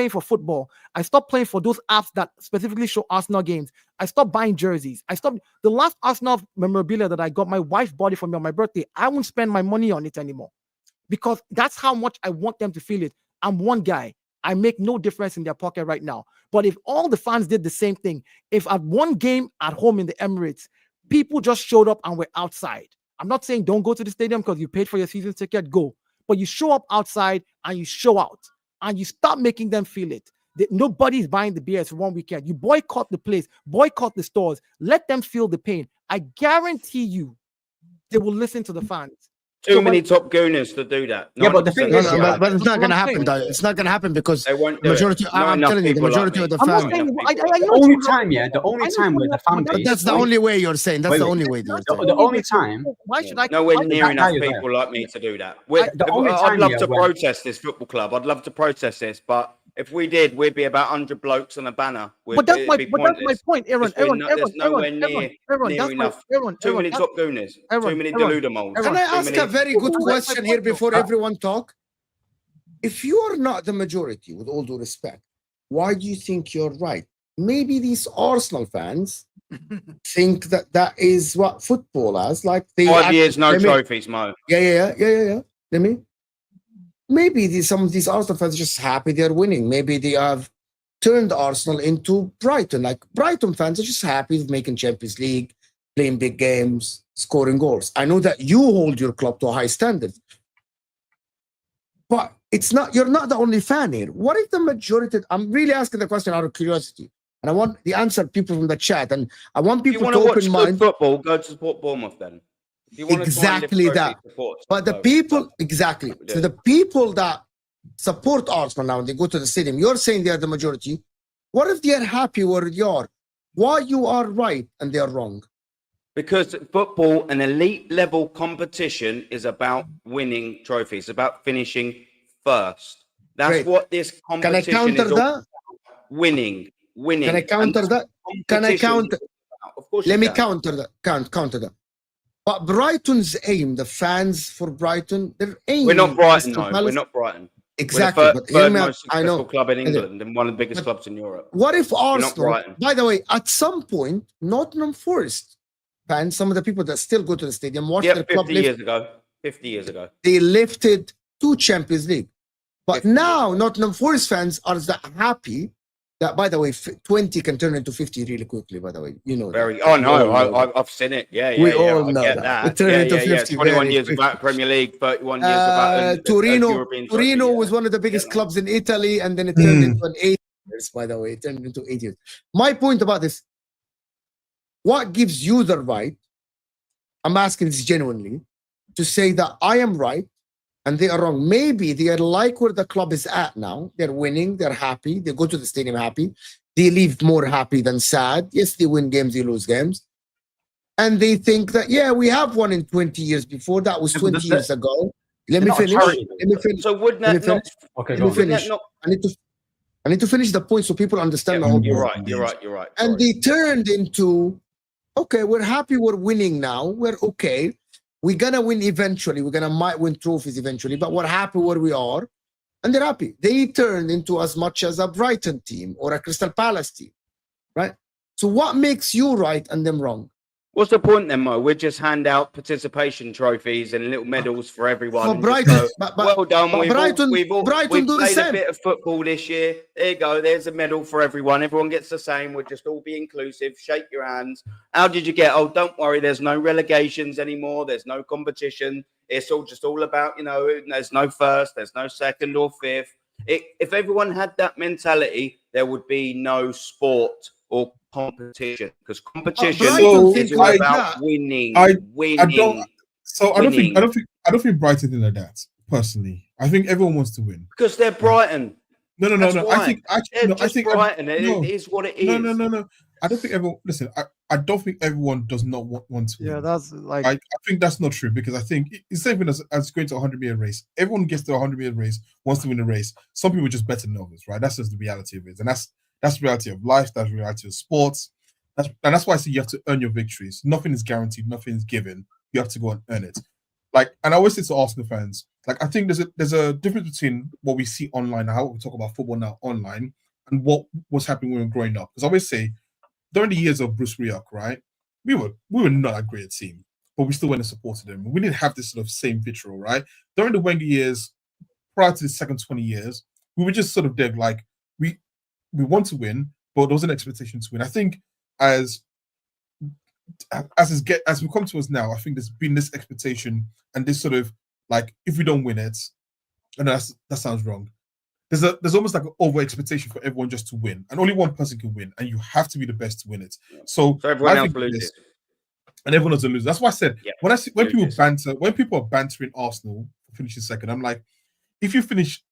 for football. I stopped playing for those apps that specifically show Arsenal games. I stopped buying jerseys. The last Arsenal memorabilia that I got, my wife bought it for me on my birthday. I won't spend my money on it anymore because that's how much I want them to feel it. I'm one guy. I make no difference in their pocket right now. But if all the fans did the same thing, if at one game at home in the Emirates, people just showed up and were outside. I'm not saying don't go to the stadium because you paid for your season ticket, go. But you show up outside and you show out and you stop making them feel it. Nobody's buying the beers for one weekend. You boycott the place, boycott the stores, let them feel the pain. I guarantee you they will listen to the fans. Too many top gooners to do that. Yeah, but the thing is, but it's not going to happen. Though. It's not going to happen because they won't the majority. I'm telling you, the majority of the fans. The only time where the fan base. That's the only way you're saying. That's the only way. The only time. Why should I? Nowhere near enough people like me to do that. I'd love to protest this football club. I'd love to protest this, but if we did, we'd be about 100 blokes on a banner. But that's my point, Aaron. There's nowhere near enough. Too many top gooners. Too many deluder moles. Can I ask a very good question here before everyone talk? If you are not the majority, with all due respect, why do you think you're right? Maybe these Arsenal fans think that is what football is like. 5 years, no trophies, Mo. Yeah. Let me. maybe some of these Arsenal fans are just happy they're winning. Maybe they have turned Arsenal into Brighton. Like Brighton fans are just happy with making Champions League, playing big games, scoring goals. I know that you hold your club to a high standard, but it's not. You're not the only fan here. What if the majority? I'm really asking the question out of curiosity, and I want the answer people from the chat, and I want people to watch open mind. football, go to support Bournemouth then. If you want Exactly to that. But the people, exactly. So the people that support Arsenal now, they go to the stadium. You're saying they are the majority. What if they are happy where you are? Why you are right and they are wrong? Because football, an elite level competition, is about winning trophies, about finishing first. That's Great. what this competition Can I counter is all that? about. Winning. Can I counter that? Can I counter? Of course. Let me counter that. Counter that. But Brighton's aim, the fans for Brighton, their aim. We're not Brighton, no. We're not Brighton. Exactly. We're but the third most I successful know. club in England and one of the biggest clubs in Europe. What if Arsenal, Brighton. by the way, at some point, Nottingham Forest fans, some of the people that still go to the stadium, watch their club 50 years ago. 50 years ago. They lifted 2 Champions League. But now Nottingham Forest fans are happy that, by the way, 20 can turn into 50 really quickly, by the way. You know Very. that. Oh, no, I've seen it. Yeah, We all I know get that. that. It turned into 50 21 very years quickly. about Premier League, 31 years about Torino was one of the biggest clubs in Italy, and then it turned into an 8 years, by the way. It turned into 8 years. My point about this, what gives you the right, I'm asking this genuinely, to say that I am right and they are wrong? Maybe they are like where the club is at now. They're winning, they're happy, they go to the stadium happy, they leave more happy than sad. Yes, they win games, they lose games. And they think that, yeah, we have won in 20 years before. That was 20 years ago. Let me finish. So wouldn't that not? Okay, let me finish. I need to finish the point so people understand the whole point. You're right. And they turned into, okay, we're happy we're winning now. We're okay. We're going to win eventually. We're going to might win trophies eventually, but we're happy where we are. And they're happy. They turned into as much as a Brighton team or a Crystal Palace team, right? So what makes you right and them wrong? What's the point then, Mo? We just hand out participation trophies and little medals for everyone. For Brighton, well done. We've Brighton do the played same. a bit of football this year. There you go. There's a medal for everyone. Everyone gets the same. We'll just all be inclusive. Shake your hands. How did you get? Oh, don't worry. There's no relegations anymore. There's no competition. It's all about, there's no first, there's no second or fifth. If everyone had that mentality, there would be no sport or competition, because competition is all about winning. I don't think Brighton did like that. Personally, I think everyone wants to win because they're Brighton. No. I think Brighton. It is what it is. No. I don't think everyone. Listen, I don't think everyone does not want to win. Yeah, that's like. I think that's not true, because I think it's the same thing as going to a 100-meter race. Everyone gets to a 100-meter race, wants to win a race. Some people just better know this, right? That's just the reality of it, and that's the reality of life. That's the reality of sports. That's why I say you have to earn your victories. Nothing is guaranteed. Nothing is given. You have to go and earn it. And I always say to Arsenal fans, I think there's a difference between what we see online and how we talk about football now online and what was happening when we were growing up. Because I always say, during the years of Bruce Rioch, right, we were not a great team, but we still went and supported them. We didn't have this sort of same vitriol, right? During the Wenger years, prior to the second 20 years, we were just sort of there, we want to win, but there was an expectation to win. I think as we come to us now, I think there's been this expectation and this sort of if we don't win it, and that sounds wrong. There's almost like an over expectation for everyone just to win, and only one person can win, and you have to be the best to win it. So everyone else loses, and everyone else loses. That's why I said when people are bantering Arsenal for finishing second, I'm like, if you finish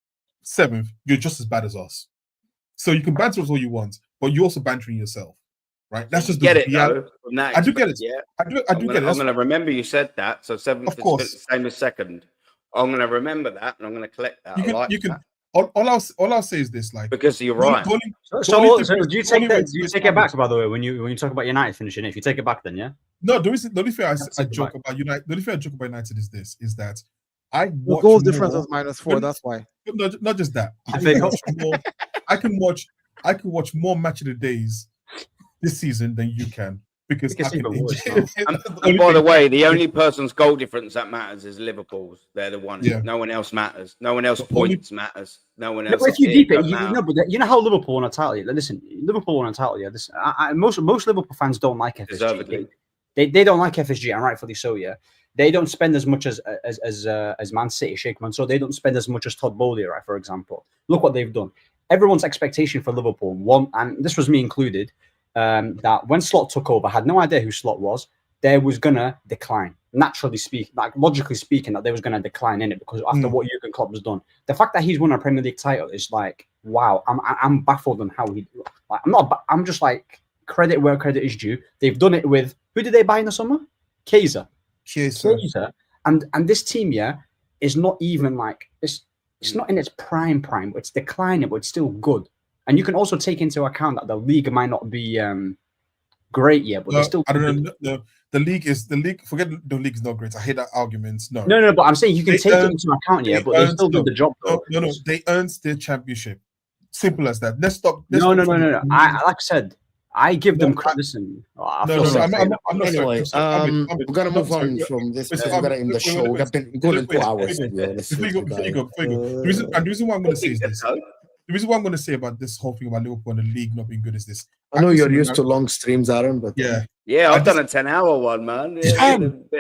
7th, you're just as bad as us. So you can banter us all you want, but you're also bantering yourself, right? That's just I do get it. Yeah, I do get it. I'm going to remember you said that. So 7th is the same as second. I'm going to remember that, and I'm going to collect that. All I'll say is this, because you're right. So do you take it back, by the way, when you talk about United finishing it? If you take it back, then yeah. No, the only thing I joke about United. The only thing I joke about United is that I watch goal difference is -4. That's why. No, not just that. I can watch more match of the days this season than you can, because It gets I can even worse enjoy. now. And by the way, the only person's goal difference that matters is Liverpool's. They're the one. Yeah. No one else matters. No one else The only- points matters. No one No, else. but if you deep it, doesn't you matter. know, but you know how Liverpool won a title. Listen, Liverpool won a title. Yeah, listen, most Liverpool fans don't like FSG. Deservedly. They don't like FSG, and rightfully so. Yeah, they don't spend as much as Man City, Sheikh Mansour. They don't spend as much as Todd Bowley, right? For example, look what they've done. Everyone's expectation for Liverpool, and this was me included, that when Slot took over, had no idea who Slot was. There was gonna decline, naturally speaking, like logically speaking, that there was gonna decline in it because after what Jurgen Klopp has done, the fact that he's won a Premier League title is like, wow. I'm baffled on how he. Like, I'm just like, credit where credit is due. They've done it with, who did they buy in the summer? Kaiser. And this team, yeah, is not even like it's not in its prime. It's declining, but it's still good. And you can also take into account that the league might not be great yet, but they're still. I don't know. The league. Forget the league is not great. I hate that argument. No. But I'm saying you can take it into account, yeah, but they still do the job. Though. No. They earned their championship. Simple as that. Let's stop. No. Like I said, I give them credit. Listen, I'm not. Anyway, I'm we're gonna move on from this. We're gonna end the show. We've been going 2 hours. Before you go. The reason why I'm going to say is this. The reason why I'm going to say about this whole thing about Liverpool and the league not being good is this. I know you're used to long streams, Aaron, but Yeah, I've done a 10-hour one, man. Yeah,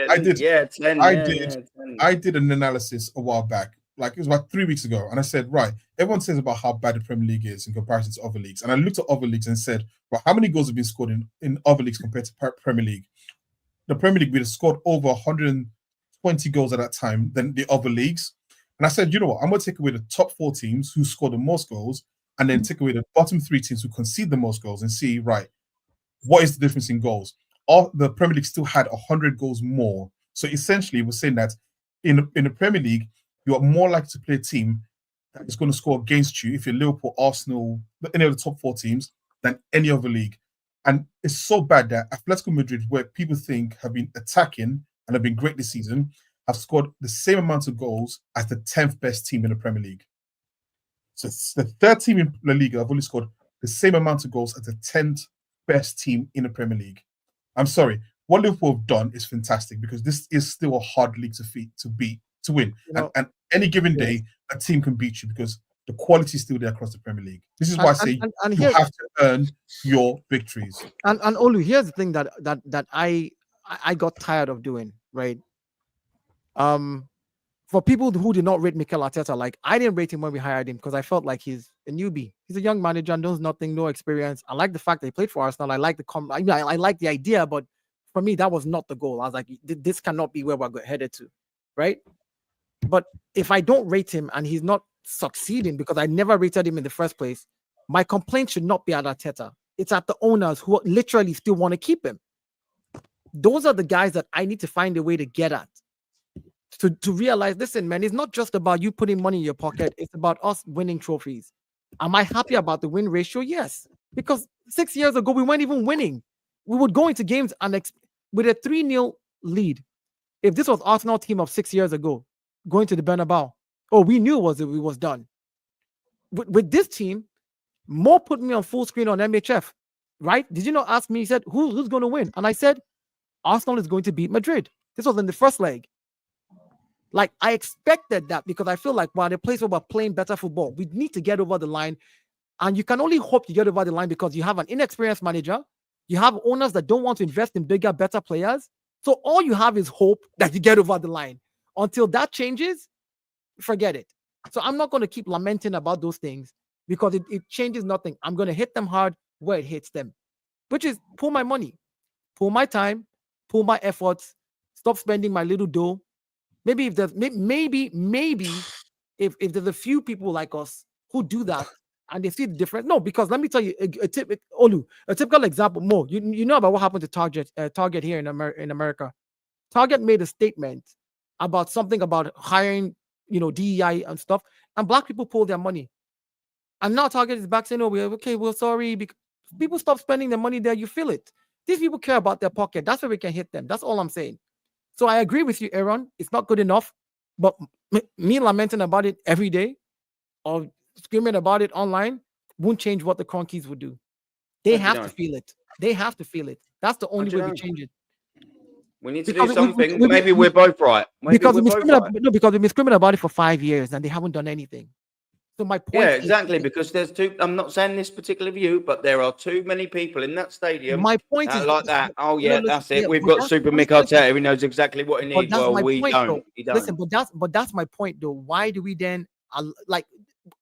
I did. Yeah, 10. I yeah, did. 10. I did an analysis a while back, like it was about 3 weeks ago, and I said, right, everyone says about how bad the Premier League is in comparison to other leagues, and I looked at other leagues and said, well, how many goals have been scored in other leagues compared to Premier League? The Premier League would have scored over 120 goals at that time than the other leagues, and I said, you know what, I'm going to take away the top 4 teams who scored the most goals, and then take away the bottom 3 teams who concede the most goals, and see, right, what is the difference in goals? The Premier League still had 100 goals more. So essentially, we're saying that in the Premier League, you are more likely to play a team that is going to score against you if you're Liverpool, Arsenal, any of the top 4 teams, than any other league. And it's so bad that Atletico Madrid, where people think have been attacking and have been great this season, have scored the same amount of goals as the 10th best team in the Premier League. So it's the 3rd team in La Liga have only scored the same amount of goals as the 10th best team in the Premier League. I'm sorry. What Liverpool have done is fantastic because this is still a hard league to win. And any given day, a team can beat you because the quality is still there across the Premier League. This is why I say you have to earn your victories. And Olu, here's the thing that I got tired of doing, right? For people who did not rate Mikel Arteta, like I didn't rate him when we hired him because I felt like he's a newbie. He's a young manager, knows nothing, no experience. I like the fact that he played for Arsenal. I like I like the idea, but for me, that was not the goal. I was like, this cannot be where we're headed to, right? But if I don't rate him and he's not succeeding because I never rated him in the first place, my complaint should not be at Arteta. It's at the owners who literally still want to keep him. Those are the guys that I need to find a way to get at. To realize, listen, man, it's not just about you putting money in your pocket. It's about us winning trophies. Am I happy about the win ratio? Yes. Because 6 years ago, we weren't even winning. We would go into games and with a 3-0 lead. If this was Arsenal team of 6 years ago, going to the Bernabeu, we knew it was done. With this team, Mo put me on full screen on MHF, right? Did you not ask me? He said, who's going to win? And I said, Arsenal is going to beat Madrid. This was in the first leg. Like, I expected that because I feel like while the place where we're playing better football, we need to get over the line. And you can only hope to get over the line because you have an inexperienced manager. You have owners that don't want to invest in bigger, better players. So all you have is hope that you get over the line. Until that changes, forget it. So I'm not going to keep lamenting about those things because it changes nothing. I'm going to hit them hard where it hits them, which is pull my money, pull my time, pull my efforts, stop spending my little dough. Maybe if there's if there's a few people like us who do that and they see the difference. No, because let me tell you a typical example. Mo, you know about what happened to Target here in America. Target made a statement about something about hiring, DEI and stuff, and black people pulled their money. And now Target is back saying, we're sorry. Because people stop spending their money there. You feel it. These people care about their pocket. That's where we can hit them. That's all I'm saying. So I agree with you, Aaron. It's not good enough, but me lamenting about it every day or screaming about it online won't change what the Cronkies would do. They How'd you have to know? feel it. They have to feel it. That's the only How'd you way we know? change it. We need to Because do something. Maybe we're both right. Maybe Because we're we've been both screaming right. no, because we've been screaming about it for 5 years and they haven't done anything. So my point Yeah, is, exactly. Because there's too. I'm not saying this particular view, but there are too many people in that stadium my point is like that. Oh no, yeah, listen, that's it. yeah, We've but got that's Super Mick listen, Arteta. He knows exactly what he but needs. that's Well, my we point, don't. though. He don't. Listen, but that's my point, though. Why do we then like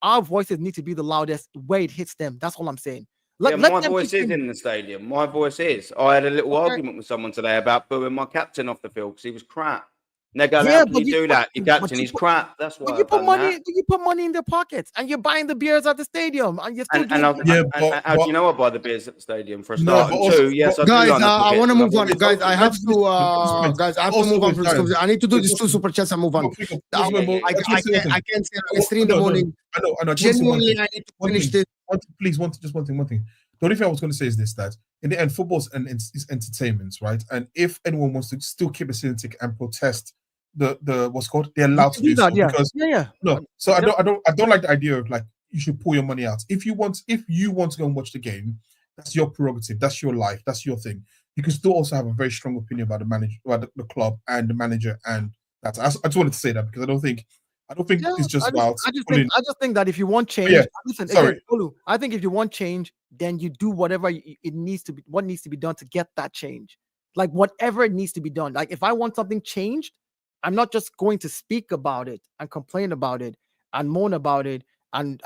our voices need to be the loudest where it hits them? That's all I'm saying. Yeah, Let my them voice keep is screaming. in the stadium. My voice is. I had a little Okay. argument with someone today about booing my captain off the field because he was crap. And they're going, Yeah, how can you do that? Your captain, you he's put, crap. That's but why you I've put done money. that. But you put money in their pockets, and you're buying the beers at the stadium, and you're still And, doing. and how do you know I buy the beers at the stadium for a No, start? but And also- two, yes, I do Guys, line the I pockets, want to and I've move on. already Guys, told I you. have to. Just Guys, I have to also move on with from this Darren. conversation. I need to do Wait, these two listen. super chats and move on. No, quick, just one more. I just want to say one thing. can't say it's 3 in the No, morning. I know. I just want to say Genuinely, I need to one finish thing. this. Please, just one thing. The only thing I was going to say is this: that in the end, football's is entertainment, right? And if anyone wants to still keep a season ticket and protest the what's called, they're allowed to do so. Yeah, Because yeah. no, so I don't like the idea of like you should pull your money out. If you want to go and watch the game, that's your prerogative, that's your life, that's your thing. You can still also have a very strong opinion about the manager, about the club and the manager, and that's. I just wanted to say that because I don't think it's just about. I just think that if you want change, Yeah, listen, sorry. again, Olu, I think if you want change, then you do whatever it needs to be. What needs to be done to get that change, like whatever it needs to be done. Like if I want something changed, I'm not just going to speak about it and complain about it and moan about it and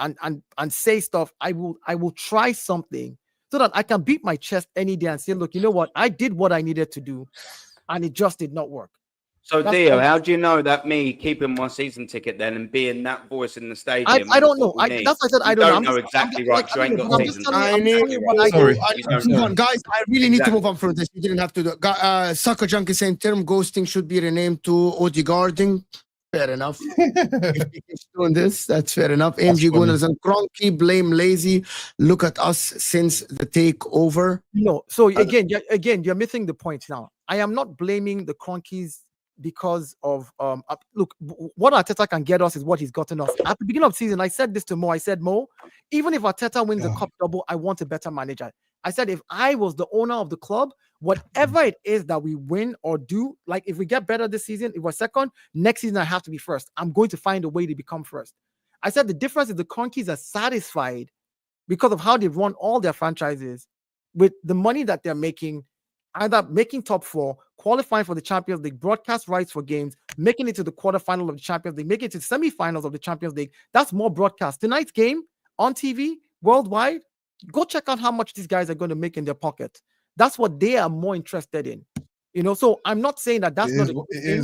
say stuff. I will try something so that I can beat my chest any day and say, look, you know what? I did what I needed to do, and it just did not work. So, That's Dio, all. how do you know that me keeping my season ticket then and being that voice in the stadium? I don't know. That's why I said I don't know. know exactly right because you ain't got I'm season just telling ticket. you- I I'm need telling you what I do. Sorry. I You need don't to move know. on. Guys, I really need to Exactly. move on from this. You didn't have to do it. Sucker Junk is saying term ghosting should be renamed to Odegaarding. Fair enough. If he keeps doing this, that's fair enough. AMG funny. Gunners and Cronky blame lazy. Look at us since the takeover. No. So again, you're missing the point now. I am not blaming the Cronkies because of look, what Arteta can get us is what he's gotten us. At the beginning of the season, I said this to Mo. I said, Mo, even if Arteta wins the cup double, I want a better manager. I said, if I was the owner of the club, whatever it is that we win or do, like if we get better this season, if we're second, next season I have to be first. I'm going to find a way to become first. I said the difference is the Cronkies are satisfied because of how they've run all their franchises with the money that they're making, either making top 4, qualifying for the Champions League, broadcast rights for games, making it to the quarterfinal of the Champions League, making it to the semifinals of the Champions League. That's more broadcast. Tonight's game on TV, worldwide, go check out how much these guys are going to make in their pocket. That's what they are more interested in. You know, so I'm not saying that that's not a good thing.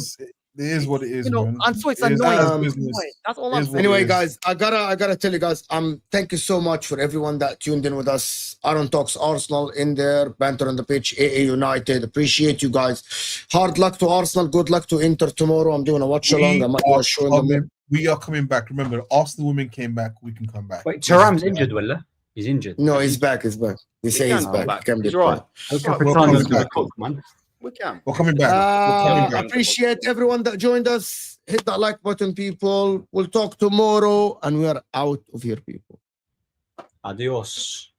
It is what it is, You know, man. and so it's It is annoying. business. That's all It I'm is saying. what Anyway, it is. guys, I gotta tell you guys, thank you so much for everyone that tuned in with us. Aaron Talks Arsenal in there, banter on the pitch, AA United. Appreciate you guys. Hard luck to Arsenal, good luck to Inter tomorrow. I'm doing a watch along. I might do a show in the morning. We are coming back. Remember, Arsenal women came back. We can come back. Wait, Thuram's injured, Willa? He's injured. No, he's back. He's back. They say he's can come back. He can He's be right. back. He's How right. can We're Britannia coming do the back. cook, man? We can. We're coming back. We're coming back. Appreciate everyone that joined us. Hit that like button, people. We'll talk tomorrow, and we are out of here, people. Adios.